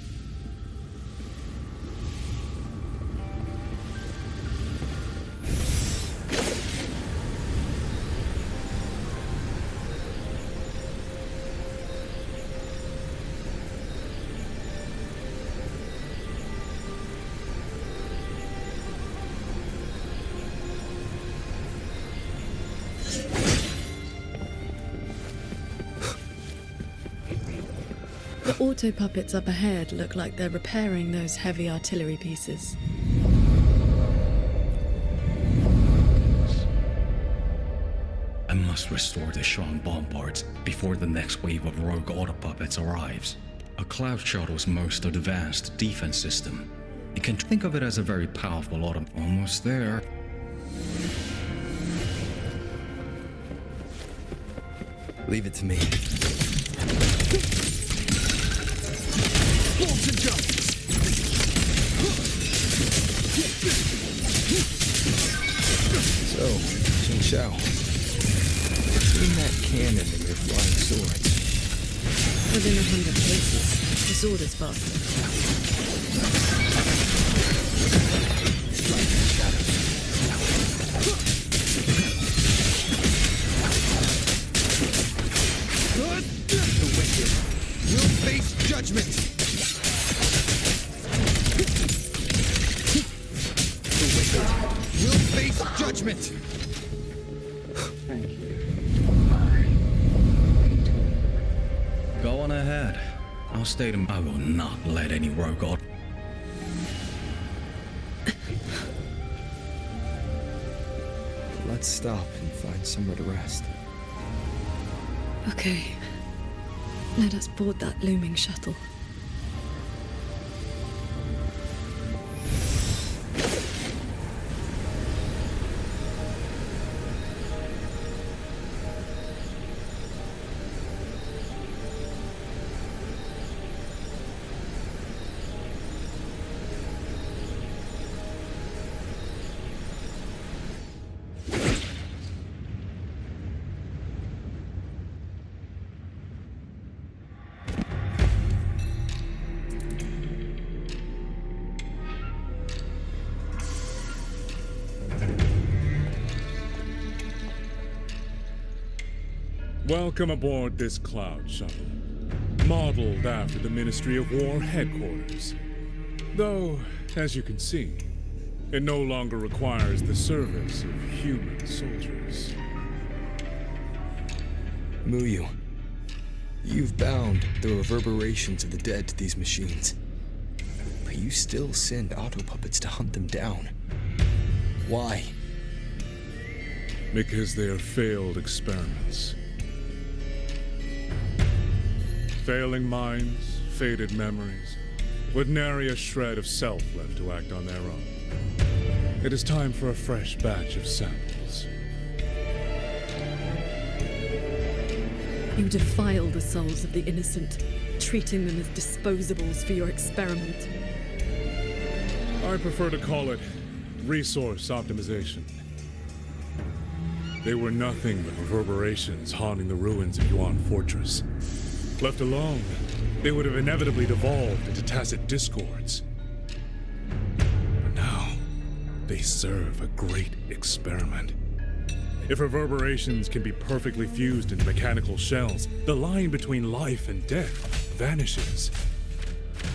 The auto puppets up ahead look like they're repairing those heavy artillery pieces. I must restore the Shuan bombards before the next wave of rogue auto puppets arrives. A cloud shuttle's most advanced defense system. You can think of it as a very powerful auto. Almost there. Leave it to me. Bolts and jump! So, Jing Xiao, between that cannon and your flying swords. Within 100 paces, the sword is faster. The wicked will face judgment! The wicked will face judgment! Thank you. Go on ahead. I'll stay to. I will not let any rogue auto. Let's stop and find somewhere to rest. Okay. Let us board that looming shuttle. Welcome aboard this cloud shuttle, modeled after the Ministry of War headquarters. Though, as you can see, it no longer requires the service of human soldiers. Muyu, you've bound the reverberations of the dead to these machines. But you still send auto puppets to hunt them down. Why? Because they are failed experiments. Failing minds, faded memories, with nary a shred of self left to act on their own. It is time for a fresh batch of samples. You defile the souls of the innocent, treating them as disposables for your experiment. I prefer to call it resource optimization. They were nothing but reverberations haunting the ruins of Yuan Fortress. Left alone, they would have inevitably devolved into tacit discords. But now, they serve a great experiment. If reverberations can be perfectly fused into mechanical shells, the line between life and death vanishes.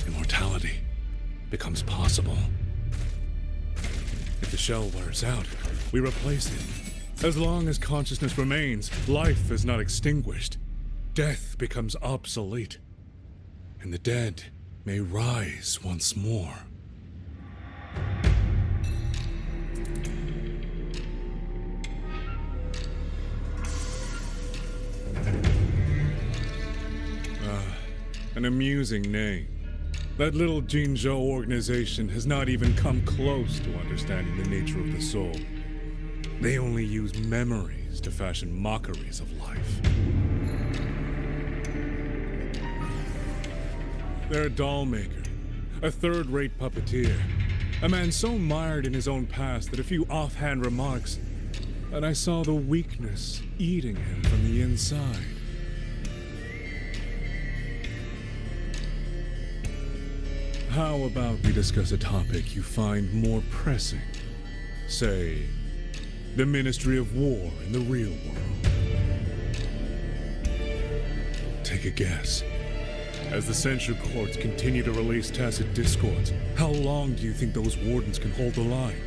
Immortality becomes possible. If the shell wears out, we replace it. As long as consciousness remains, life is not extinguished. Death becomes obsolete, and the dead may rise once more. An amusing name. That little Jinzhou organization has not even come close to understanding the nature of the soul. They only use memories to fashion mockeries of life. They're a doll maker, a third-rate puppeteer, a man so mired in his own past that a few offhand remarks and I saw the weakness eating him from the inside. How about we discuss a topic you find more pressing? Say, the Ministry of War in the real world. Take a guess. As the censure courts continue to release tacit discords, how long do you think those wardens can hold the line?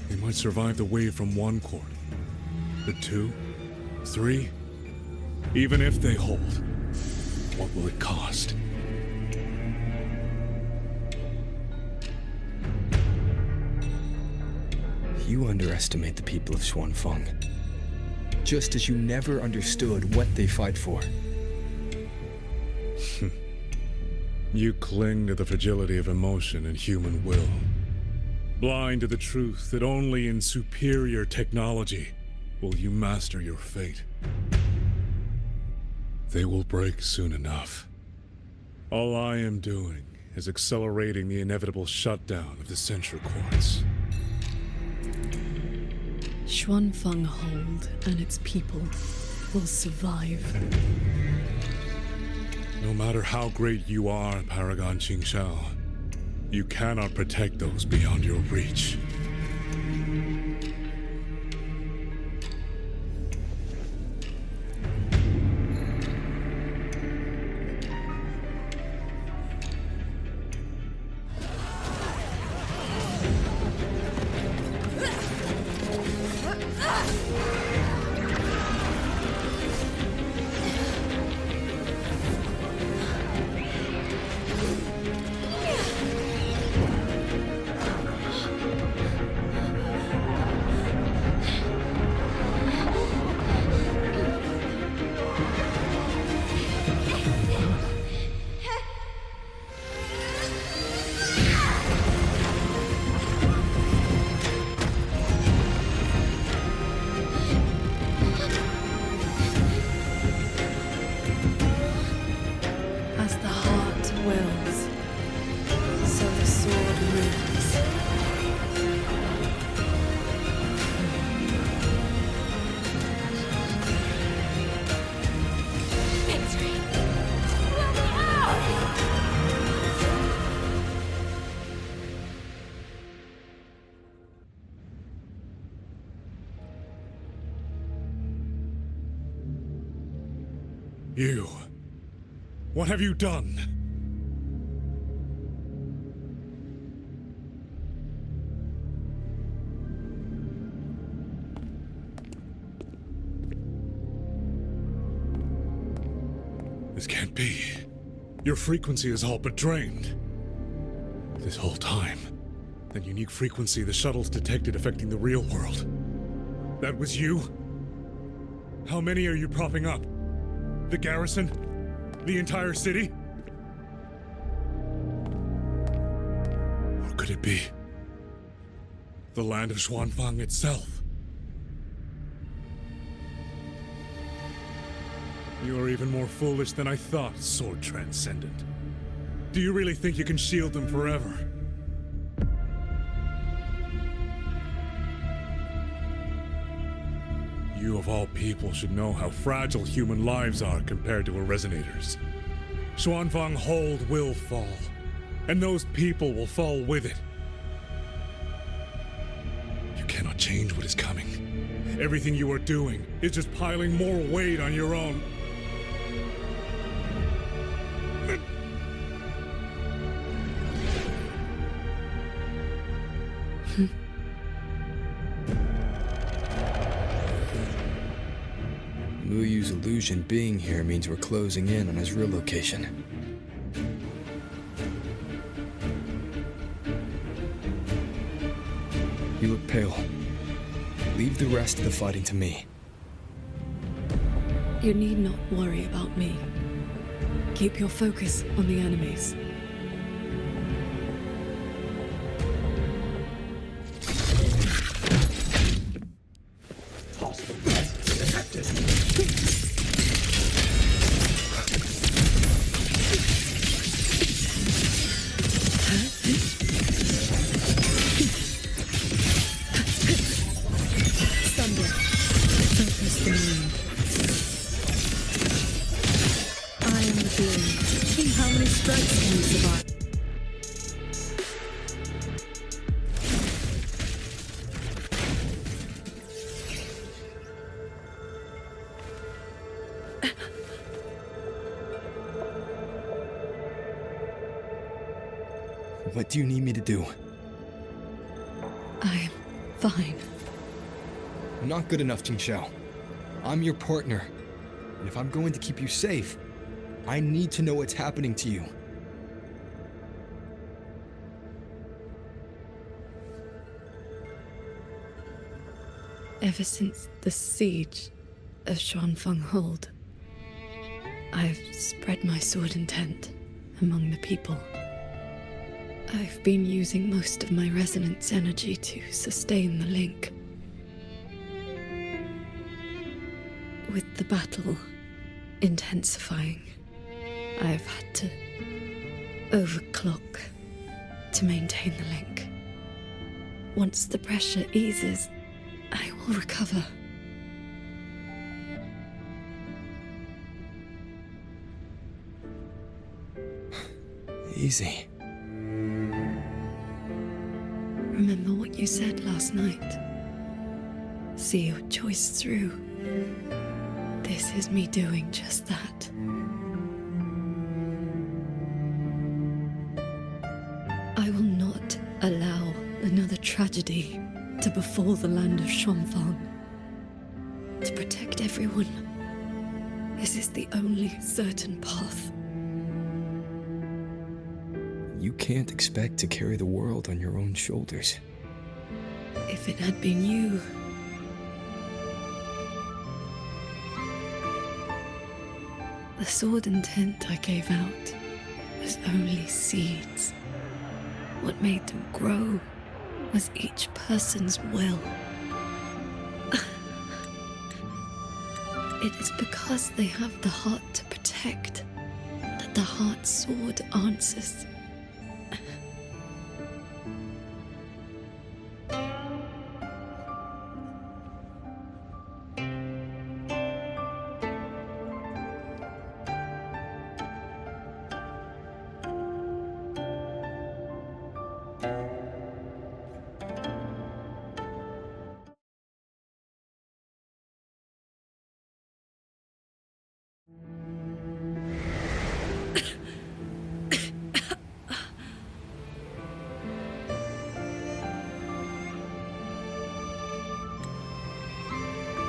They might survive the wave from one court, but 2, 3, even if they hold, what will it cost? You underestimate the people of Xuanfeng, just as you never understood what they fight for. You cling to the fragility of emotion and human will, blind to the truth that only in superior technology will you master your fate. They will break soon enough. All I am doing is accelerating the inevitable shutdown of the censure courts. Xuanfeng Hold and its people will survive. No matter how great you are, Paragon Qingxiao, you cannot protect those beyond your reach. As the heart wills, so the sword moves. Victory! You. What have you done? This can't be. Your frequency is all but drained. This whole time, that unique frequency the shuttles detected affecting the real world. That was you? How many are you propping up? The garrison? The entire city? Or could it be the land of Xuanfeng itself? You are even more foolish than I thought, Sword Transcendent. Do you really think you can shield them forever? You of all people should know how fragile human lives are compared to a Resonator's. Xuanfeng Hold will fall, and those people will fall with it. You cannot change what is coming. Everything you are doing is just piling more weight on your own. Muyu's illusion being here means we're closing in on his real location. You look pale. Leave the rest of the fighting to me. You need not worry about me. Keep your focus on the enemies. strikes can you survive? What do you need me to do? I am fine. Not good enough, Jingxiao. I'm your partner. And if I'm going to keep you safe, I need to know what's happening to you. Ever since the siege of Xuanfeng Hold, I've spread my sword intent among the people. I've been using most of my resonance energy to sustain the link. With the battle intensifying, I've had to overclock to maintain the link. Once the pressure eases, I will recover. Easy. Remember what you said last night. See your choice through. This is me doing just that. I will not allow another tragedy to befall the land of Xuanfang. To protect everyone, this is the only certain path. You can't expect to carry the world on your own shoulders. If it had been you, the sword intent I gave out was only seeds. What made them grow was each person's will. It is because they have the heart to protect that the heart sword answers.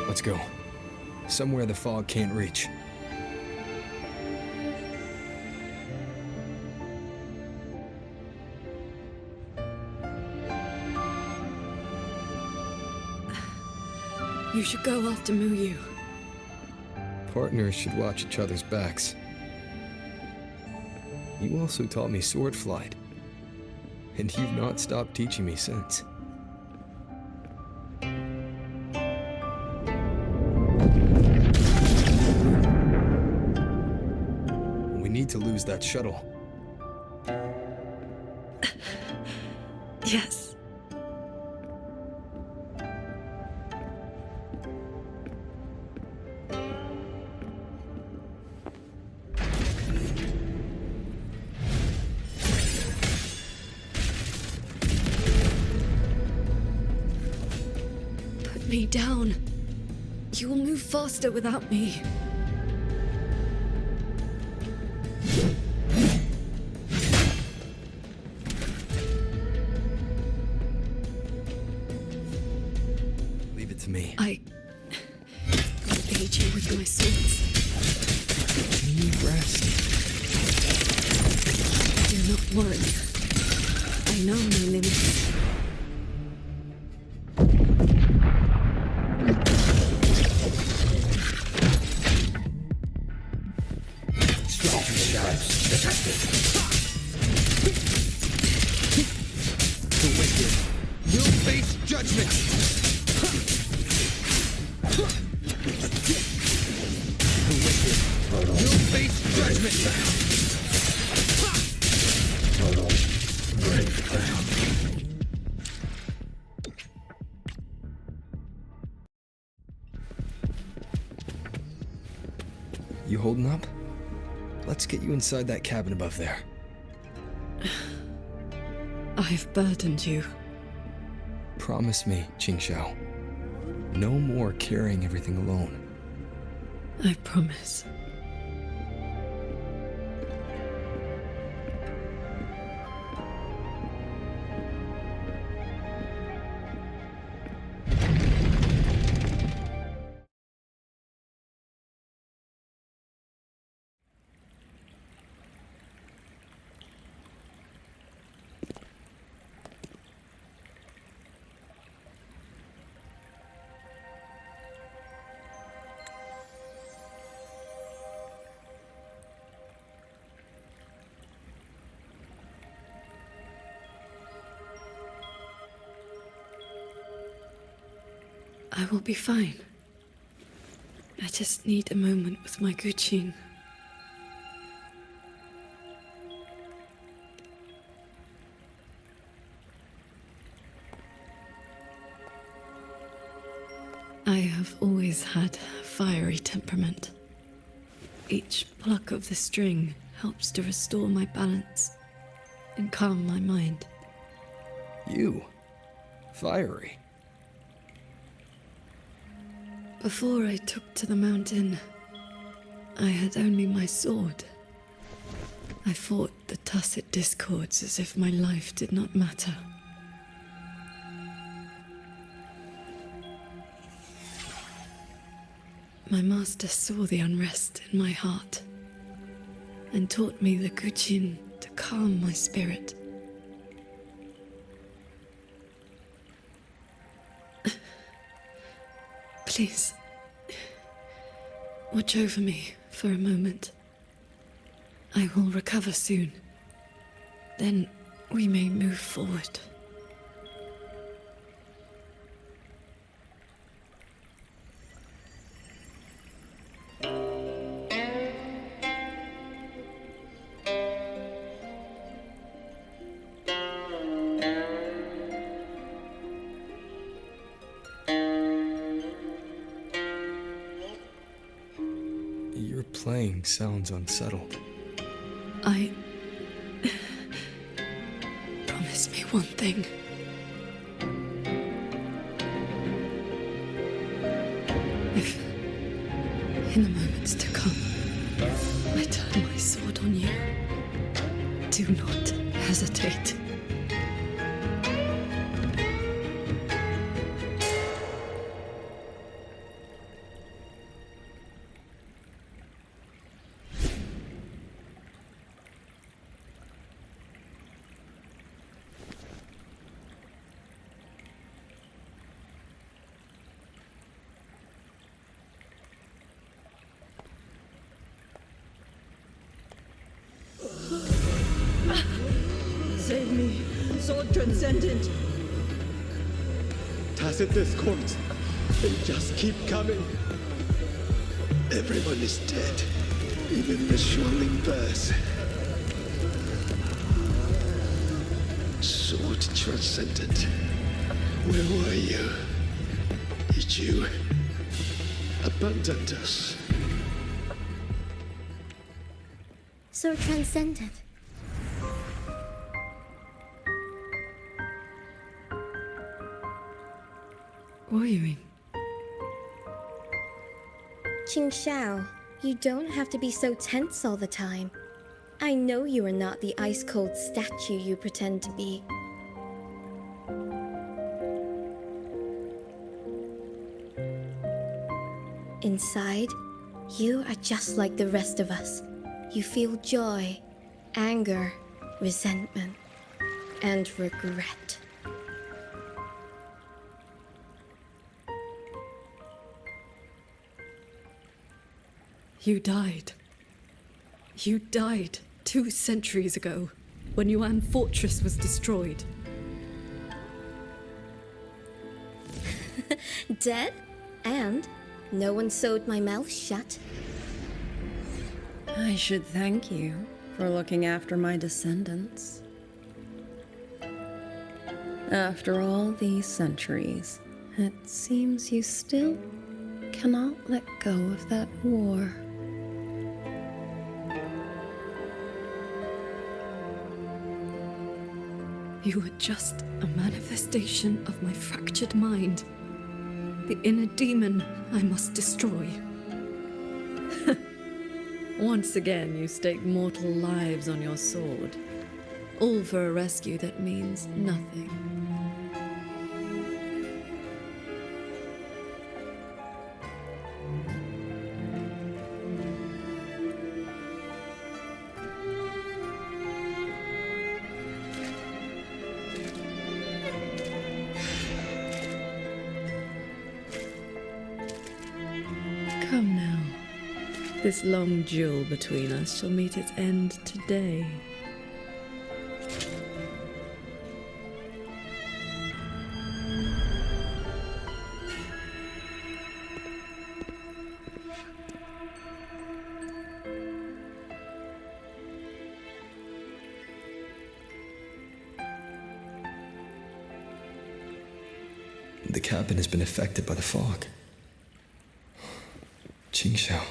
Let's go. Somewhere the fog can't reach. You should go after Muyu. Partners should watch each other's backs. You also taught me sword flight. And you've not stopped teaching me since. We need to lose that shuttle. Yes. Put me down. You will move faster without me. Leave it to me. I will aid you with my swords. You need rest. Do not worry. I know my limits. The wicked will face judgment. The wicked will face judgment. You holding up? Let's get you inside that cabin above there. I've burdened you. Promise me, Qingxiao. No more carrying everything alone. I promise. I will be fine. I just need a moment with my Guqin. I have always had a fiery temperament. Each pluck of the string helps to restore my balance and calm my mind. You? Fiery? Before I took to the mountain, I had only my sword. I fought the tacit discords as if my life did not matter. My master saw the unrest in my heart and taught me the Guqin to calm my spirit. Please, watch over me for a moment. I will recover soon. Then we may move forward. Your playing sounds unsettled. Promise me one thing. If, in the moments to come, I turn my sword on you, do not hesitate. Save me, Sword Transcendent! Tacit discords. They just keep coming. Everyone is dead. Even the Shualing Bears. Sword Transcendent. Where were you? Did you abandon us? So transcendent. Wuthering. Qingxiao, you don't have to be so tense all the time. I know you are not the ice-cold statue you pretend to be. Inside, you are just like the rest of us. You feel joy, anger, resentment, and regret. You died. You died 2 centuries ago, when Yuan Fortress was destroyed. Dead? And no one sewed my mouth shut. I should thank you for looking after my descendants. After all these centuries, it seems you still cannot let go of that war. You were just a manifestation of my fractured mind. The inner demon I must destroy. Once again, you stake mortal lives on your sword. All for a rescue that means nothing. Come now. This long duel between us shall meet its end today. The cabin has been affected by the fog. Qingxiao.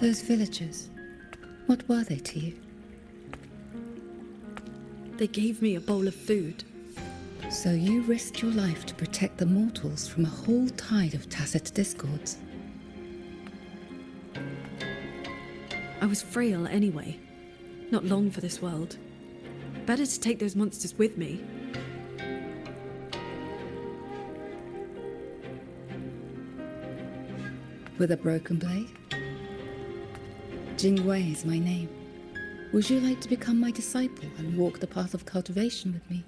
Those villagers, what were they to you? They gave me a bowl of food. So you risked your life to protect the mortals from a whole tide of tacit discords. I was frail anyway. Not long for this world. Better to take those monsters with me. With a broken blade? Jingwei is my name. Would you like to become my disciple and walk the path of cultivation with me?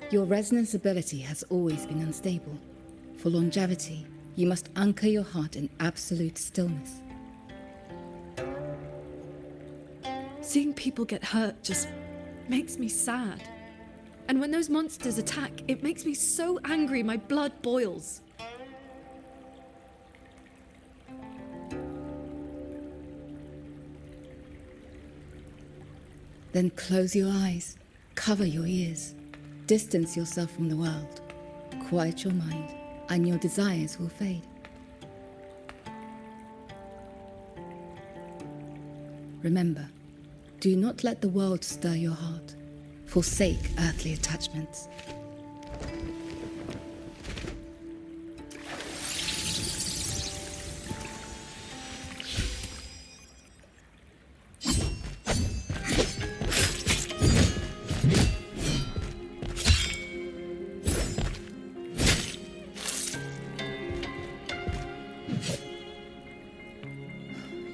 Your resonance ability has always been unstable. For longevity, you must anchor your heart in absolute stillness. Seeing people get hurt just makes me sad. And when those monsters attack, it makes me so angry my blood boils. Then close your eyes, cover your ears, distance yourself from the world, quiet your mind, and your desires will fade. Remember, do not let the world stir your heart. Forsake earthly attachments.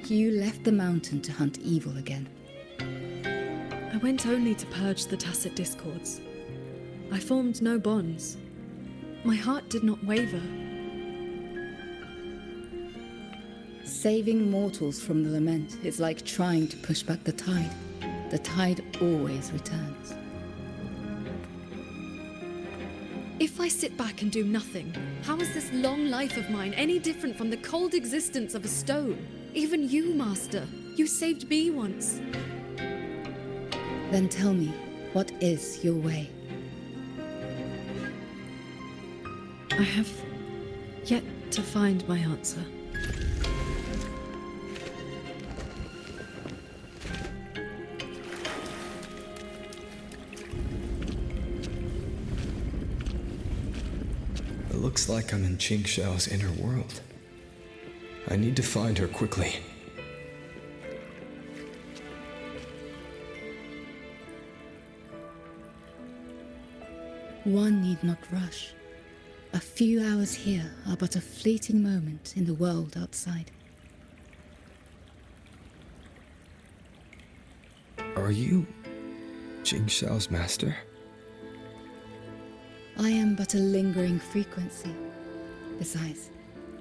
You left the mountain to hunt evil again. I went only to purge the tacit discords. I formed no bonds. My heart did not waver. Saving mortals from the lament is like trying to push back the tide. The tide always returns. If I sit back and do nothing, how is this long life of mine any different from the cold existence of a stone? Even you, Master. You saved me once. Then tell me, what is your way? I have yet to find my answer. It looks like I'm in Qingxiao's inner world. I need to find her quickly. One need not rush. A few hours here are but a fleeting moment in the world outside. Are you Qingxiao's master? I am but a lingering frequency. Besides,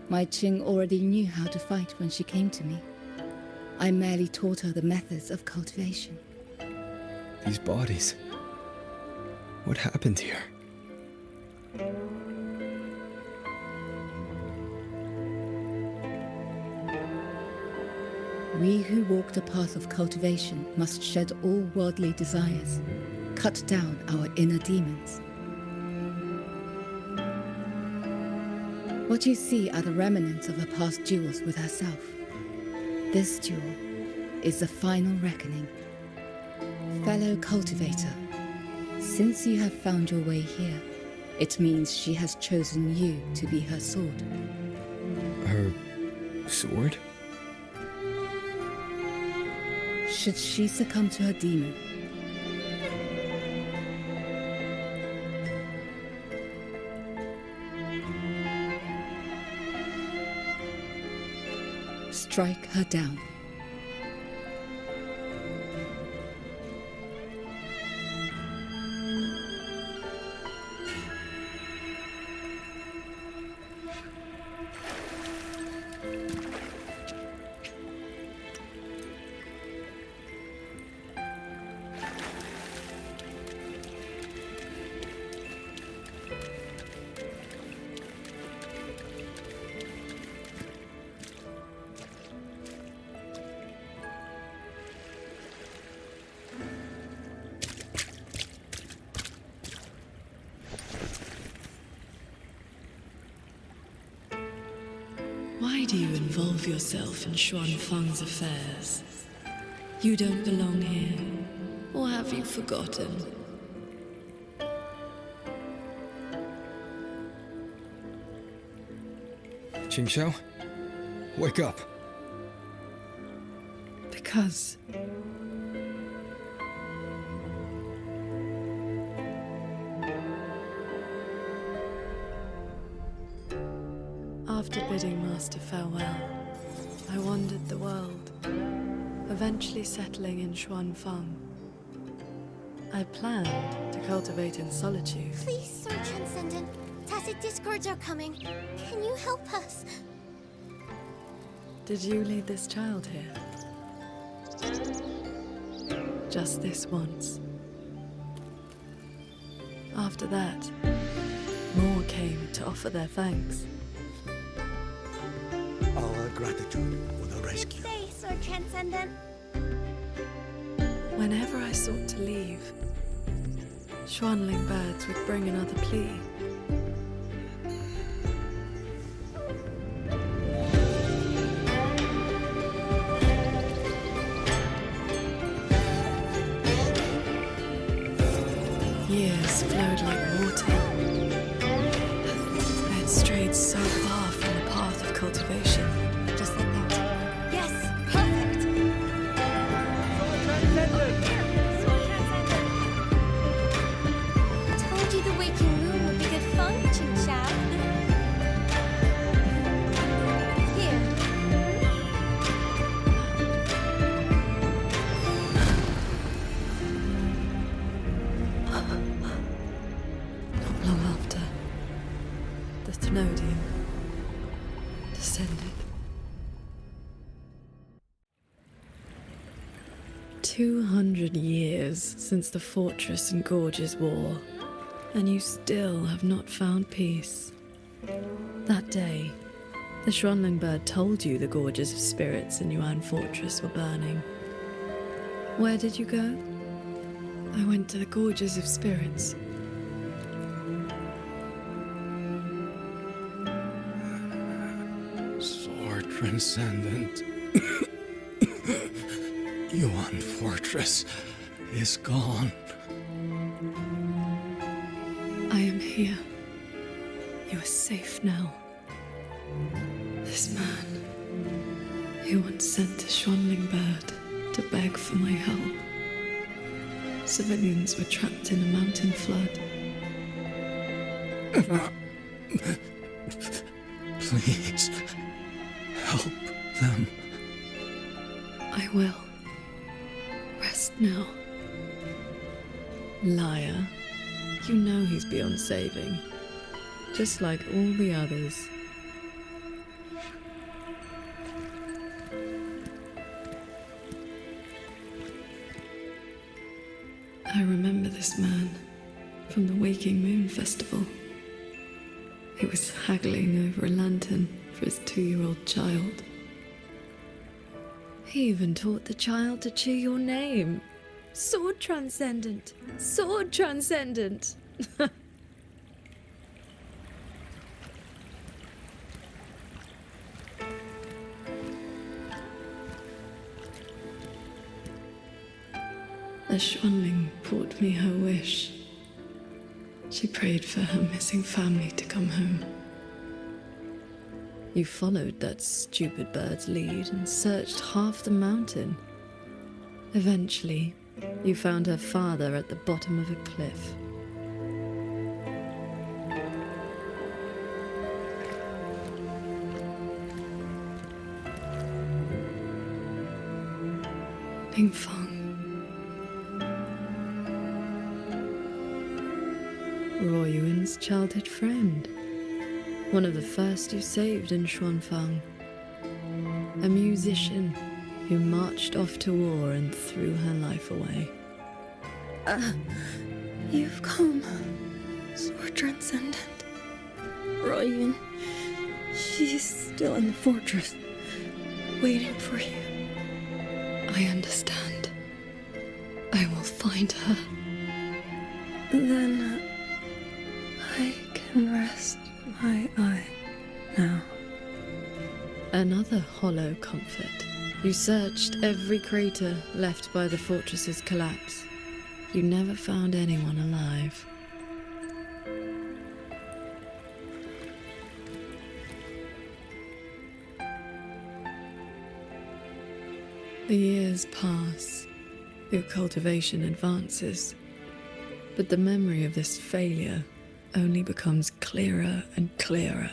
my Qing already knew how to fight when she came to me. I merely taught her the methods of cultivation. These bodies. What happened here? We who walk the path of cultivation must shed all worldly desires, cut down our inner demons. What you see are the remnants of her past duels with herself. This duel is the final reckoning. Fellow cultivator, since you have found your way here, it means she has chosen you to be her sword. Her sword? Should she succumb to her demon, strike her down. Why do you involve yourself in Xuanfang's affairs? You don't belong here. Or have you forgotten? Qingxiao? Wake up! Because after bidding Master farewell, I wandered the world, eventually settling in Xuanfang. I planned to cultivate in solitude. Please, Sir Transcendent. Tacit discords are coming. Can you help us? Did you lead this child here? Just this once. After that, more came to offer their thanks. Our gratitude for the rescue. Stay, Sir Transcendent. Whenever I sought to leave, Xuanling birds would bring another plea. Years flowed like water. I had strayed so far from the path of cultivation. Just like that. Yes, perfect. Told you the waking moon would be good fun, Qingxiao. Not long after, the Thenodian descended. 200 years since the Fortress and Gorges War, and you still have not found peace. That day, the Xuanling bird told you the Gorges of Spirits in Yuan Fortress were burning. Where did you go? I went to the Gorges of Spirits. Sword Transcendent. Yuan Fortress is gone. I am here. You are safe now. This man, he once sent a Xuanling bird to beg for my help. Civilians were trapped in a mountain flood. Please, help them. I will. Rest now. Liar. You know he's beyond saving, just like all the others. I remember this man from the Waking Moon Festival. He was haggling over a lantern for his 2-year-old child. He even taught the child to cheer your name. Sword Transcendent! Sword Transcendent! A Xuanling brought me her wish. She prayed for her missing family to come home. You followed that stupid bird's lead and searched half the mountain. Eventually, you found her father at the bottom of a cliff. Lingfeng. Ruoyuan's childhood friend. One of the first you saved in Xuanfang. A musician who marched off to war and threw her life away. You've come, Sword Transcendent. Ruoyuan, she's still in the fortress, waiting for you. I understand. I will find her. Then I can rest my eye now. Another hollow comfort. You searched every crater left by the fortress's collapse. You never found anyone alive. The years pass. Your cultivation advances. But the memory of this failure only becomes clearer and clearer.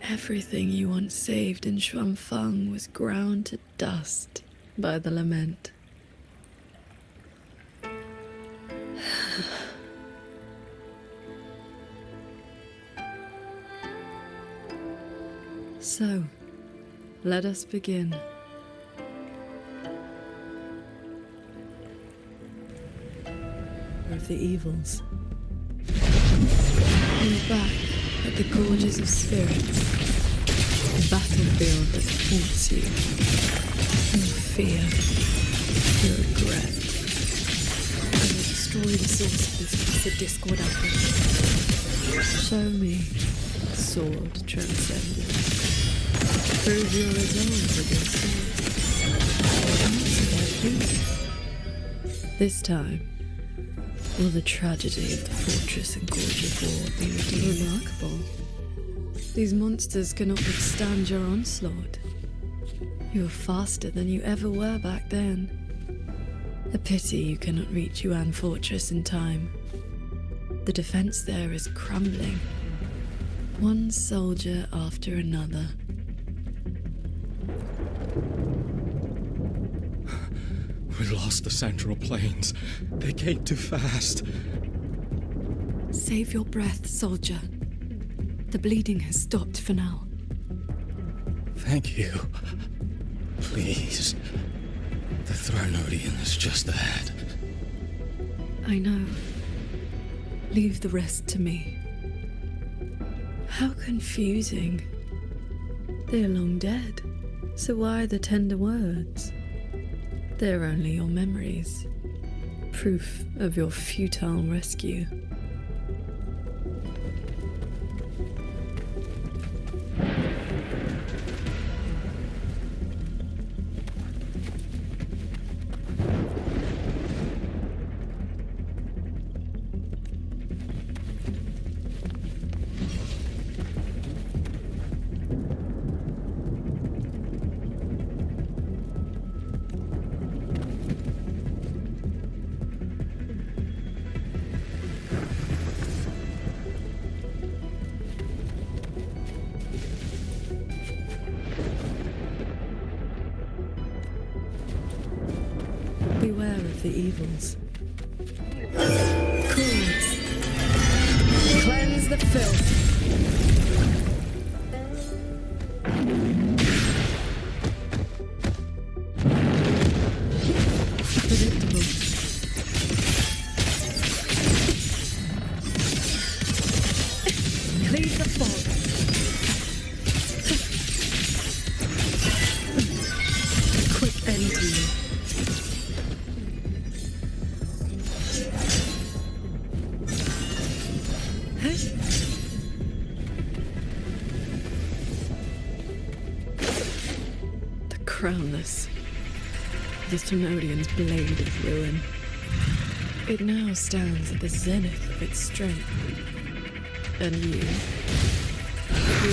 Everything you once saved in Xuanfang was ground to dust by the lament. So, let us begin. Of the evils. Look back at the gorges of spirits, the battlefield that haunts you, your fear, your regret. I will destroy the source of this acid discord outbreak. Show me, Sword Transcendent. Prove your resolve with your sword. Answer their pleas. This time, will the tragedy of the fortress and gorge of war be redeemed? Remarkable. These monsters cannot withstand your onslaught. You are faster than you ever were back then. A pity you cannot reach Yuan Fortress in time. The defense there is crumbling. One soldier after another. We lost the Central Plains. They came too fast. Save your breath, soldier. The bleeding has stopped for now. Thank you. Please. The Thronodian is just ahead. I know. Leave the rest to me. How confusing. They're long dead. So why the tender words? They're only your memories. Proof of your futile rescue. Beware of the evils. Cords. Cleanse the filth. Predictable. Cleave the fog. Quick end to you. The crownless. The Thenodian's blade of ruin. It now stands at the zenith of its strength. And you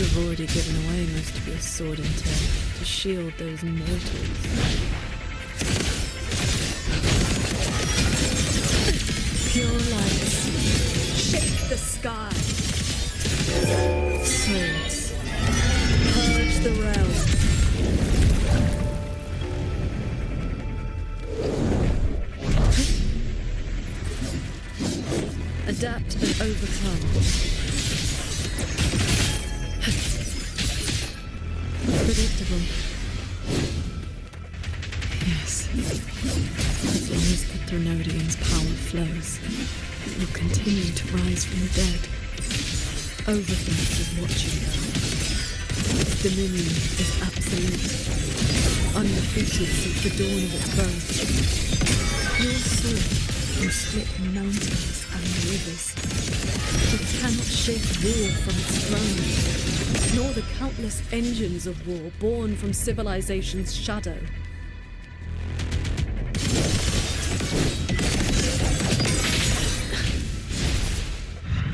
have already given away most of your sword intent to shield those mortals. Pure lights, shake the sky. Swords, purge the realm. Adapt and overcome. Predictable. Yes. As long as the Thenodian's power flows, it will continue to rise from the dead. Overgrowth is watching now. Its dominion is absolute, undefeated since the dawn of its birth. Your sword can split mountains and rivers. It cannot shake war from its throne, nor the countless engines of war born from civilization's shadow.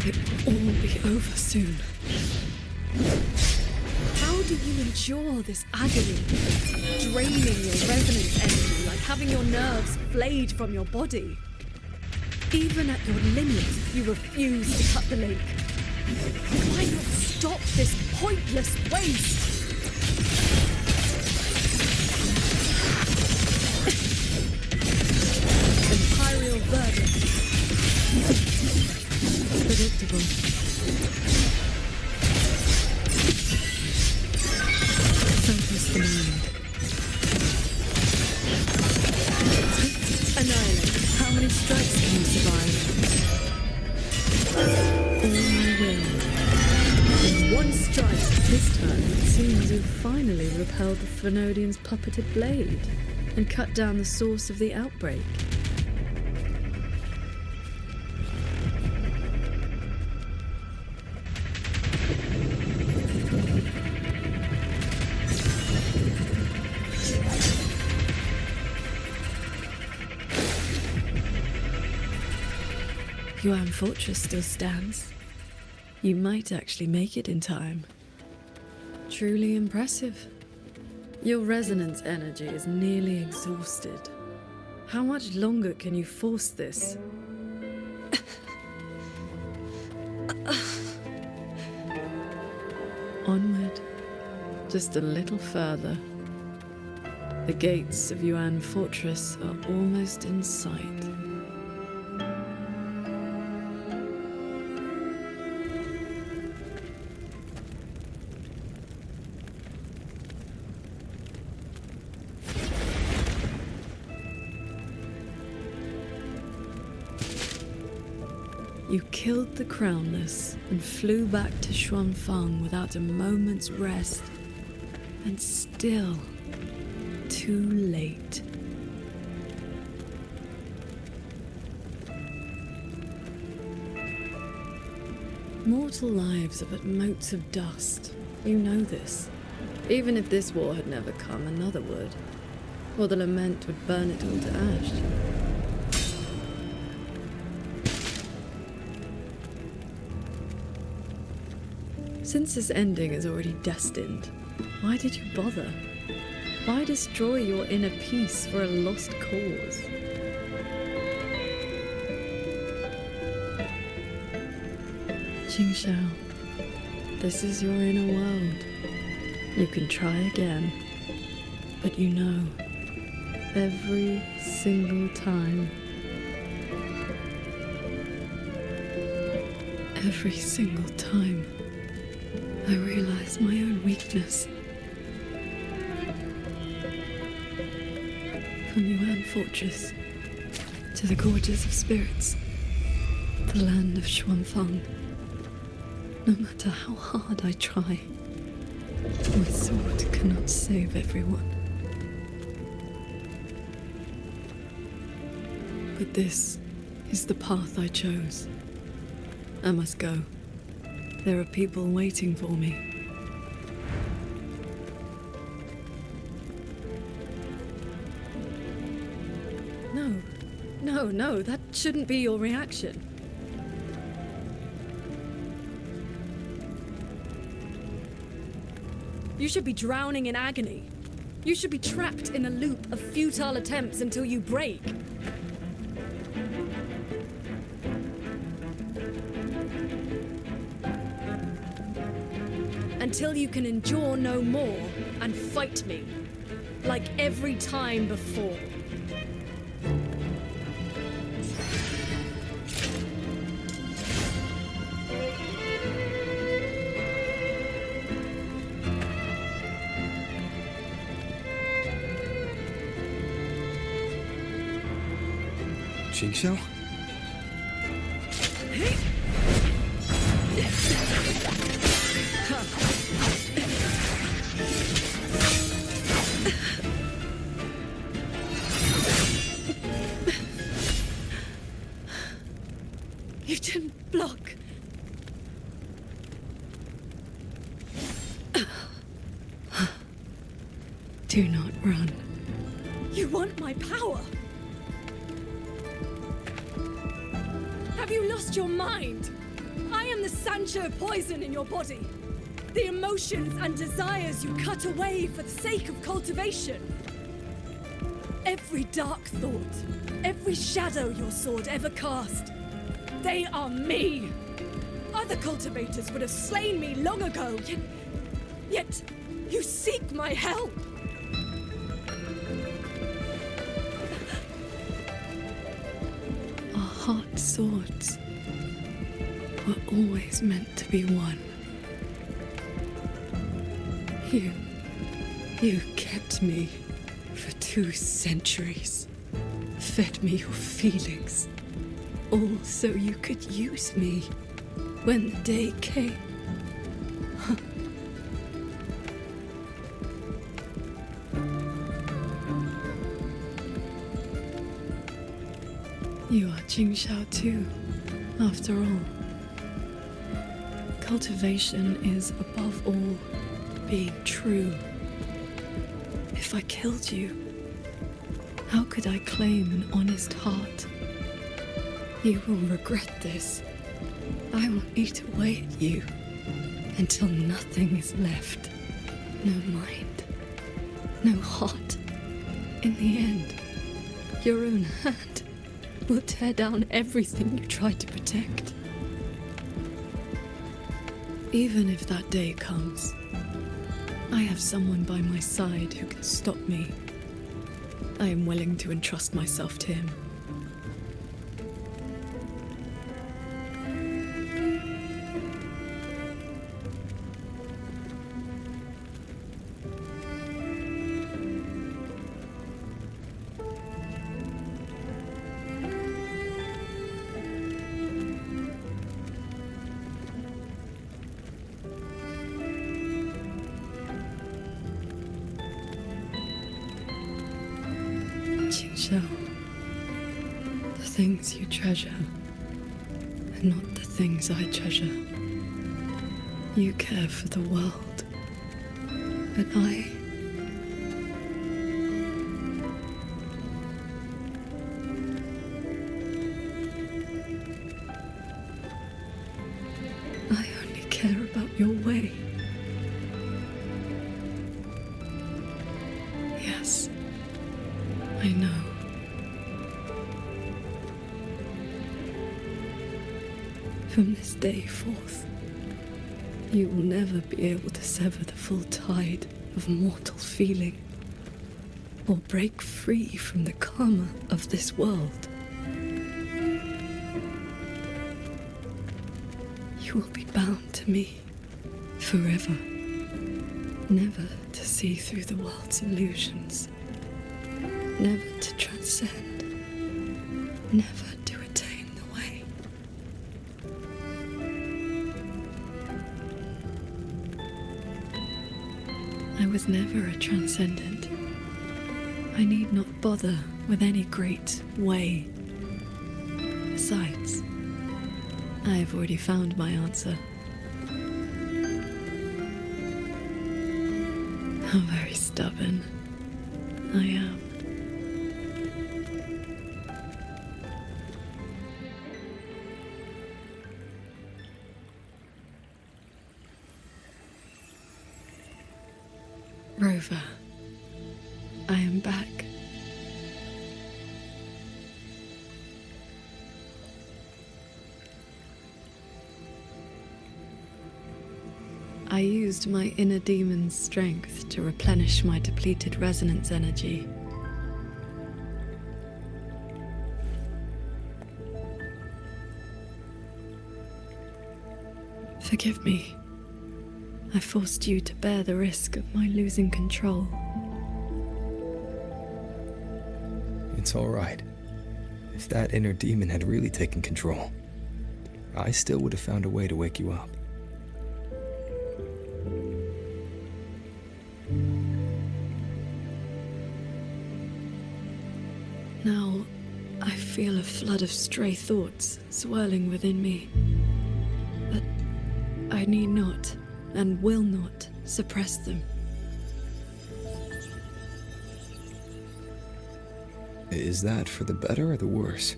It will all be over soon. How do you endure this agony? Draining your resonance energy like having your nerves flayed from your body. Even at your limit, you refuse to cut the link. Why not stop this pointless waste? Imperial verdict. Predictable. Focus the mind. Annihilate. How many strikes can you survive? All my will. In one strike, this time it seems you've finally repelled the Thenodian's puppeted blade and cut down the source of the outbreak. Yuan Fortress still stands. You might actually make it in time. Truly impressive. Your resonance energy is nearly exhausted. How much longer can you force this? Onward. Just a little further. The gates of Yuan Fortress are almost in sight. You killed the Crownless and flew back to Xuanfang without a moment's rest. And still, too late. Mortal lives are but motes of dust. You know this. Even if this war had never come, another would. Or the lament would burn it all to ash. Since this ending is already destined, why did you bother? Why destroy your inner peace for a lost cause? Qingxiao, this is your inner world. You can try again, but you know, every single time, Every single time, I realize my own weakness. From Yuan Fortress to the Gorges of Spirits, the land of Xuanfang. No matter how hard I try, my sword cannot save everyone. But this is the path I chose. I must go. There are people waiting for me. No, that shouldn't be your reaction. You should be drowning in agony. You should be trapped in a loop of futile attempts until you break. Until you can endure no more and fight me, like every time before. Jingxiao? You didn't block. Do not run. You want my power? Have you lost your mind? I am the Sancho poison in your body. The emotions and desires you cut away for the sake of cultivation. Every dark thought, every shadow your sword ever cast, they are me. Other cultivators would have slain me long ago, yet you seek my help. Our hot swords were always meant to be one. You kept me for 2 centuries, fed me your feelings, all so you could use me when the day came. You are Jingxiao too, after all. Cultivation is, above all, being true. If I killed you, how could I claim an honest heart? You will regret this. I will eat away at you until nothing is left. No mind, no heart. In the end, your own hand will tear down everything you tried to protect. Even if that day comes, I have someone by my side who can stop me. I am willing to entrust myself to him. Jingxiao, the things you treasure are not the things I treasure. You care for the world, but I only care about your way. Yes, I know. From this day forth, you will never be able to sever the full tide of mortal feeling, or break free from the karma of this world. will be bound to me forever, never to see through the world's illusions, never to transcend, never to attain the way. I was never a transcendent. I need not bother with any great way. Besides, I have already found my answer. How very stubborn I am. Rover, I am back. I used my inner demon's strength to replenish my depleted resonance energy. Forgive me. I forced you to bear the risk of my losing control. It's all right. If that inner demon had really taken control, I still would have found a way to wake you up. Now, I feel a flood of stray thoughts swirling within me. But I need not, and will not, suppress them. Is that for the better or the worse?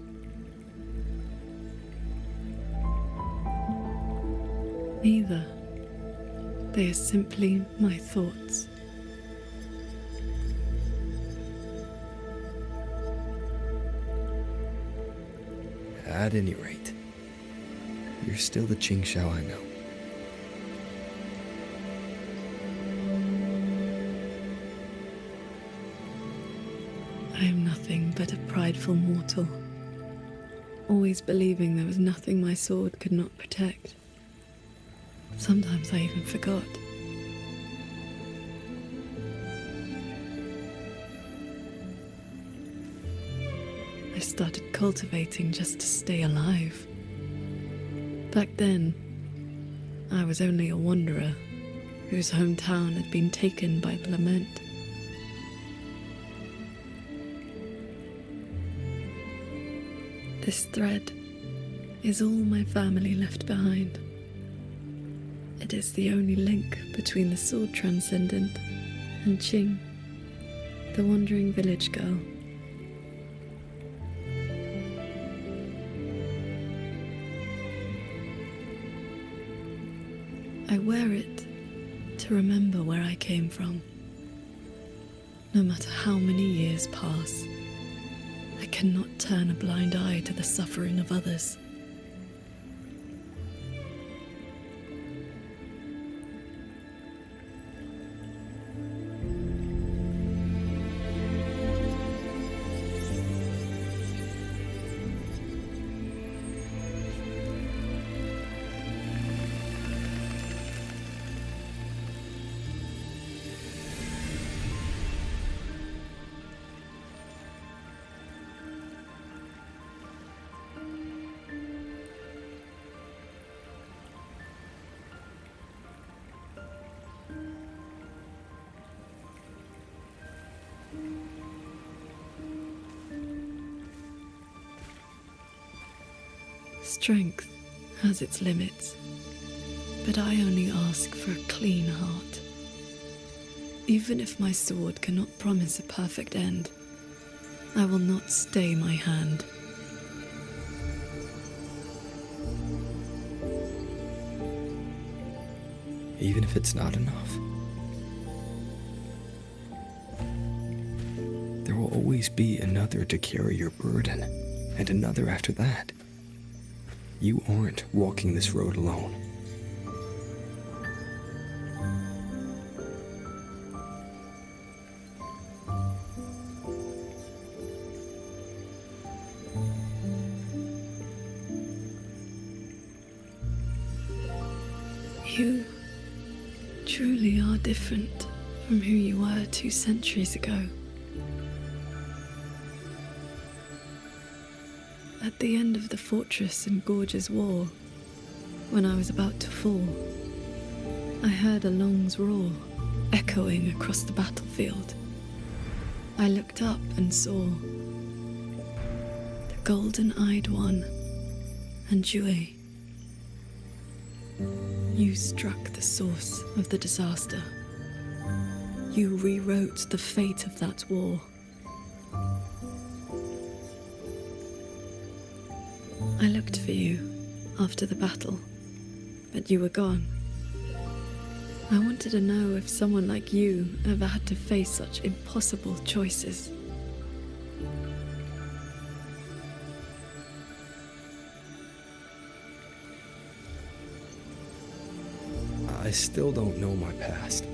Neither. They are simply my thoughts. At any rate, you're still the Qing Shao I know. I am nothing but a prideful mortal, always believing there was nothing my sword could not protect. Sometimes I even forgot. I started cultivating just to stay alive. Back then, I was only a wanderer whose hometown had been taken by the lament. This thread is all my family left behind. It is the only link between the sword transcendent and Qing, the wandering village girl. I wear it to remember where I came from. No matter how many years pass, I cannot turn a blind eye to the suffering of others. Strength has its limits, but I only ask for a clean heart. Even if my sword cannot promise a perfect end, I will not stay my hand. Even if it's not enough. There will always be another to carry your burden, and another after that. You aren't walking this road alone. You truly are different from who you were 2 centuries ago. At the end of the Fortress and Gorges War, when I was about to fall, I heard a long's roar echoing across the battlefield. I looked up and saw the golden-eyed one and Jue. You struck the source of the disaster. You rewrote the fate of that war. I looked for you after the battle, but you were gone. I wanted to know if someone like you ever had to face such impossible choices. I still don't know my past.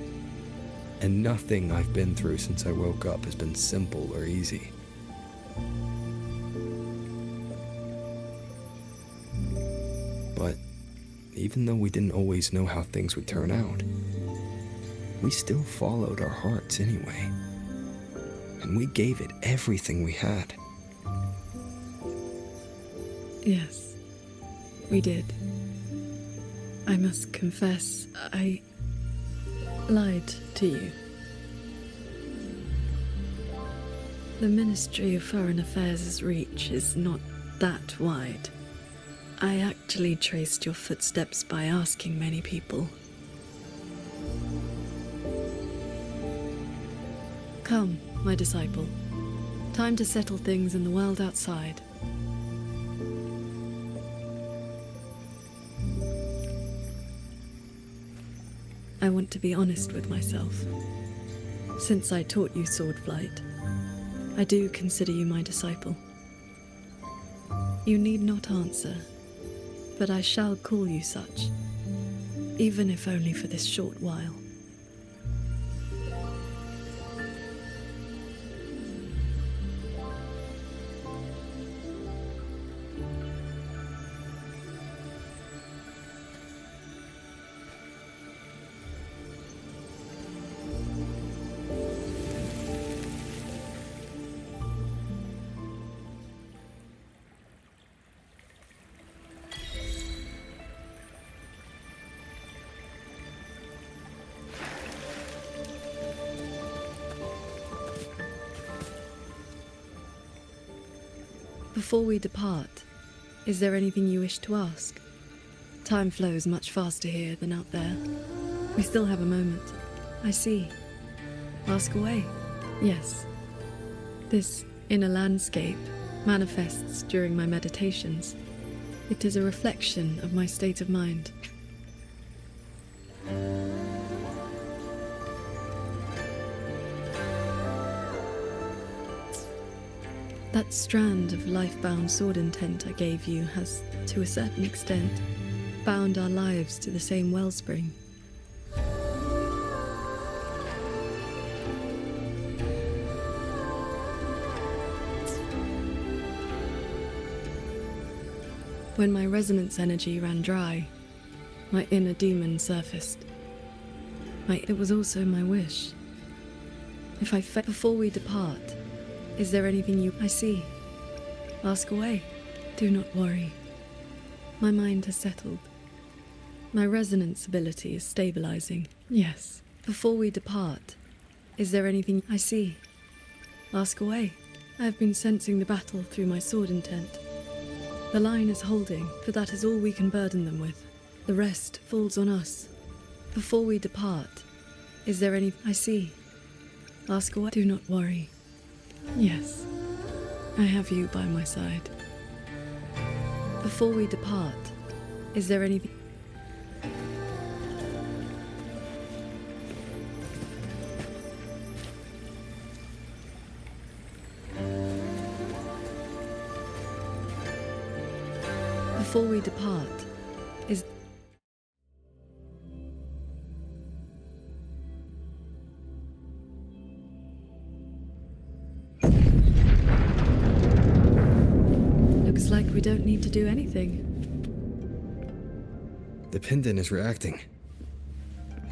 And nothing I've been through since I woke up has been simple or easy. But even though we didn't always know how things would turn out, we still followed our hearts anyway. And we gave it everything we had. Yes, we did. I must confess, I lied to you. The Ministry of Foreign Affairs' reach is not that wide. I actually traced your footsteps by asking many people. Come, my disciple. Time to settle things in the world outside. I want to be honest with myself. Since I taught you sword flight, I do consider you my disciple. You need not answer, but I shall call you such, even if only for this short while. Before we depart, is there anything you wish to ask? Time flows much faster here than out there. We still have a moment. I see. Ask away. Yes. This inner landscape manifests during my meditations. It is a reflection of my state of mind. That strand of life-bound sword intent I gave you has, to a certain extent, bound our lives to the same wellspring. When my resonance energy ran dry, my inner demon surfaced. It was also my wish. If I before we depart, is there anything you... I see. Ask away. Do not worry. My mind has settled. My resonance ability is stabilizing. Yes. Before we depart, is there anything... I see. Ask away. I have been sensing the battle through my sword intent. The line is holding, but that is all we can burden them with. The rest falls on us. Before we depart, is there any... I see. Ask away. Do not worry. Yes, I have you by my side. Before we depart, is there anything... Before we depart, is... Looks like we don't need to do anything. The pendant is reacting.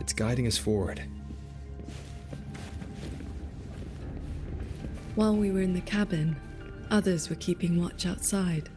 It's guiding us forward. While we were in the cabin, others were keeping watch outside.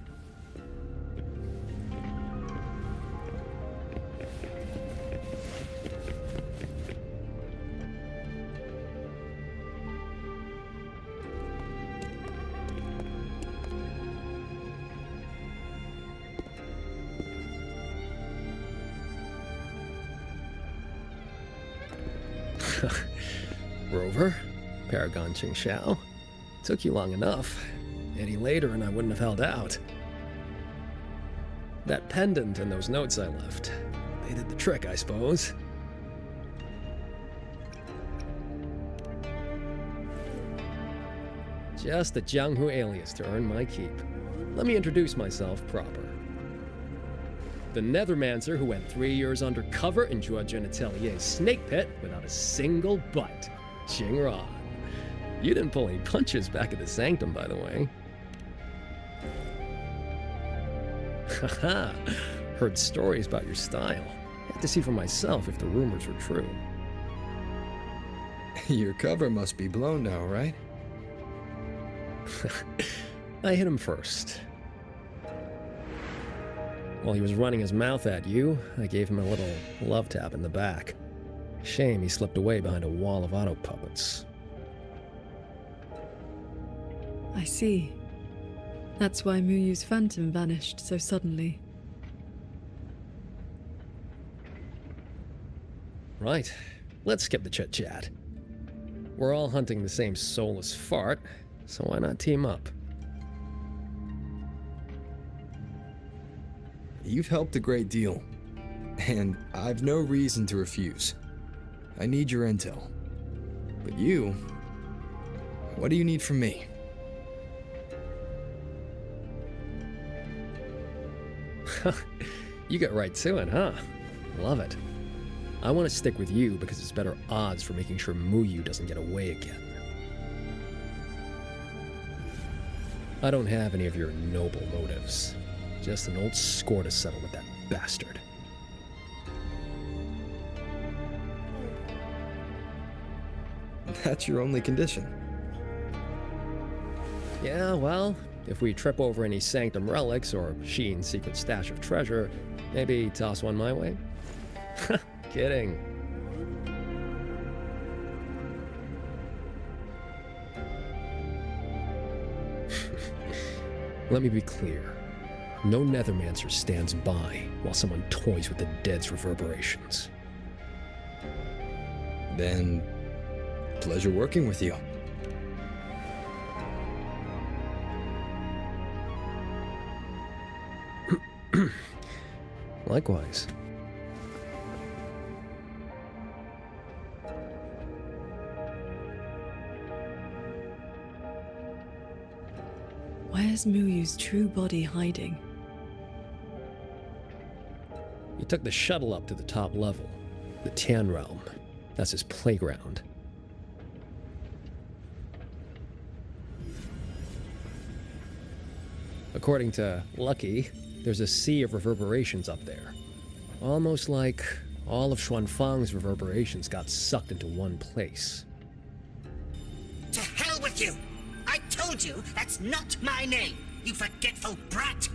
Rover, Paragon Qingxiao. Took you long enough. Any later and I wouldn't have held out. That pendant and those notes I left, they did the trick, I suppose. Just a Jianghu alias to earn my keep. Let me introduce myself proper. The Nethermancer who went 3 years undercover in Zhuojian Atelier's snake pit without a single bite. Xingran. You didn't pull any punches back at the Sanctum, by the way. Haha. Heard stories about your style. Had to see for myself if the rumors were true. Your cover must be blown now, right? I hit him first. While he was running his mouth at you, I gave him a little love tap in the back. Shame he slipped away behind a wall of auto puppets. I see. That's why Muyu's phantom vanished so suddenly. Right. Let's skip the chit-chat. We're all hunting the same soulless fart, so why not team up? You've helped a great deal, and I've no reason to refuse. I need your intel. But you, what do you need from me? You get right to it, huh? Love it. I want to stick with you because it's better odds for making sure Muyu doesn't get away again. I don't have any of your noble motives. Just an old score to settle with that bastard. That's your only condition? Yeah, well, if we trip over any Sanctum relics or Sheen's secret stash of treasure, maybe toss one my way? Kidding. Let me be clear. No Nethermancer stands by while someone toys with the dead's reverberations. Then, pleasure working with you. Likewise. Where's Muyu's true body hiding? He took the shuttle up to the top level, the Tian Realm. That's his playground. According to Lucky, there's a sea of reverberations up there. Almost like all of Xuanfang's reverberations got sucked into one place. To hell with you! I told you that's not my name, you forgetful brat!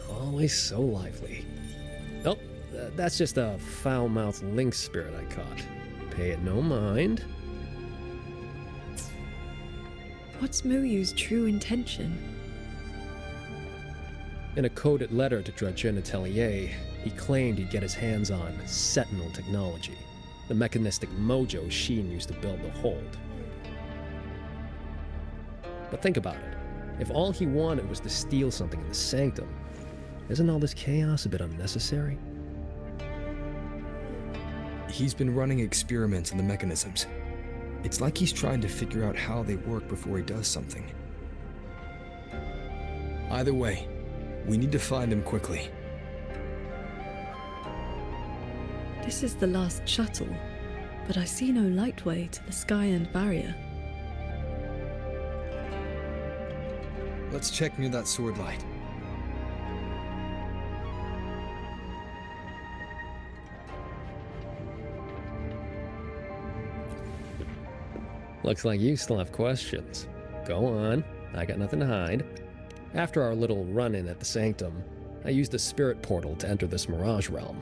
Always so lively. Oh, that's just a foul-mouthed lynx spirit I caught. Pay it no mind. What's Muyu's true intention? In a coded letter to Zhuojian Atelier, he claimed he'd get his hands on Sentinel technology, the mechanistic mojo Sheen used to build the Hold. But think about it. If all he wanted was to steal something in the Sanctum, isn't all this chaos a bit unnecessary? He's been running experiments on the mechanisms. It's like he's trying to figure out how they work before he does something. Either way, we need to find him quickly. This is the last shuttle, but I see no lightway to the sky and barrier. Let's check near that sword light. Looks like you still have questions. Go on, I got nothing to hide. After our little run-in at the Sanctum, I used a spirit portal to enter this Mirage realm.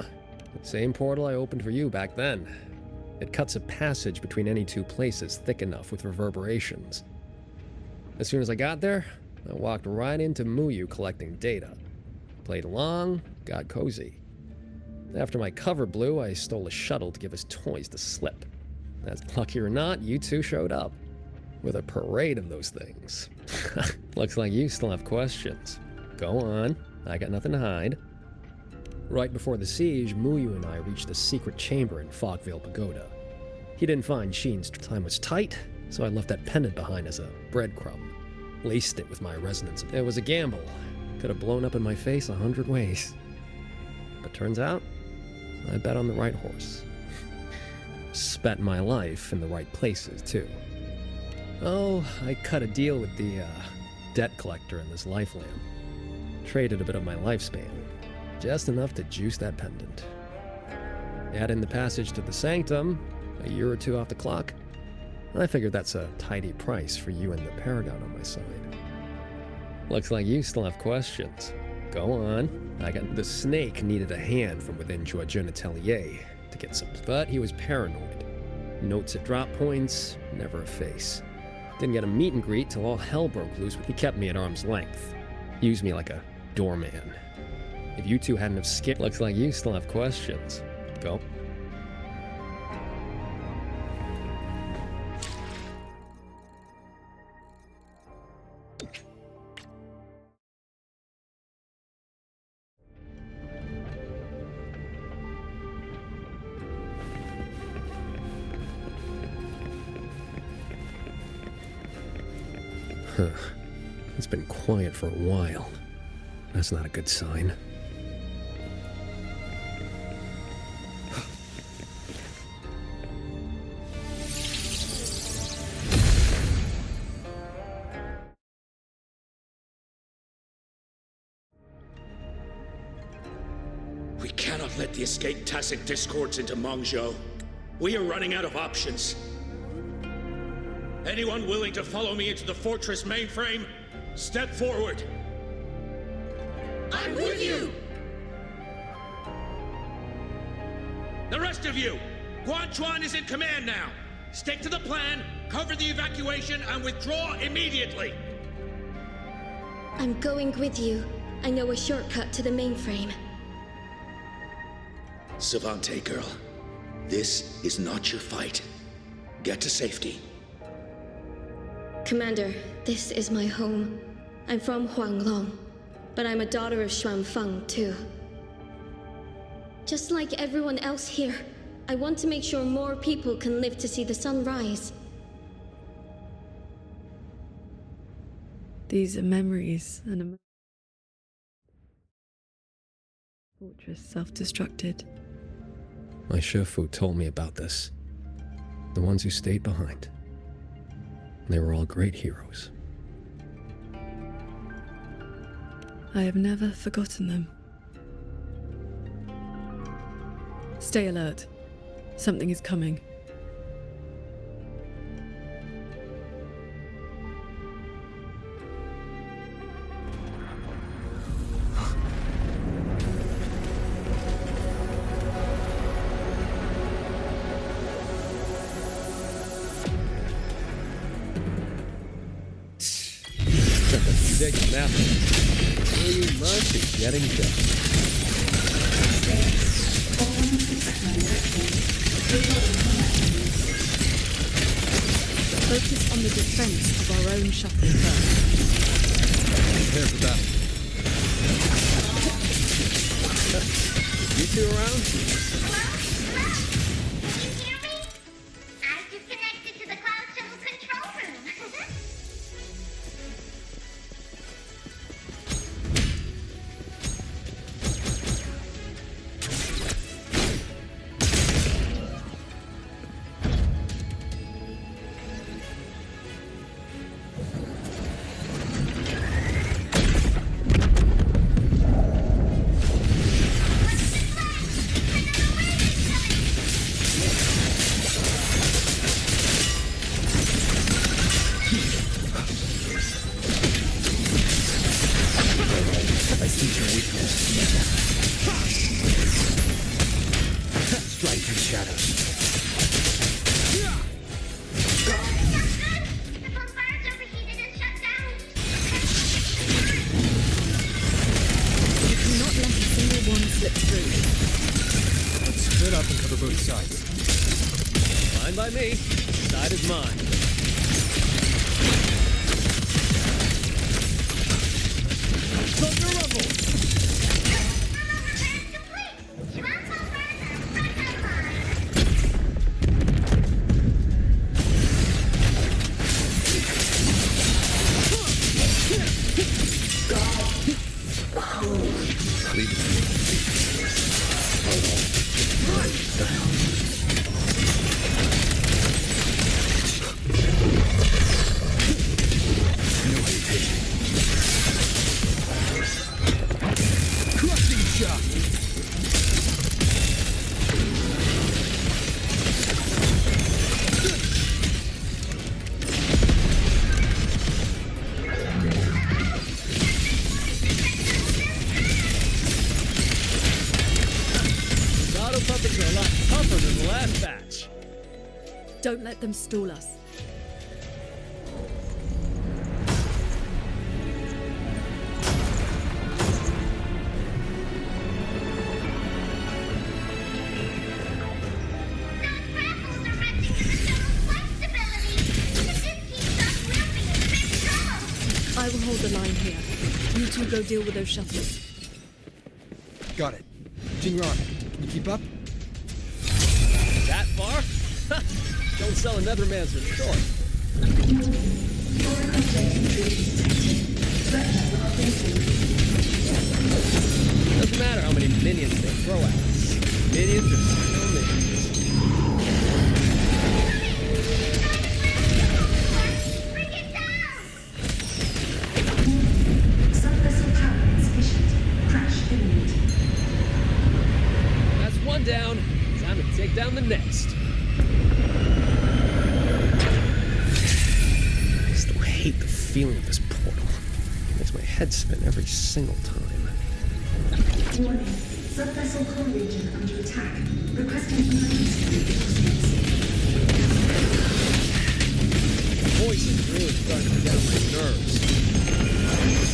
The same portal I opened for you back then. It cuts a passage between any two places thick enough with reverberations. As soon as I got there, I walked right into Muyu collecting data. Played along, got cozy. After my cover blew, I stole a shuttle to give us toys to slip. As lucky or not, you two showed up. With a parade of those things. Looks like you still have questions. Go on, I got nothing to hide. Right before the siege, Muyu and I reached a secret chamber in Fogvale Pagoda. He didn't find Sheen's time was tight, so I left that pendant behind as a breadcrumb. Laced it with my resonance. It was a gamble. Could have blown up in my face 100 ways. But turns out, I bet on the right horse. Spent my life in the right places, too. Oh, I cut a deal with the, debt collector in this life lamp. Traded a bit of my lifespan. Just enough to juice that pendant. Add in the passage to the Sanctum, a year or two off the clock. I figured that's a tidy price for you and the Paragon on my side. Looks like you still have questions. Go on. I got the snake needed a hand from within Joachim Atelier to get some, but he was paranoid. Notes at drop points, never a face. Didn't get a meet and greet till all hell broke loose, but he kept me at arm's length. Used me like a doorman. If you two hadn't have skipped, looks like you still have questions. Go. Huh. It's been quiet for a while. That's not a good sign. We cannot let the escaped Tacit discords into Mongzhou. We are running out of options. Anyone willing to follow me into the fortress mainframe? Step forward. I'm with you! The rest of you, Guan Chuan is in command now. Stick to the plan, cover the evacuation, and withdraw immediately. I'm going with you. I know a shortcut to the mainframe. Savante girl, this is not your fight. Get to safety. Commander, this is my home. I'm from Huanglong, but I'm a daughter of Xuanfeng, too. Just like everyone else here, I want to make sure more people can live to see the sun rise. These are memories, and a fortress self-destructed. My Shifu told me about this. The ones who stayed behind. They were all great heroes. I have never forgotten them. Stay alert. Something is coming. Take a nap. You must be getting done. Focus on the defense of our own shuttle first. Prepare for battle. You two around? Can you hear me? I've just connected to the Cloud Shuttle control room. Let's me. The side is mine. Thunder rumble! Don't let them stall us. I will hold the line here. You two go deal with those shuttles. Got it. Jingron, can you keep up? That far? Don't sell a Nethermancer short. Doesn't matter how many minions they throw at us. Minions are still minions. Sub-vessel power insufficient. Crash imminent. That's one down. Time to take down the next. I still hate the feeling of this portal. It makes my head spin every single time. Warning. Sub-vessel core region under attack. Requesting emergency reinforcements. The voice is really starting to get on my nerves.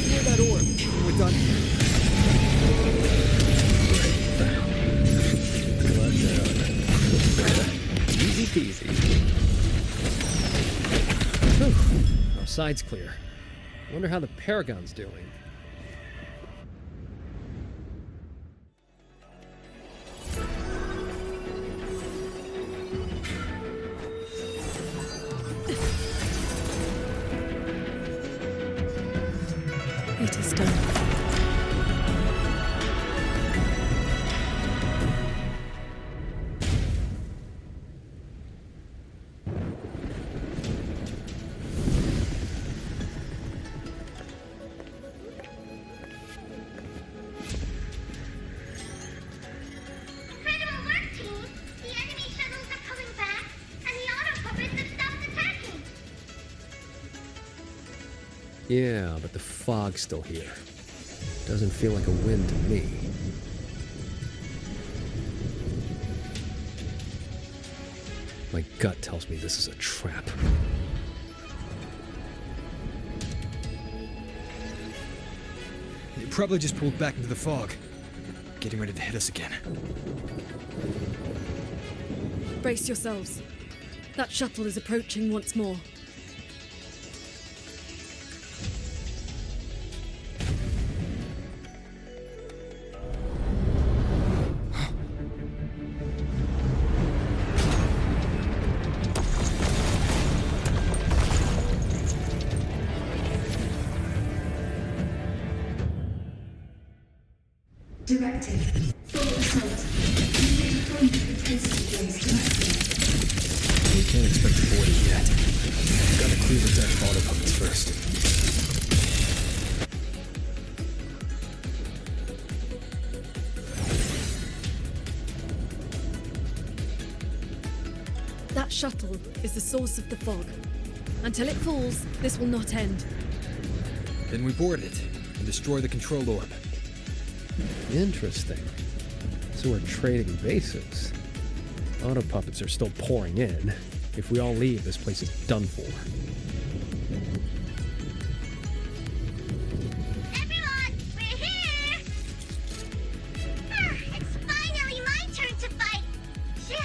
Near that orb. We're done. Easy peasy. Whew. Our side's clear. Wonder how the Paragon's doing. It is done. Yeah, but the fog's still here. Doesn't feel like a wind to me. My gut tells me this is a trap. They probably just pulled back into the fog. Getting ready to hit us again. Brace yourselves. That shuttle is approaching once more. Directive. Full assault. Unit deployment intensity gains directly. We can't expect to board it yet. Gotta clear the deck auto puppets first. That shuttle is the source of the fog. Until it falls, this will not end. Then we board it and destroy the control orb. Interesting. So we're trading bases. Auto puppets are still pouring in. If we all leave, this place is done for. Everyone, we're here! It's finally my turn to fight! Phew.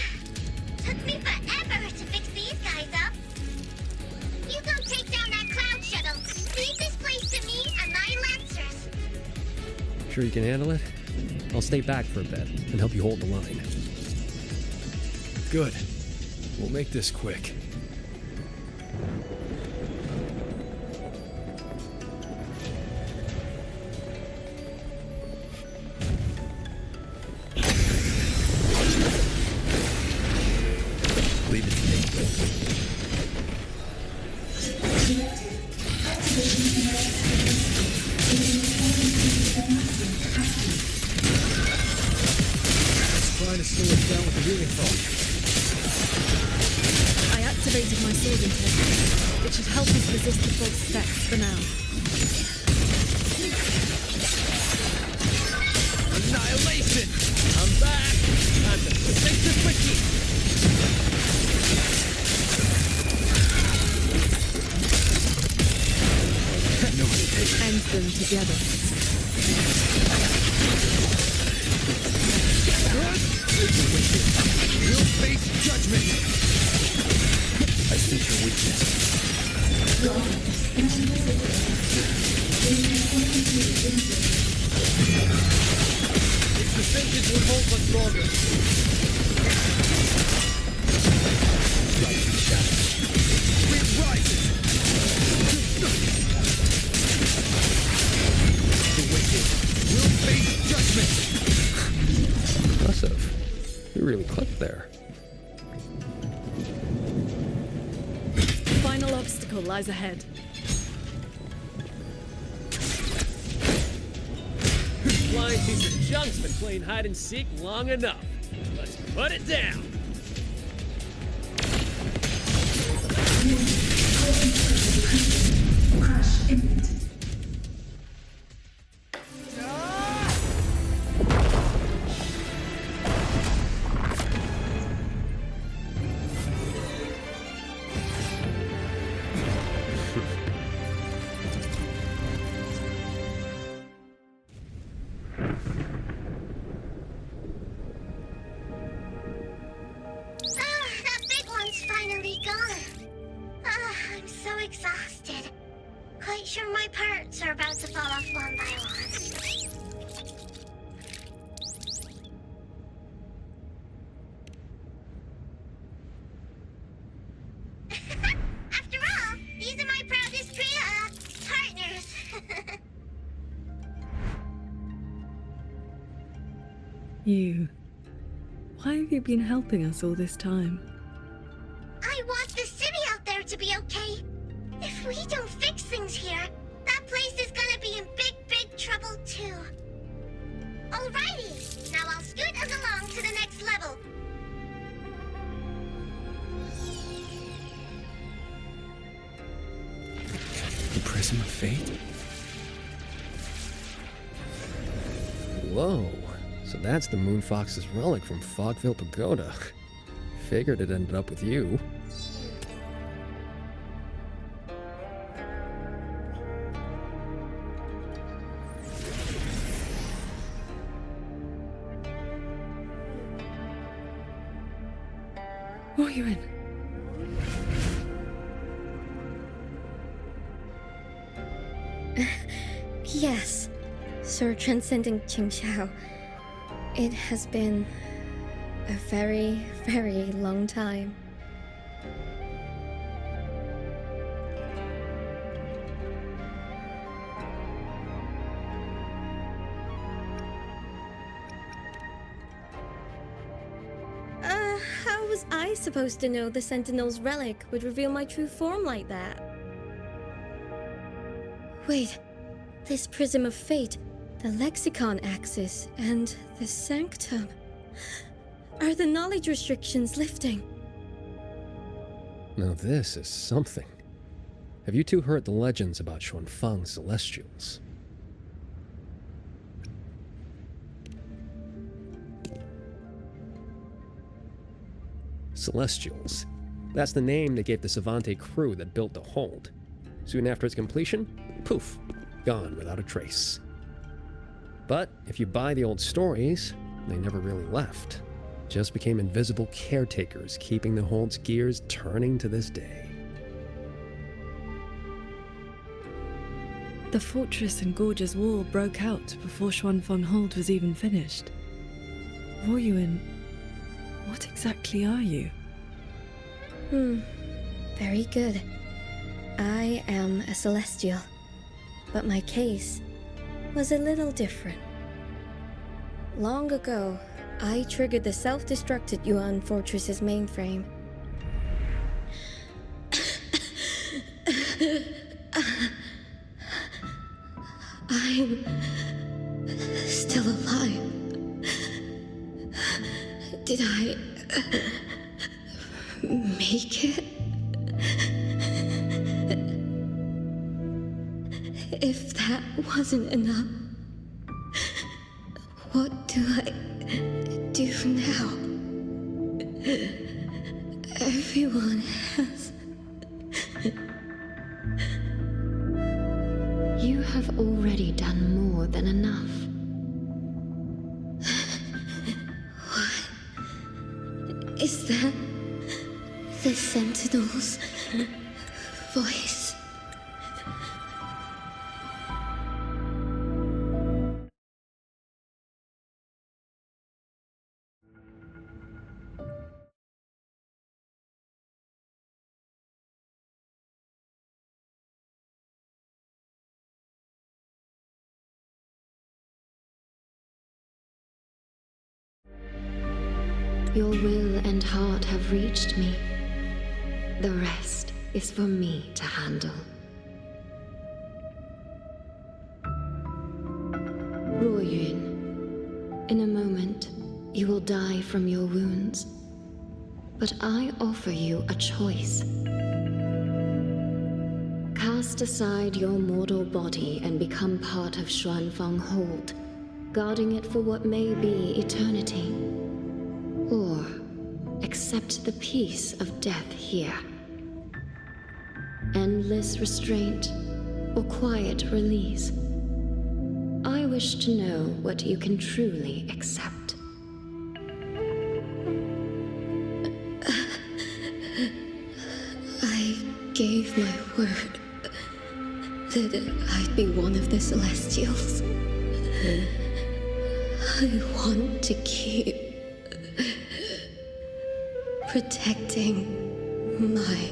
Took me forever to fix the Sure you can handle it? I'll stay back for a bit and help you hold the line. Good. We'll make this quick. Leave it to me. Trying to slow us down with the healing thought. I activated my sword intent. It should help us resist the false effects for now. Annihilation! I'm back! Time to fix this quickie! No hesitation. End them together. You'll face judgment! I sense your weakness. Its defenses won't hold much longer. Rising shadows. It rises! The wicked will face judgment! Impressive. You really clicked there. Final obstacle lies ahead. Flying piece of junk's been playing hide and seek long enough. Let's put it down. Crash imminent. That big one's finally gone. I'm so exhausted. Quite sure my parts are about to fall off one by one. After all, these are my proudest partners. You. Why have you been helping us all this time? I want the city out there to be okay. If we don't fix things here, that place is gonna be in big, big trouble too. Alrighty, now I'll scoot us along to the next level. The Prism of Fate? Whoa. So that's the Moonfox's relic from Fogville Pagoda. Figured it ended up with you. Wuthering. Yes, Sir Transcendent Qingxiao. It has been a very, very long time. How was I supposed to know the Sentinel's relic would reveal my true form like that? Wait, this Prism of Fate, the Lexicon Axis, and the Sanctum. Are the knowledge restrictions lifting? Now this is something. Have you two heard the legends about Xuanfang's Celestials? Celestials. That's the name they gave the Savante crew that built the hold. Soon after its completion, poof, gone without a trace. But if you buy the old stories, they never really left. Just became invisible caretakers, keeping the hold's gears turning to this day. The fortress and Gorge's Wall broke out before Xuanfeng Hold was even finished. Ruoyuan, what exactly are you? Very good. I am a Celestial, but my case was a little different. Long ago, I triggered the self-destructed Yuan Fortress's mainframe. I'm still alive. Did I make it? If that wasn't enough, what do I do now? Everyone has... You have already done more than enough. What? Is that the Sentinel's voice? Your will and heart have reached me. The rest is for me to handle. Ruoyuan, in a moment, you will die from your wounds. But I offer you a choice. Cast aside your mortal body and become part of Xuanfeng Hold, guarding it for what may be eternity. Or accept the peace of death here. Endless restraint or quiet release. I wish to know what you can truly accept. I gave my word that I'd be one of the Celestials. I want to keep protecting my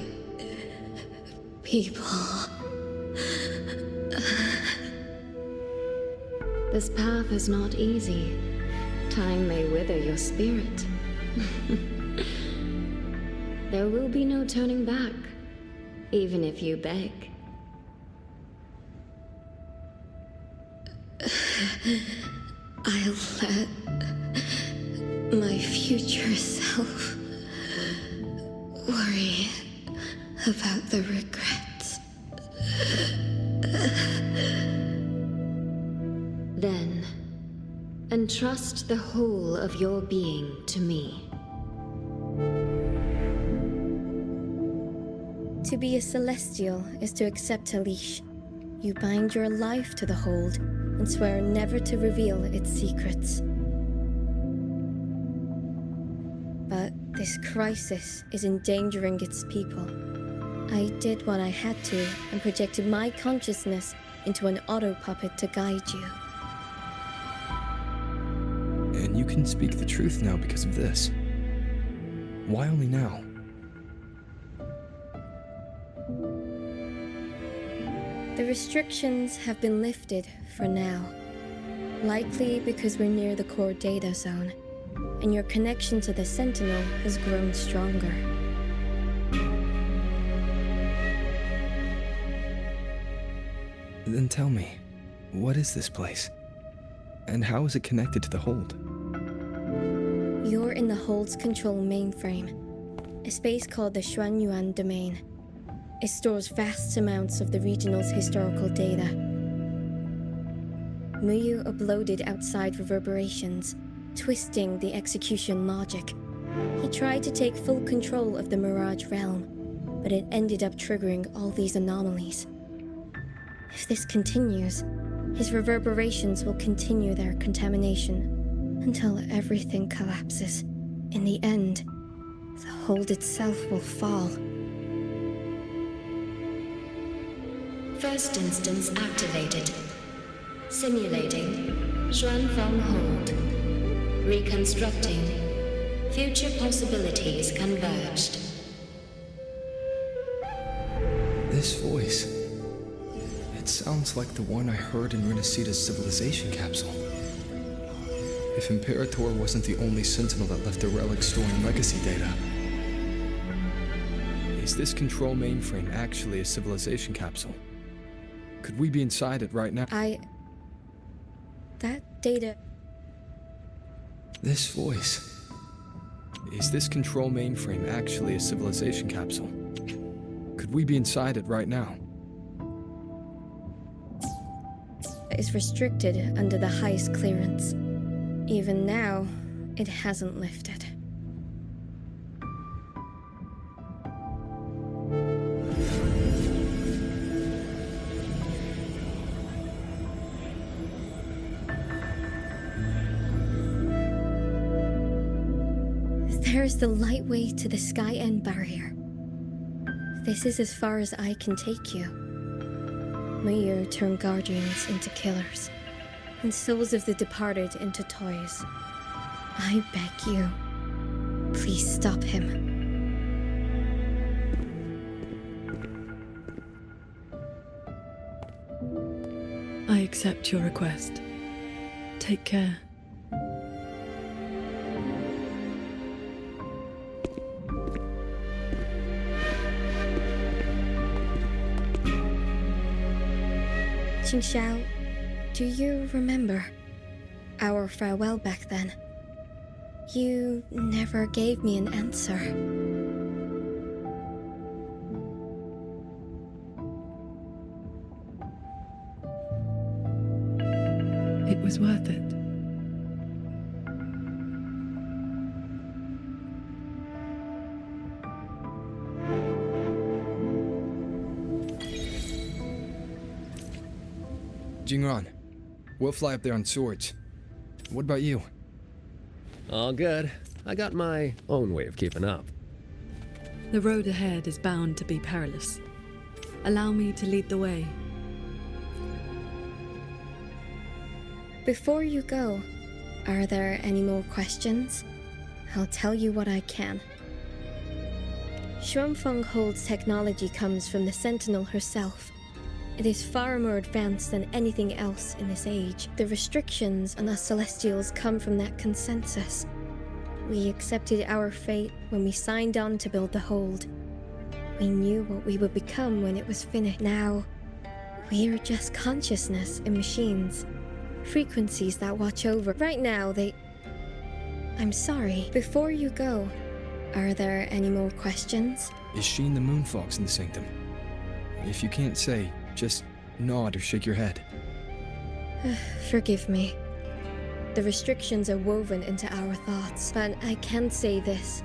people. This path is not easy. Time may wither your spirit. There will be no turning back, even if you beg. I'll let my future self worry about the regrets. Then, entrust the whole of your being to me. To be a Celestial is to accept a leash. You bind your life to the hold and swear never to reveal its secrets. But this crisis is endangering its people. I did what I had to and projected my consciousness into an auto-puppet to guide you. And you can speak the truth now because of this. Why only now? The restrictions have been lifted for now. Likely because we're near the core data zone, and your connection to the Sentinel has grown stronger. Then tell me, what is this place? And how is it connected to the hold? You're in the Hold's control mainframe, a space called the Xuanyuan Domain. It stores vast amounts of the regional's historical data. Muyu uploaded outside reverberations, twisting the execution logic. He tried to take full control of the Mirage realm, but it ended up triggering all these anomalies. If this continues, his reverberations will continue their contamination until everything collapses. In the end, the Hold itself will fall. First instance activated. Simulating. Xuanfeng hold. Reconstructing. Future possibilities converged. This voice. It sounds like the one I heard in Renacita's civilization capsule. If Imperator wasn't the only sentinel that left a relic storing legacy data. Is this control mainframe actually a civilization capsule? Could we be inside it right now? That data... This voice. Is this control mainframe actually a civilization capsule? Could we be inside it right now? is restricted under the heist clearance. Even now, it hasn't lifted. There's the lightway to the Sky End barrier. This is as far as I can take you. May you turn guardians into killers, and souls of the departed into toys. I beg you, please stop him. I accept your request. Take care. Qingxiao, do you remember our farewell back then? You never gave me an answer. It was worth it. Jingran, we'll fly up there on swords. What about you? All good. I got my own way of keeping up. The road ahead is bound to be perilous. Allow me to lead the way. Before you go, are there any more questions? I'll tell you what I can. Xuanfeng Hold's technology comes from the Sentinel herself. It is far more advanced than anything else in this age. The restrictions on us Celestials come from that consensus. We accepted our fate when we signed on to build the Hold. We knew what we would become when it was finished. Now, we are just consciousness in machines. Frequencies that watch over. Right now, I'm sorry. Before you go, are there any more questions? Is Sheen the Moonfox in the Sanctum? If you can't say, just nod or shake your head. Forgive me. The restrictions are woven into our thoughts, but I can say this.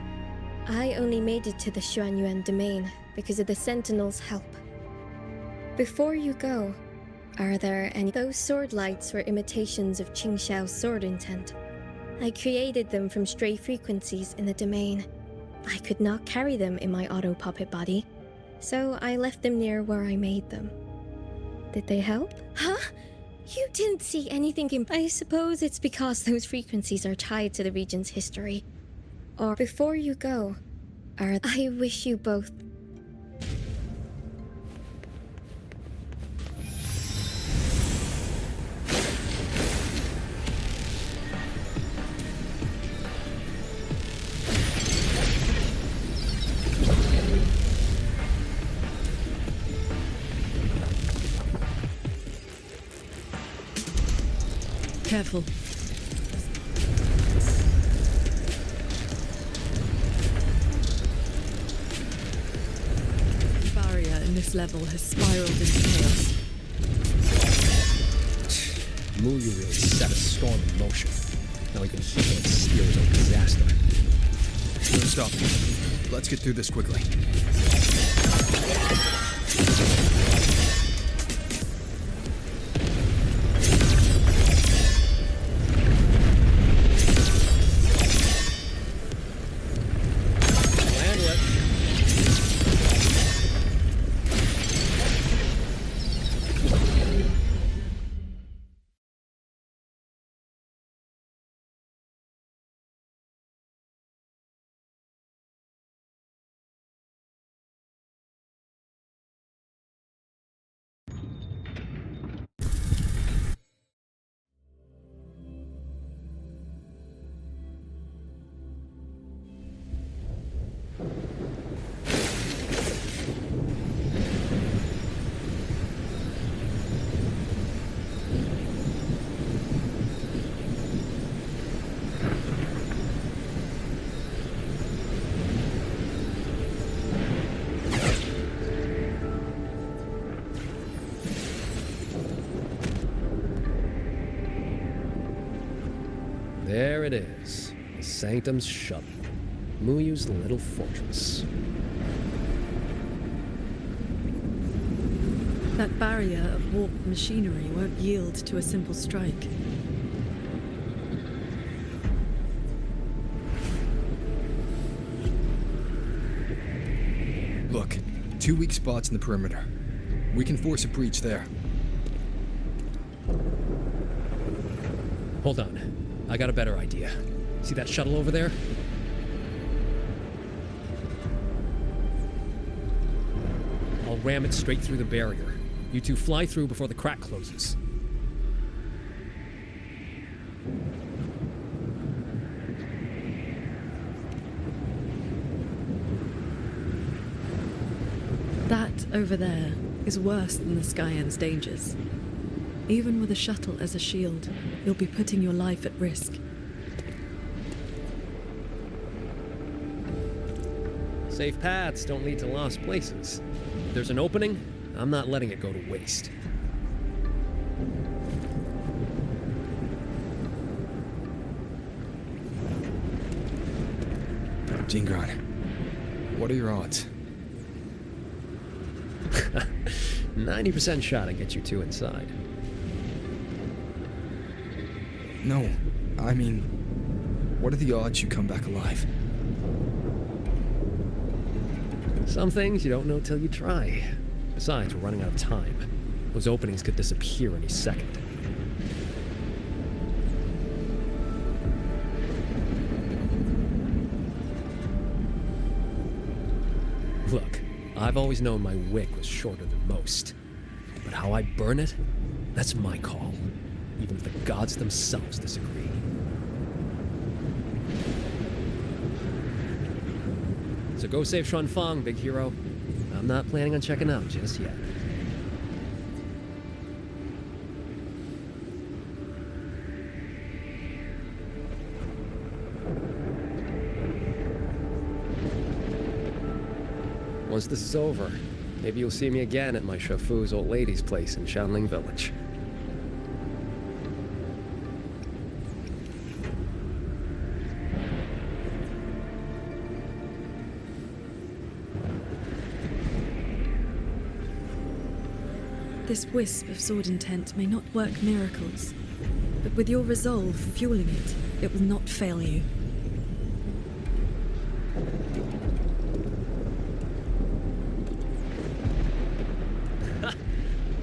I only made it to the Xuanyuan domain because of the Sentinel's help. Before you go, are there any... Those sword lights were imitations of Qingxiao's sword intent. I created them from stray frequencies in the domain. I could not carry them in my auto-puppet body, so I left them near where I made them. Did they help? Huh? You didn't see anything in... I suppose it's because those frequencies are tied to the region's history. Or before you go, I wish you both... Careful. The barrier in this level has spiraled into chaos. Muyu really set a storm in motion. Now we can heal and steer his own disaster. No stop. Let's get through this quickly. There it is. The Sanctum's shuttle. Muyu's little fortress. That barrier of warped machinery won't yield to a simple strike. Look, 2 weak spots in the perimeter. We can force a breach there. Hold on. I got a better idea. See that shuttle over there? I'll ram it straight through the barrier. You two fly through before the crack closes. That over there is worse than the Skyend's dangers. Even with a shuttle as a shield, you'll be putting your life at risk. Safe paths don't lead to lost places. If there's an opening, I'm not letting it go to waste. Jingron, what are your odds? 90% shot to get you two inside. No, I mean, what are the odds you come back alive? Some things you don't know till you try. Besides, we're running out of time. Those openings could disappear any second. Look, I've always known my wick was shorter than most. But how I burn it, that's my call. Even if the gods themselves disagree. So go save Xuanfang, big hero. I'm not planning on checking out just yet. Once this is over, maybe you'll see me again at my Shafu's old lady's place in Shanling Village. This wisp of sword intent may not work miracles, but with your resolve fueling it, it will not fail you.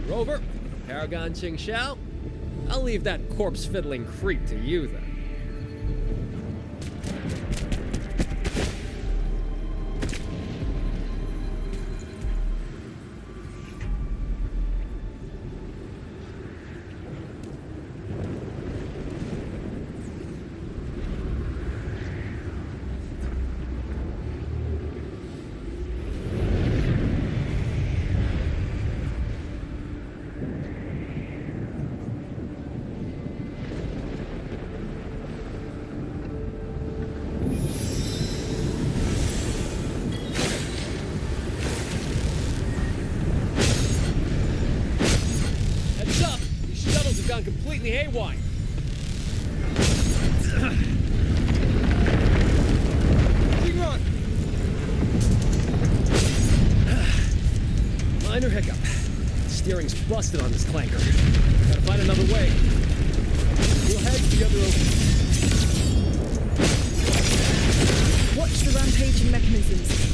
Rover, Paragon Ching Xiao, I'll leave that corpse-fiddling creep to you then. Gone completely haywire. Minor hiccup. Steering's busted on this clanker. Gotta find another way. We'll head to the other opening. Watch the rampaging mechanisms.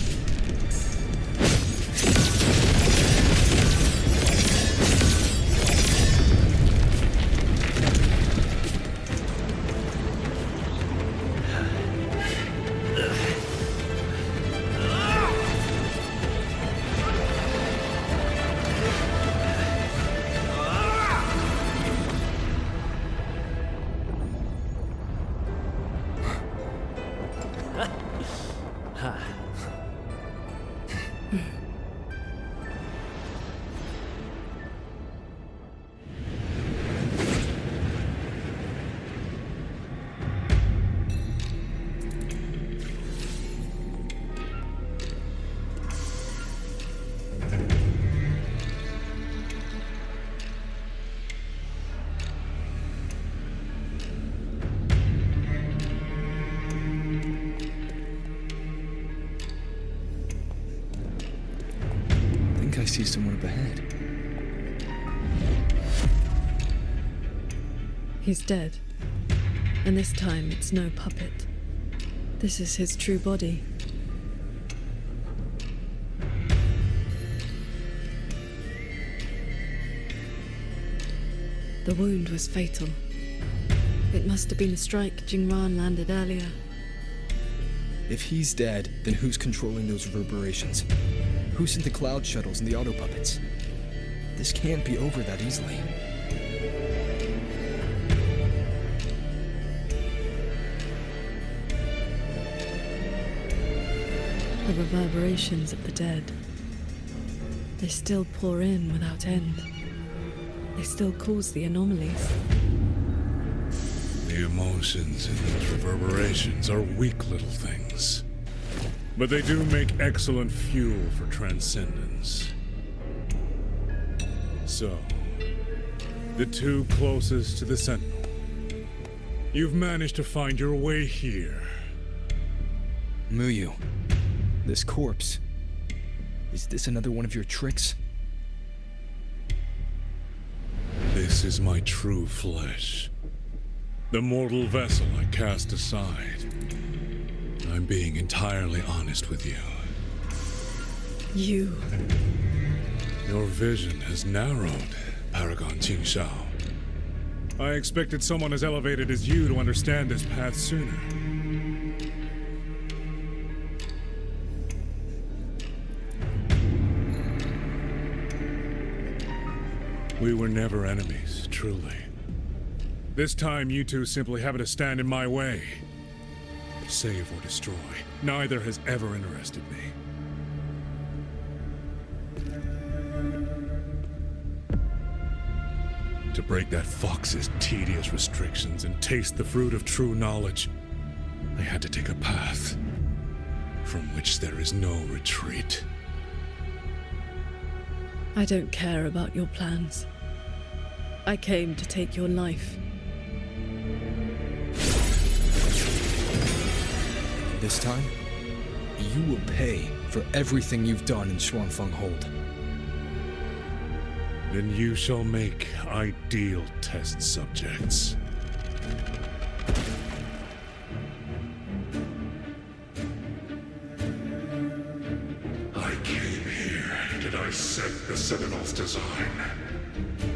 see someone up ahead. He's dead. And this time it's no puppet. This is his true body. The wound was fatal. It must have been a strike Jingran landed earlier. If he's dead, then who's controlling those reverberations? Who sent the cloud shuttles and the auto puppets? This can't be over that easily. The reverberations of the dead. They still pour in without end. They still cause the anomalies. The emotions in those reverberations are weak little things. But they do make excellent fuel for transcendence. So, the two closest to the Sentinel. You've managed to find your way here. Muyu, this corpse. Is this another one of your tricks? This is my true flesh. The mortal vessel I cast aside. I'm being entirely honest with you. You. Your vision has narrowed, Paragon Qingshao. I expected someone as elevated as you to understand this path sooner. We were never enemies, truly. This time, you two simply happen to stand in my way. Save or destroy, neither has ever interested me. To break that fox's tedious restrictions and taste the fruit of true knowledge, I had to take a path from which there is no retreat. I don't care about your plans. I came to take your life. This time, you will pay for everything you've done in Xuanfeng Hold. Then you shall make ideal test subjects. I came here to dissect the Sentinel's design,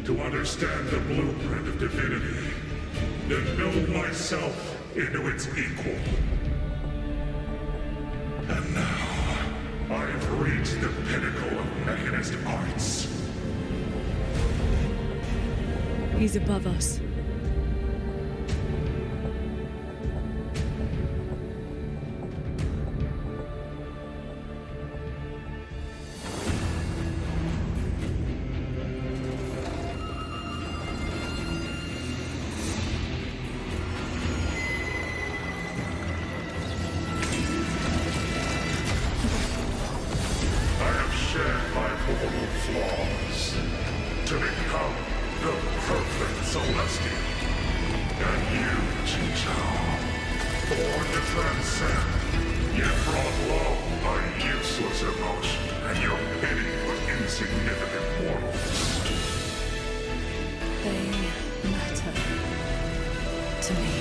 to understand the blueprint of divinity, then build myself into its equal. And now, I've reached the pinnacle of mechanist arts. He's above us. Flaws to become the perfect Celestial. And you, Qingshao, born to transcend, yet brought low by useless emotion and your pity for insignificant mortals. They matter to me.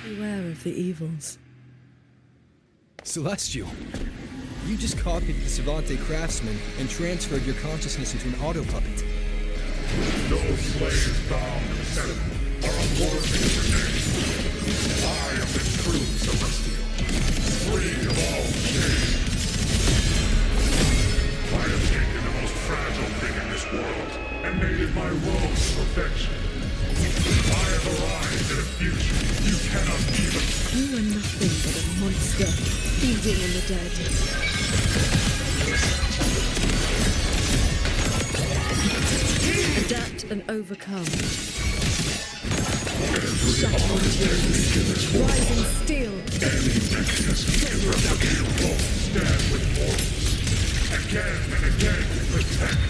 Beware of the evils. Celestial, you just copied the Savante craftsman and transferred your consciousness into an auto puppet. Those slaves bound to the Sentinel are unworthy of the name. I am the true Celestial, free of all shame. I have taken the most fragile thing in this world and made it my road to perfection. I have arrived at a future you cannot even... You are nothing but a monster, feeding on the dead. Adapt and overcome. Shattering dreams, rising steel. Any mechanism can replicate both stand with mortals. Again and again to protect.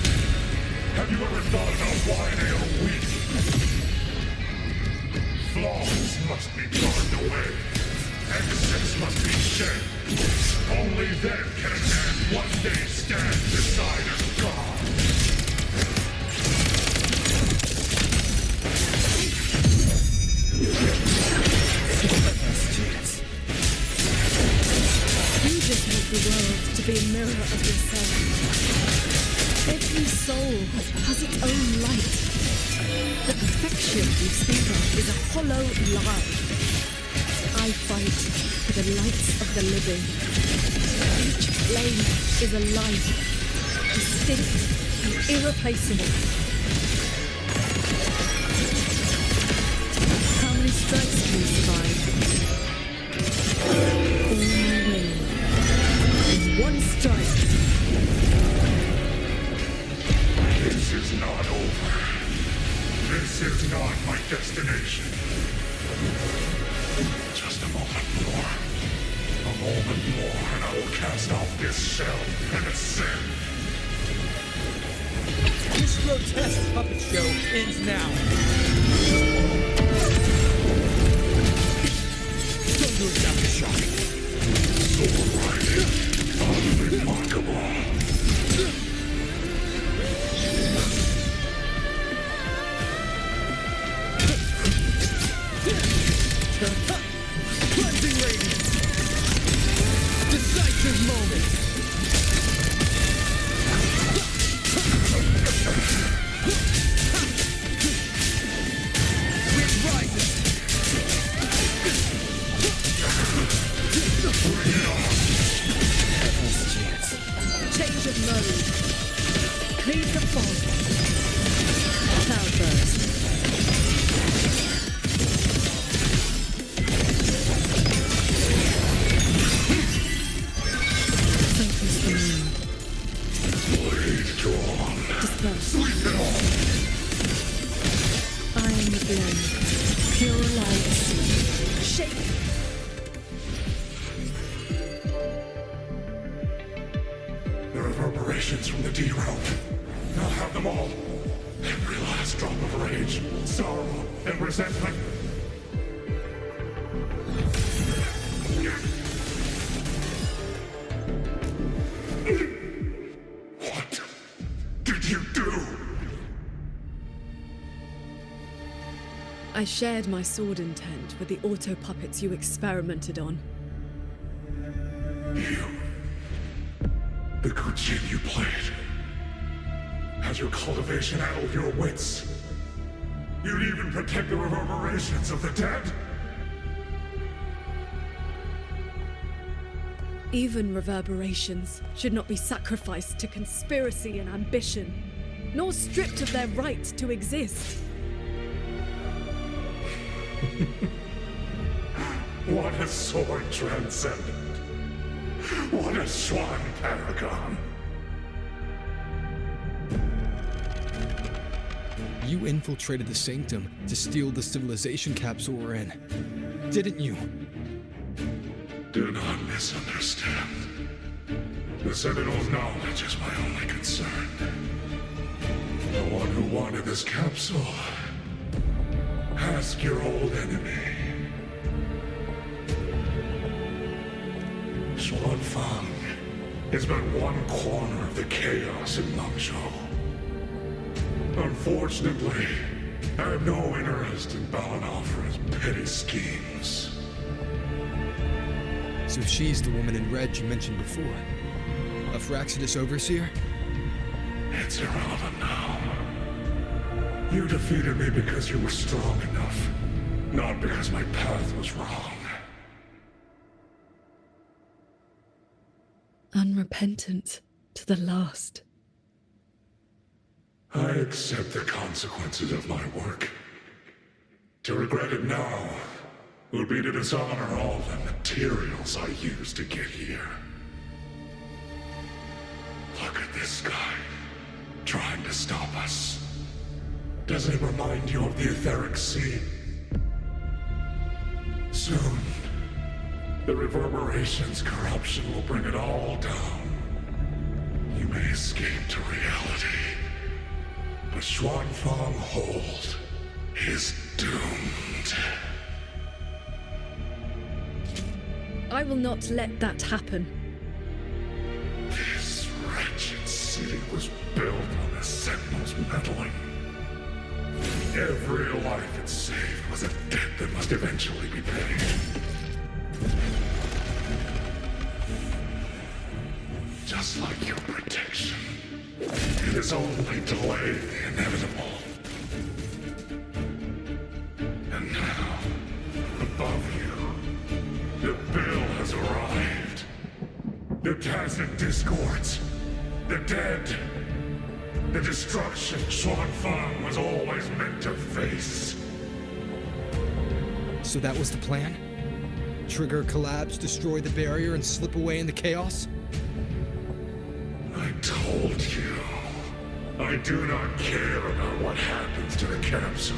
Have you ever thought about why they are weak? Flaws must be burned away. Excess must be shed. Only then can a man one day stand beside a god. You just want the world to be a mirror of yourself. Every soul has its own light. The perfection you speak of is a hollow lie. I fight for the lights of the living. Each flame is a life, distinct and irreplaceable. How many strikes can you survive? All my way. In one strike. This is not over. This is not my destination. Just a moment more. A moment more, and I will cast off this shell and ascend. This grotesque puppet show ends now. Don't lose that shock. Sword riding, unremarkable. Cleansing radiance. Decisive moment. Wind rises. Change of mode. Cleave the fog. Cloudburst. Focus the moon. Blade drawn. Disperse. Sweep it off. I am the blade. Pure light. Shake. The reverberations from the D-rope. I'll have them all. Every last drop of rage, sorrow, and resentment. What did you do? I shared my sword intent with the auto-puppets you experimented on. The good game you played. Has your cultivation addled your wits? You'd even protect the reverberations of the dead? Even reverberations should not be sacrificed to conspiracy and ambition, nor stripped of their right to exist. What a sword transcendent. What a swan paragon. You infiltrated the Sanctum to steal the civilization capsule we're in, didn't you? Do not misunderstand. The Sentinel's knowledge is my only concern. The one who wanted this capsule. Ask your old enemy. Xuanfang is but one corner of the chaos in Mengzhou. Unfortunately, I have no interest in Balanofra's petty schemes. So she's the woman in red you mentioned before. A Fraxidus overseer? It's irrelevant now. You defeated me because you were strong enough, not because my path was wrong. Unrepentant to the last. I accept the consequences of my work. To regret it now would be to dishonor all the materials I used to get here. Look at this guy, trying to stop us. Doesn't it remind you of the etheric sea? Soon, the reverberation's corruption will bring it all down. You may escape to reality, but Xuanfang Hold is doomed. I will not let that happen. This wretched city was built on the Sentinels meddling. Every life it saved was a debt that must eventually be paid. Just like your protection, it has only delayed the inevitable. And now, above you, the bill has arrived. The tacit discords, the dead, the destruction Xuanfang was always meant to face. So that was the plan? Trigger collapse, destroy the barrier, and slip away in the chaos? I told you. I do not care about what happens to the capsule.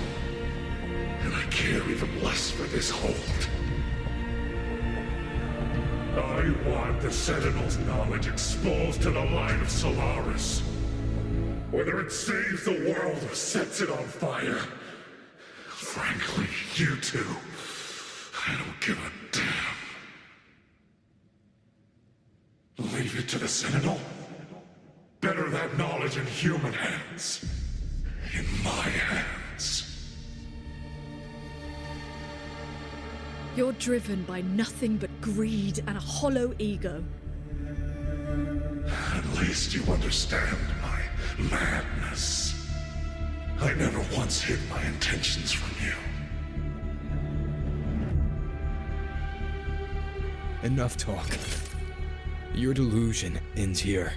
And I care even less for this hold. I want the Sentinel's knowledge exposed to the light of Solaris. Whether it saves the world or sets it on fire. Frankly, you two, I don't give a damn. Leave it to the Sentinel? Better that knowledge in human hands. In my hands. You're driven by nothing but greed and a hollow ego. At least you understand my madness. I never once hid my intentions from you. Enough talk. Your delusion ends here.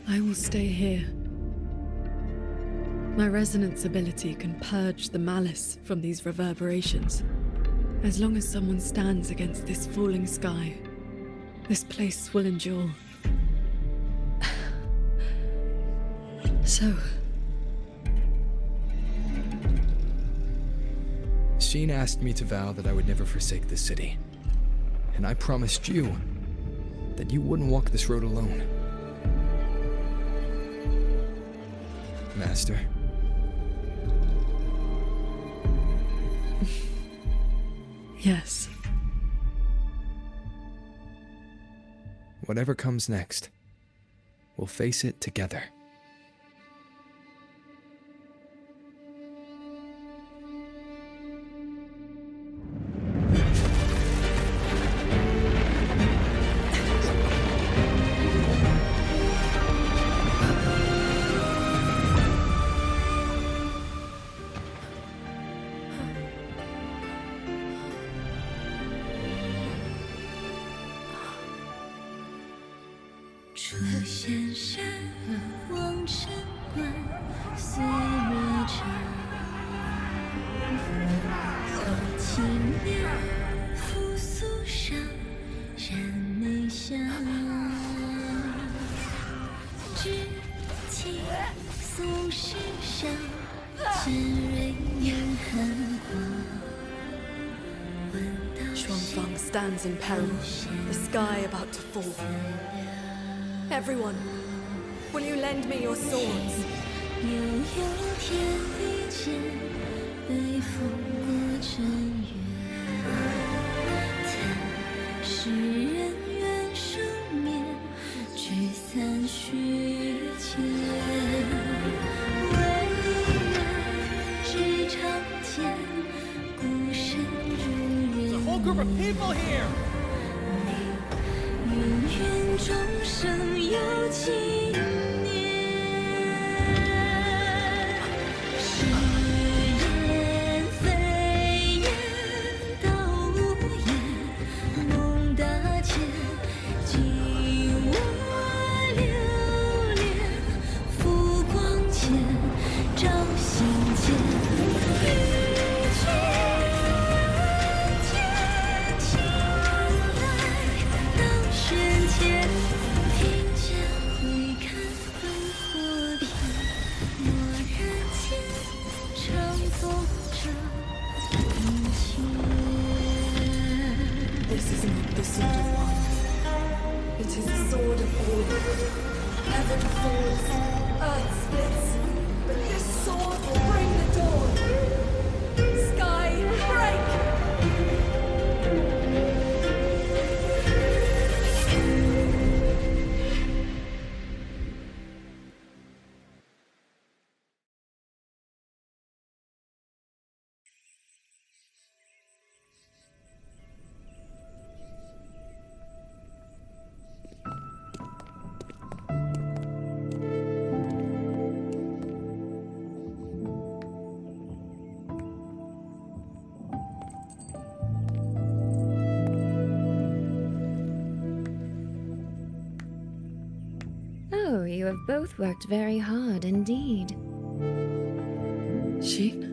I will stay here. My resonance ability can purge the malice from these reverberations. As long as someone stands against this falling sky, this place will endure. So... Sheen asked me to vow that I would never forsake this city. And I promised you that you wouldn't walk this road alone. Master. Yes. Whatever comes next, we'll face it together.车先山，望尘关，岁月长。后青年，复苏上，山内香。知青松石上，尖锐眼寒光。Xuanfang stands in peril, the sky about to fall. Everyone, will you lend me your swords? 悠悠天地间，北风过尘缘。叹世人愿数眠，聚散须间。为人知长天，孤身如人。 There's a whole group of people here. 芸芸众生有情念，是人非言，道无言，梦大千，尽我流连，浮光间，照心间。is not the sword of one. It is the sword of all. Heaven falls, earth splits, but this sword will bring the dawn. Sky, break! Oh, you have both worked very hard indeed. Sheen?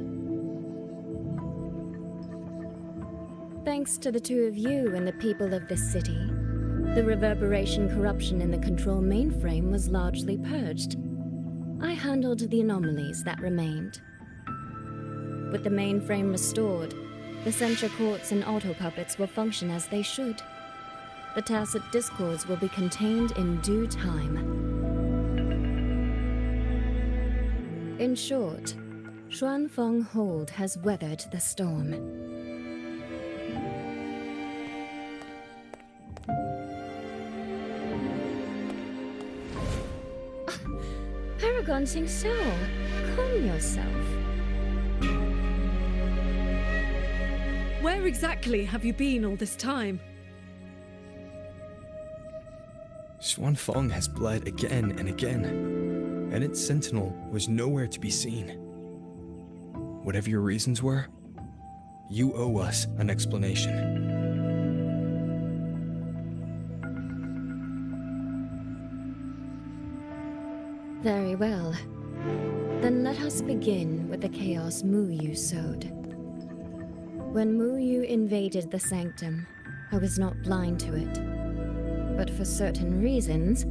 Thanks to the two of you and the people of this city, the reverberation corruption in the control mainframe was largely purged. I handled the anomalies that remained. With the mainframe restored, the censure courts and auto-puppets will function as they should. The tacit discords will be contained in due time. In short, Xuanfeng Hold has weathered the storm. Paragon Xingxiao, calm yourself. Where exactly have you been all this time? Xuanfeng has bled again and again, and its sentinel was nowhere to be seen. Whatever your reasons were, you owe us an explanation. Very well. Then let us begin with the chaos Mu Yu sowed. When Mu Yu invaded the sanctum, I was not blind to it. But for certain reasons,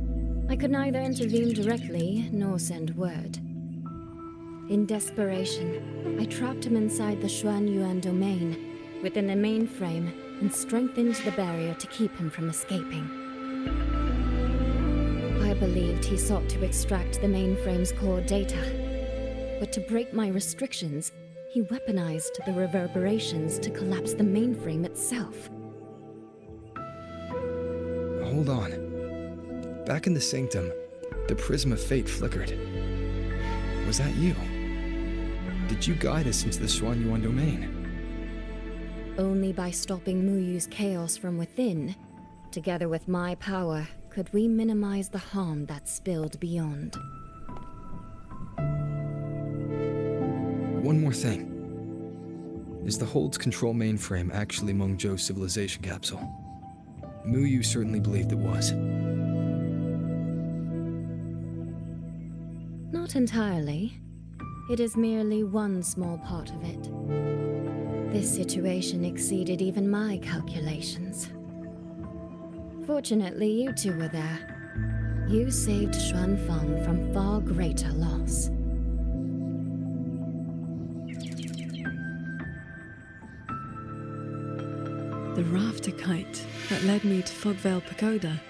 I could neither intervene directly nor send word. In desperation, I trapped him inside the Xuanyuan domain, within the mainframe, and strengthened the barrier to keep him from escaping. I believed he sought to extract the mainframe's core data. But to break my restrictions, he weaponized the reverberations to collapse the mainframe itself. Hold on. Back in the sanctum, the prism of fate flickered. Was that you? Did you guide us into the Xuanyuan domain? Only by stopping Mu Yu's chaos from within, together with my power, could we minimize the harm that spilled beyond. One more thing. Is the Hold's control mainframe actually Meng Zhou's civilization capsule? Mu Yu certainly believed it was. Not entirely. It is merely one small part of it. This situation exceeded even my calculations. Fortunately, you two were there. You saved Xuanfeng from far greater loss. The rafter kite that led me to Fogvale Pagoda.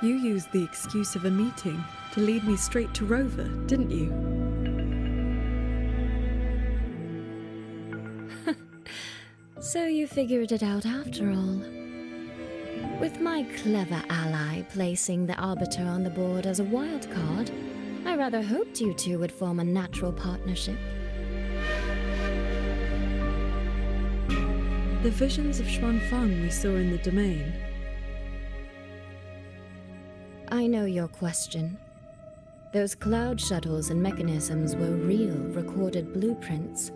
You used the excuse of a meeting to lead me straight to Rover, didn't you? So you figured it out after all. With my clever ally placing the Arbiter on the board as a wild card, I rather hoped you two would form a natural partnership. The visions of Xuanfeng we saw in the domain. I know your question. Those cloud shuttles and mechanisms were real, recorded blueprints.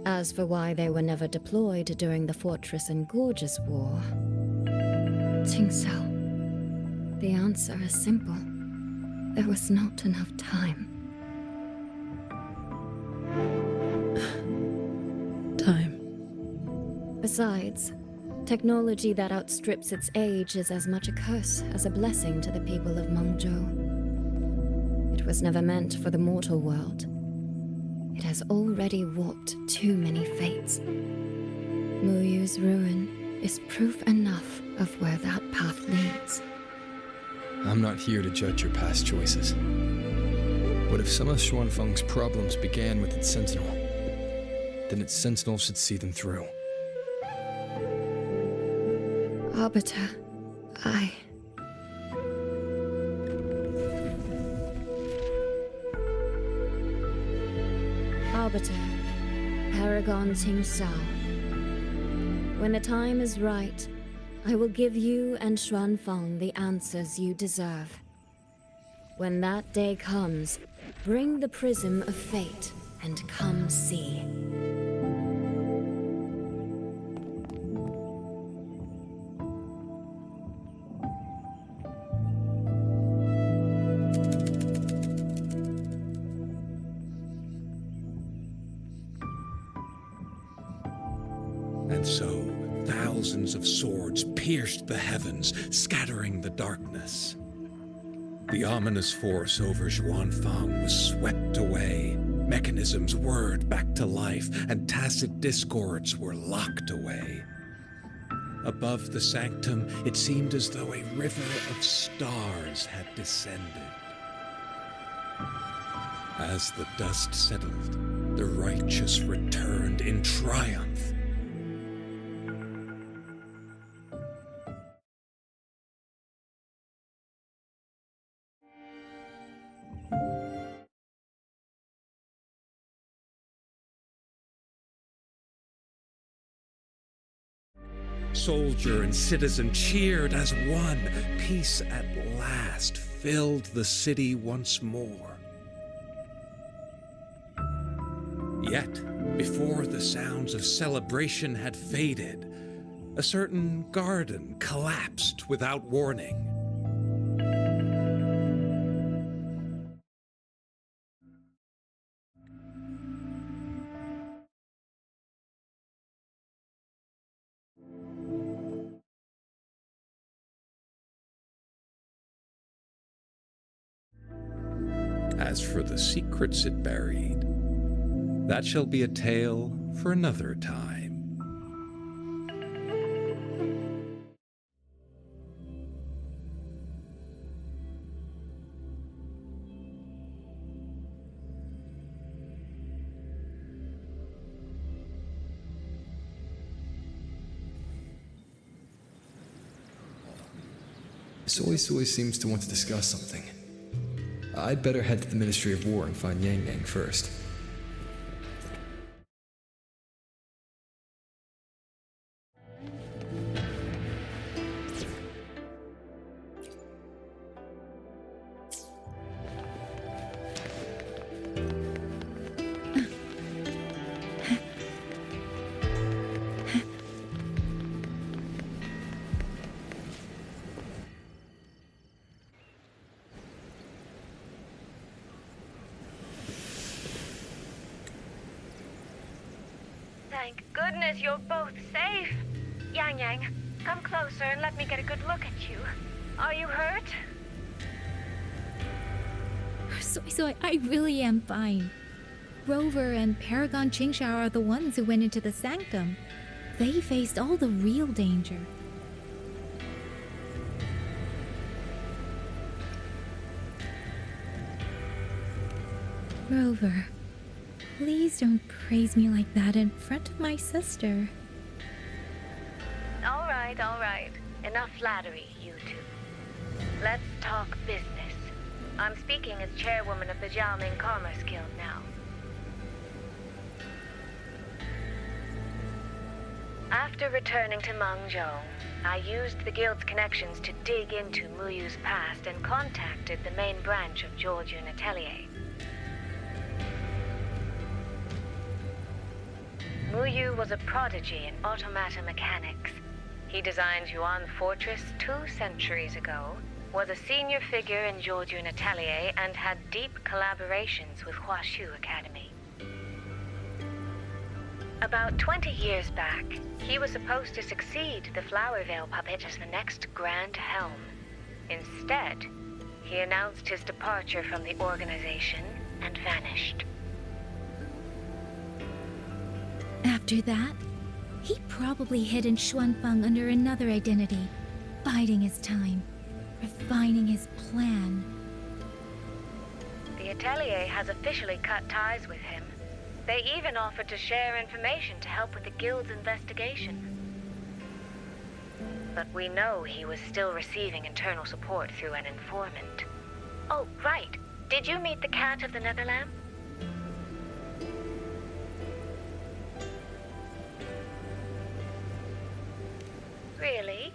As for why they were never deployed during the Fortress and Gorges War, Xingxiao, the answer is simple. There was not enough time. Time. Besides, technology that outstrips its age is as much a curse as a blessing to the people of Meng Zhou. It was never meant for the mortal world. It has already warped too many fates. Mu Yu's ruin is proof enough of where that path leads. I'm not here to judge your past choices. What if some of Xuanfeng's problems began with its sentinel? Then its sentinel should see them through. Arbiter, Arbiter, Paragon Ting Sao. When the time is right, I will give you and Xuanfeng the answers you deserve. When that day comes, bring the prism of fate and come see. And so, thousands of swords pierced the heavens, scattering the darkness. The ominous force over Xuanfeng was swept away. Mechanisms whirred back to life, and tacit discords were locked away. Above the sanctum, it seemed as though a river of stars had descended. As the dust settled, the righteous returned in triumph. Soldier and citizen cheered as one. Peace at last filled the city once more. Yet, before the sounds of celebration had faded, a certain garden collapsed without warning. As for the secrets it buried, that shall be a tale for another time. Soy seems to want to discuss something. I'd better head to the Ministry of War and find Yang Yang first. Thank goodness you're both safe. Yang Yang, come closer and let me get a good look at you. Are you hurt? Soy, I really am fine. Rover and Paragon Qingshao are the ones who went into the sanctum. They faced all the real danger. Rover, please don't praise me like that in front of my sister. All right. Enough flattery, you two. Let's talk business. I'm speaking as chairwoman of the Jiaoming Commerce Guild now. After returning to Mengzhou, I used the Guild's connections to dig into Muyu's past and contacted the main branch of Georgian Atelier. Muyu was a prodigy in automata mechanics. He designed Yuan Fortress 2 centuries ago, was a senior figure in Georgian Atelier, and had deep collaborations with Huashu Academy. About 20 years back, he was supposed to succeed the Flower Veil puppet as the next Grand Helm. Instead, he announced his departure from the organization and vanished. After that, He probably hid in Xuanfang under another identity, biding his time, refining his plan. The Atelier has officially cut ties with him. They even offered to share information to help with the Guild's investigation. But we know he was still receiving internal support through an informant. Oh, right. Did you meet the Cat of the Netherlamp? Really?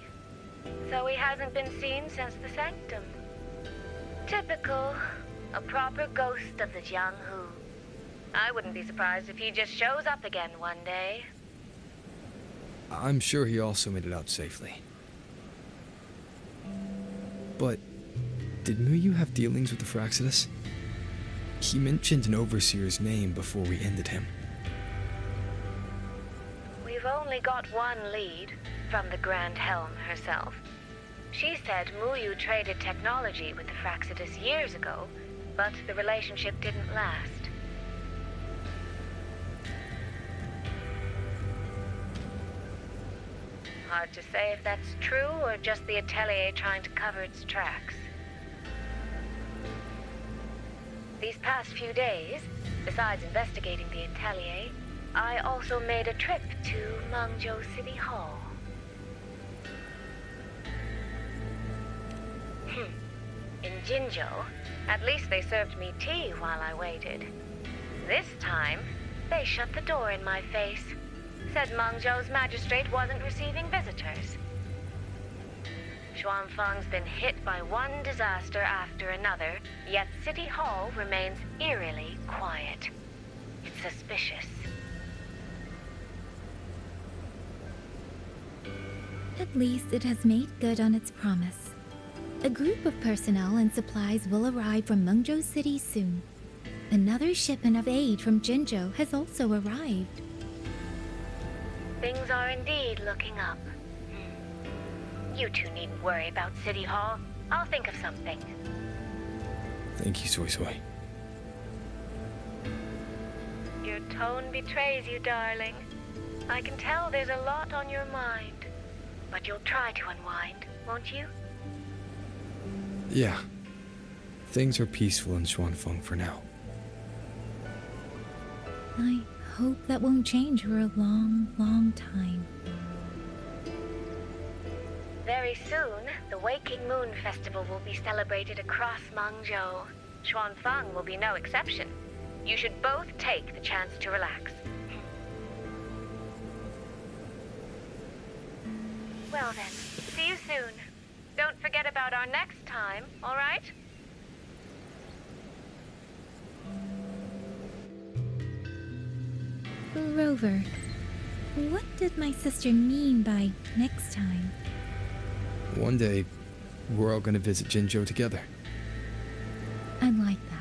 So he hasn't been seen since the Sanctum. Typical. A proper ghost of the Jianghu. I wouldn't be surprised if he just shows up again one day. I'm sure he also made it out safely. But did Muyu have dealings with the Fraxidus? He mentioned an overseer's name before we ended him. We've only got one lead, from the Grand Helm herself. She said Muyu traded technology with the Fraxidus years ago, but the relationship didn't last. Hard to say if that's true or just the Atelier trying to cover its tracks. These past few days, besides investigating the Atelier, I also made a trip to Mengzhou City Hall. In Jinzhou, at least they served me tea while I waited. This time, they shut the door in my face. Said Mengzhou's magistrate wasn't receiving visitors. Xuanfang's been hit by one disaster after another, yet City Hall remains eerily quiet. It's suspicious. At least it has made good on its promise. A group of personnel and supplies will arrive from Mengzhou City soon. Another shipment of aid from Jinzhou has also arrived. Things are indeed looking up. You two needn't worry about City Hall. I'll think of something. Thank you, Soy Soy. Your tone betrays you, darling. I can tell there's a lot on your mind. But you'll try to unwind, won't you? Yeah. Things are peaceful in Xuanfeng for now. I hope that won't change for a long, long time. Very soon, the Waking Moon Festival will be celebrated across Mengzhou. Xuanfeng will be no exception. You should both take the chance to relax. Well then, see you soon. Don't forget about our next time, all right? Rover, what did my sister mean by next time? One day, we're all gonna visit Jinzhou together. I'd like that.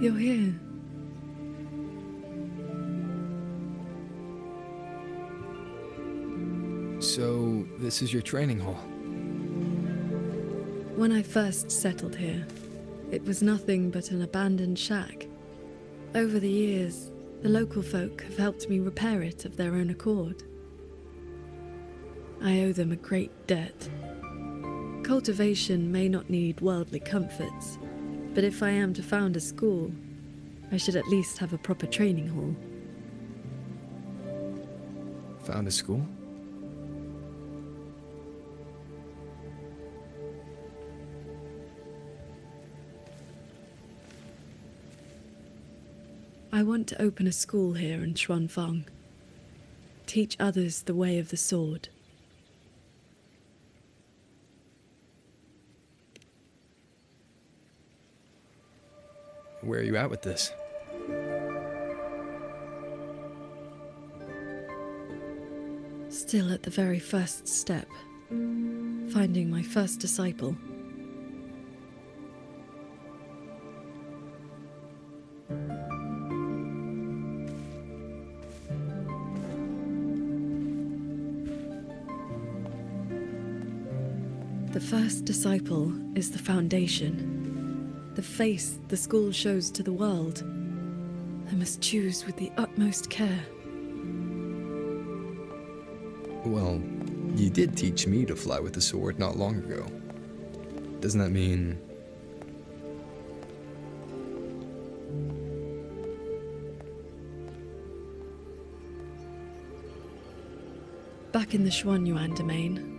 You're here. So, this is your training hall. When I first settled here, it was nothing but an abandoned shack. Over the years, the local folk have helped me repair it of their own accord. I owe them a great debt. Cultivation may not need worldly comforts, but if I am to found a school, I should at least have a proper training hall. Found a school? I want to open a school here in Xuanfang. Teach others the way of the sword. Where are you at with this? Still at the very first step. Finding my first disciple. The first disciple is the foundation, the face the school shows to the world. I must choose with the utmost care. Well, you did teach me to fly with the sword not long ago. Doesn't that mean... Back in the Xuanyuan domain,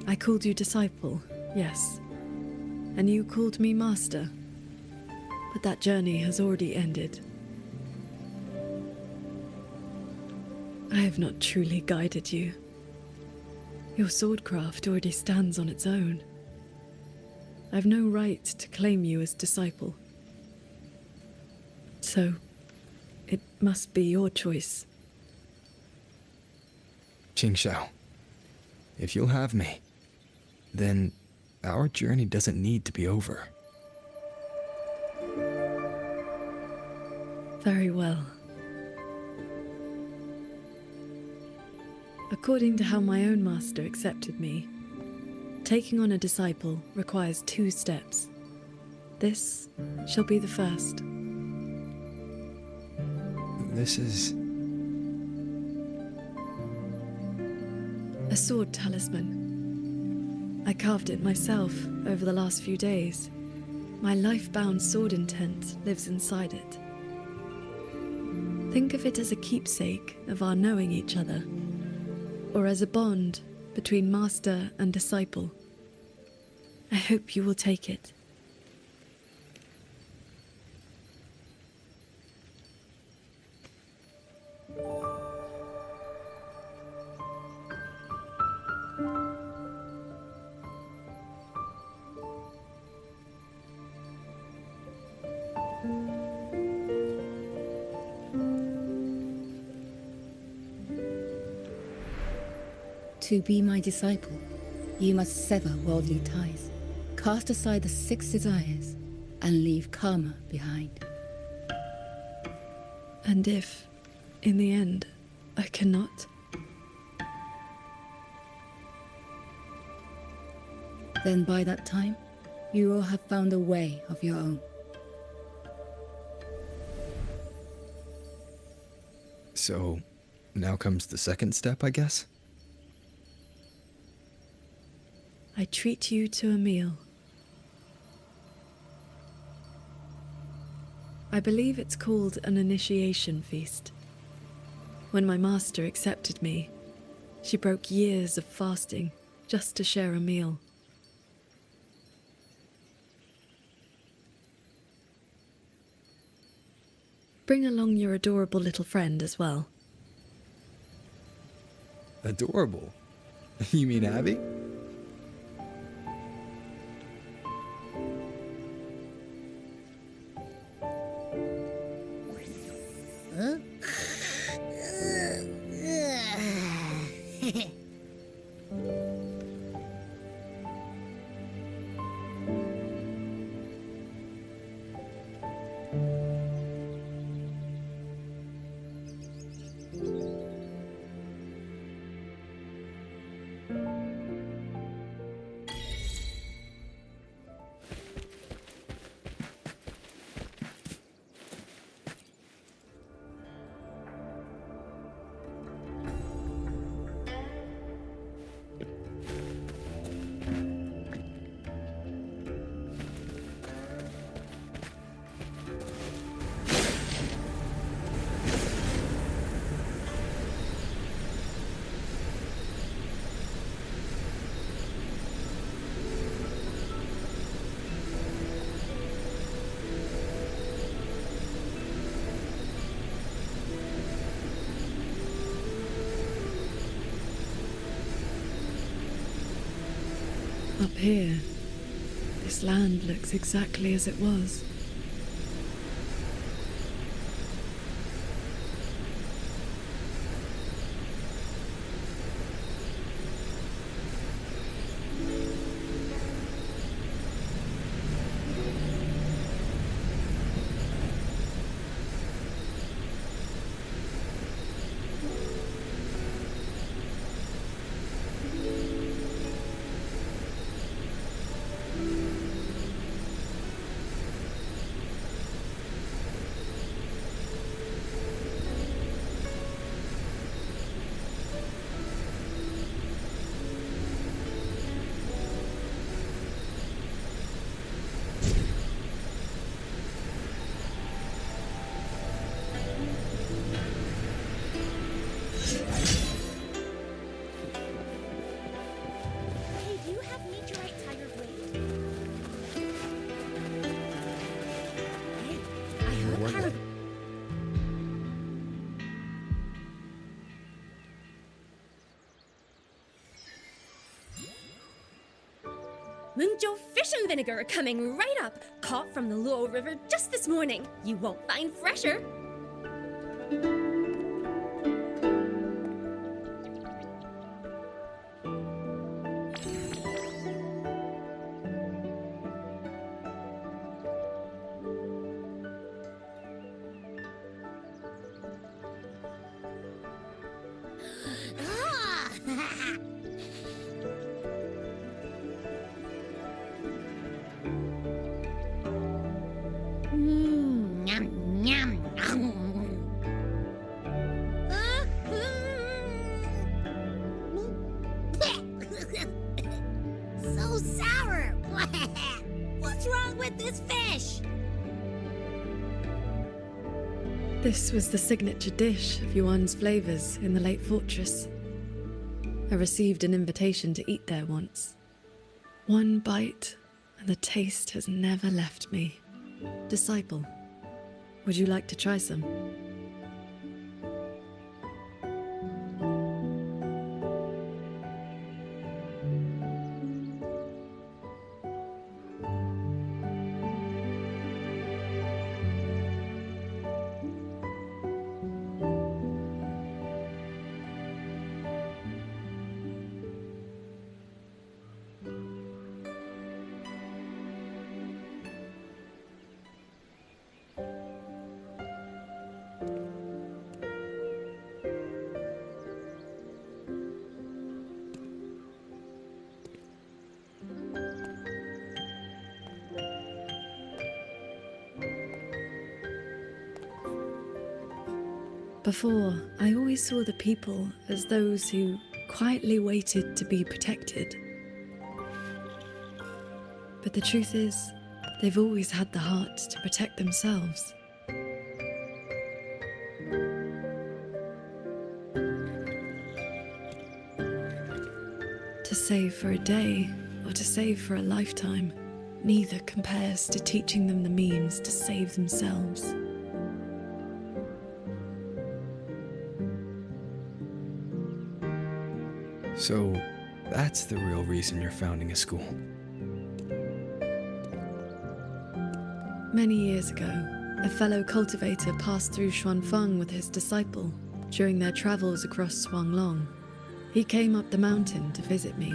I called you disciple, yes. And you called me master. But that journey has already ended. I have not truly guided you. Your swordcraft already stands on its own. I've no right to claim you as disciple. So, it must be your choice. Qingxiao, if you'll have me, then our journey doesn't need to be over. Very well. According to how my own master accepted me, taking on a disciple requires 2 steps. This shall be the first. This is... a sword talisman. I carved it myself over the last few days. My life-bound sword intent lives inside it. Think of it as a keepsake of our knowing each other, or as a bond between master and disciple. I hope you will take it. To be my disciple, you must sever worldly ties, cast aside the 6 desires, and leave karma behind. And if, in the end, I cannot, then by that time, you will have found a way of your own. So, now comes the second step, I guess? I treat you to a meal. I believe it's called an initiation feast. When my master accepted me, she broke years of fasting just to share a meal. Bring along your adorable little friend as well. Adorable? You mean Abby? Huh? Up here, this land looks exactly as it was. Hey, do you have meteorite tiger blade? Hey, I heard What? Moonjo fish and vinegar are coming right up. Caught from the Luo River just this morning. You won't find fresher. So sour. What's wrong with this fish? This was the signature dish of Yuan's flavors in the late fortress. I received an invitation to eat there once. One bite, and the taste has never left me. Disciple, would you like to try some? Before, I always saw the people as those who quietly waited to be protected. But the truth is, they've always had the heart to protect themselves. To save for a day or to save for a lifetime, neither compares to teaching them the means to save themselves. So, that's the real reason you're founding a school. Many years ago, a fellow cultivator passed through Xuanfeng with his disciple during their travels across Shuanglong. He came up the mountain to visit me.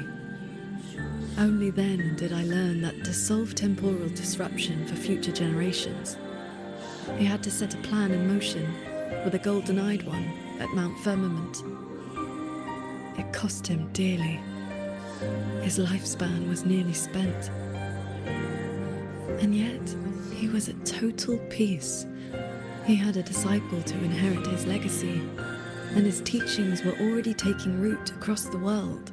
Only then did I learn that to solve temporal disruption for future generations, he had to set a plan in motion with a golden-eyed one at Mount Firmament. It cost him dearly. His lifespan was nearly spent. And yet, he was at total peace. He had a disciple to inherit his legacy, and his teachings were already taking root across the world.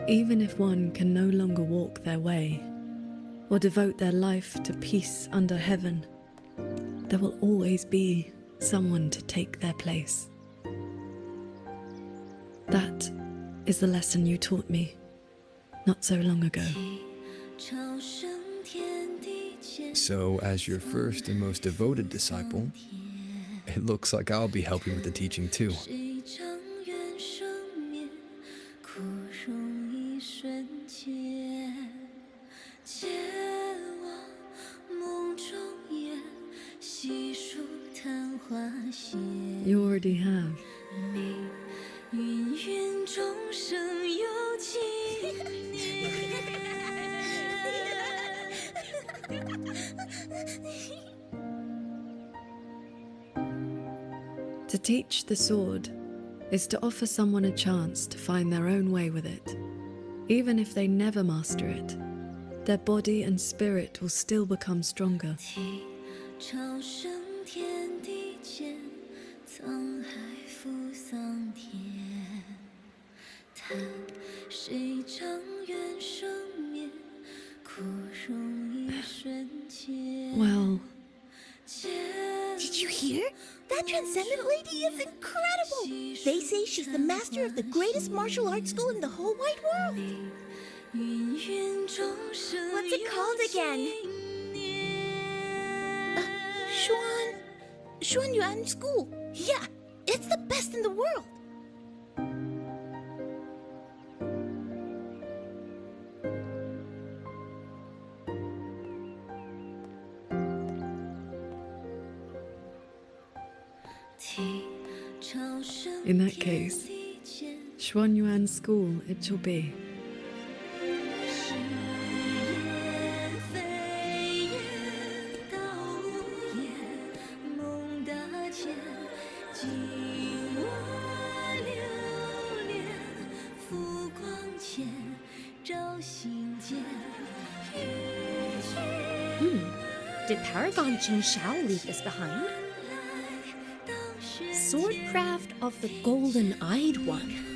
Even if one can no longer walk their way, or devote their life to peace under heaven, there will always be someone to take their place. That is the lesson you taught me not so long ago. So, as your first and most devoted disciple, it looks like I'll be helping with the teaching too. already have. 芸芸众生有情To teach the sword is to offer someone a chance to find their own way with it. Even if they never master it, their body and spirit will still become stronger. 潮生天地间，沧海赴桑田。叹谁长远生灭，苦容一瞬间。 Well, Did you hear? That transcendent lady is incredible! They say she's the master of the greatest martial arts school in the whole wide world! What's it called again? Xuan Yuan School. Yeah, it's the best in the world. in that case, Xuanyuan School it shall be. 是缘非缘，道无言，梦大千，紧握流连，浮光前，照心间，欲去。 Did Paragon Jin Shao leave this behind? Swordcraft of the Golden-Eyed One.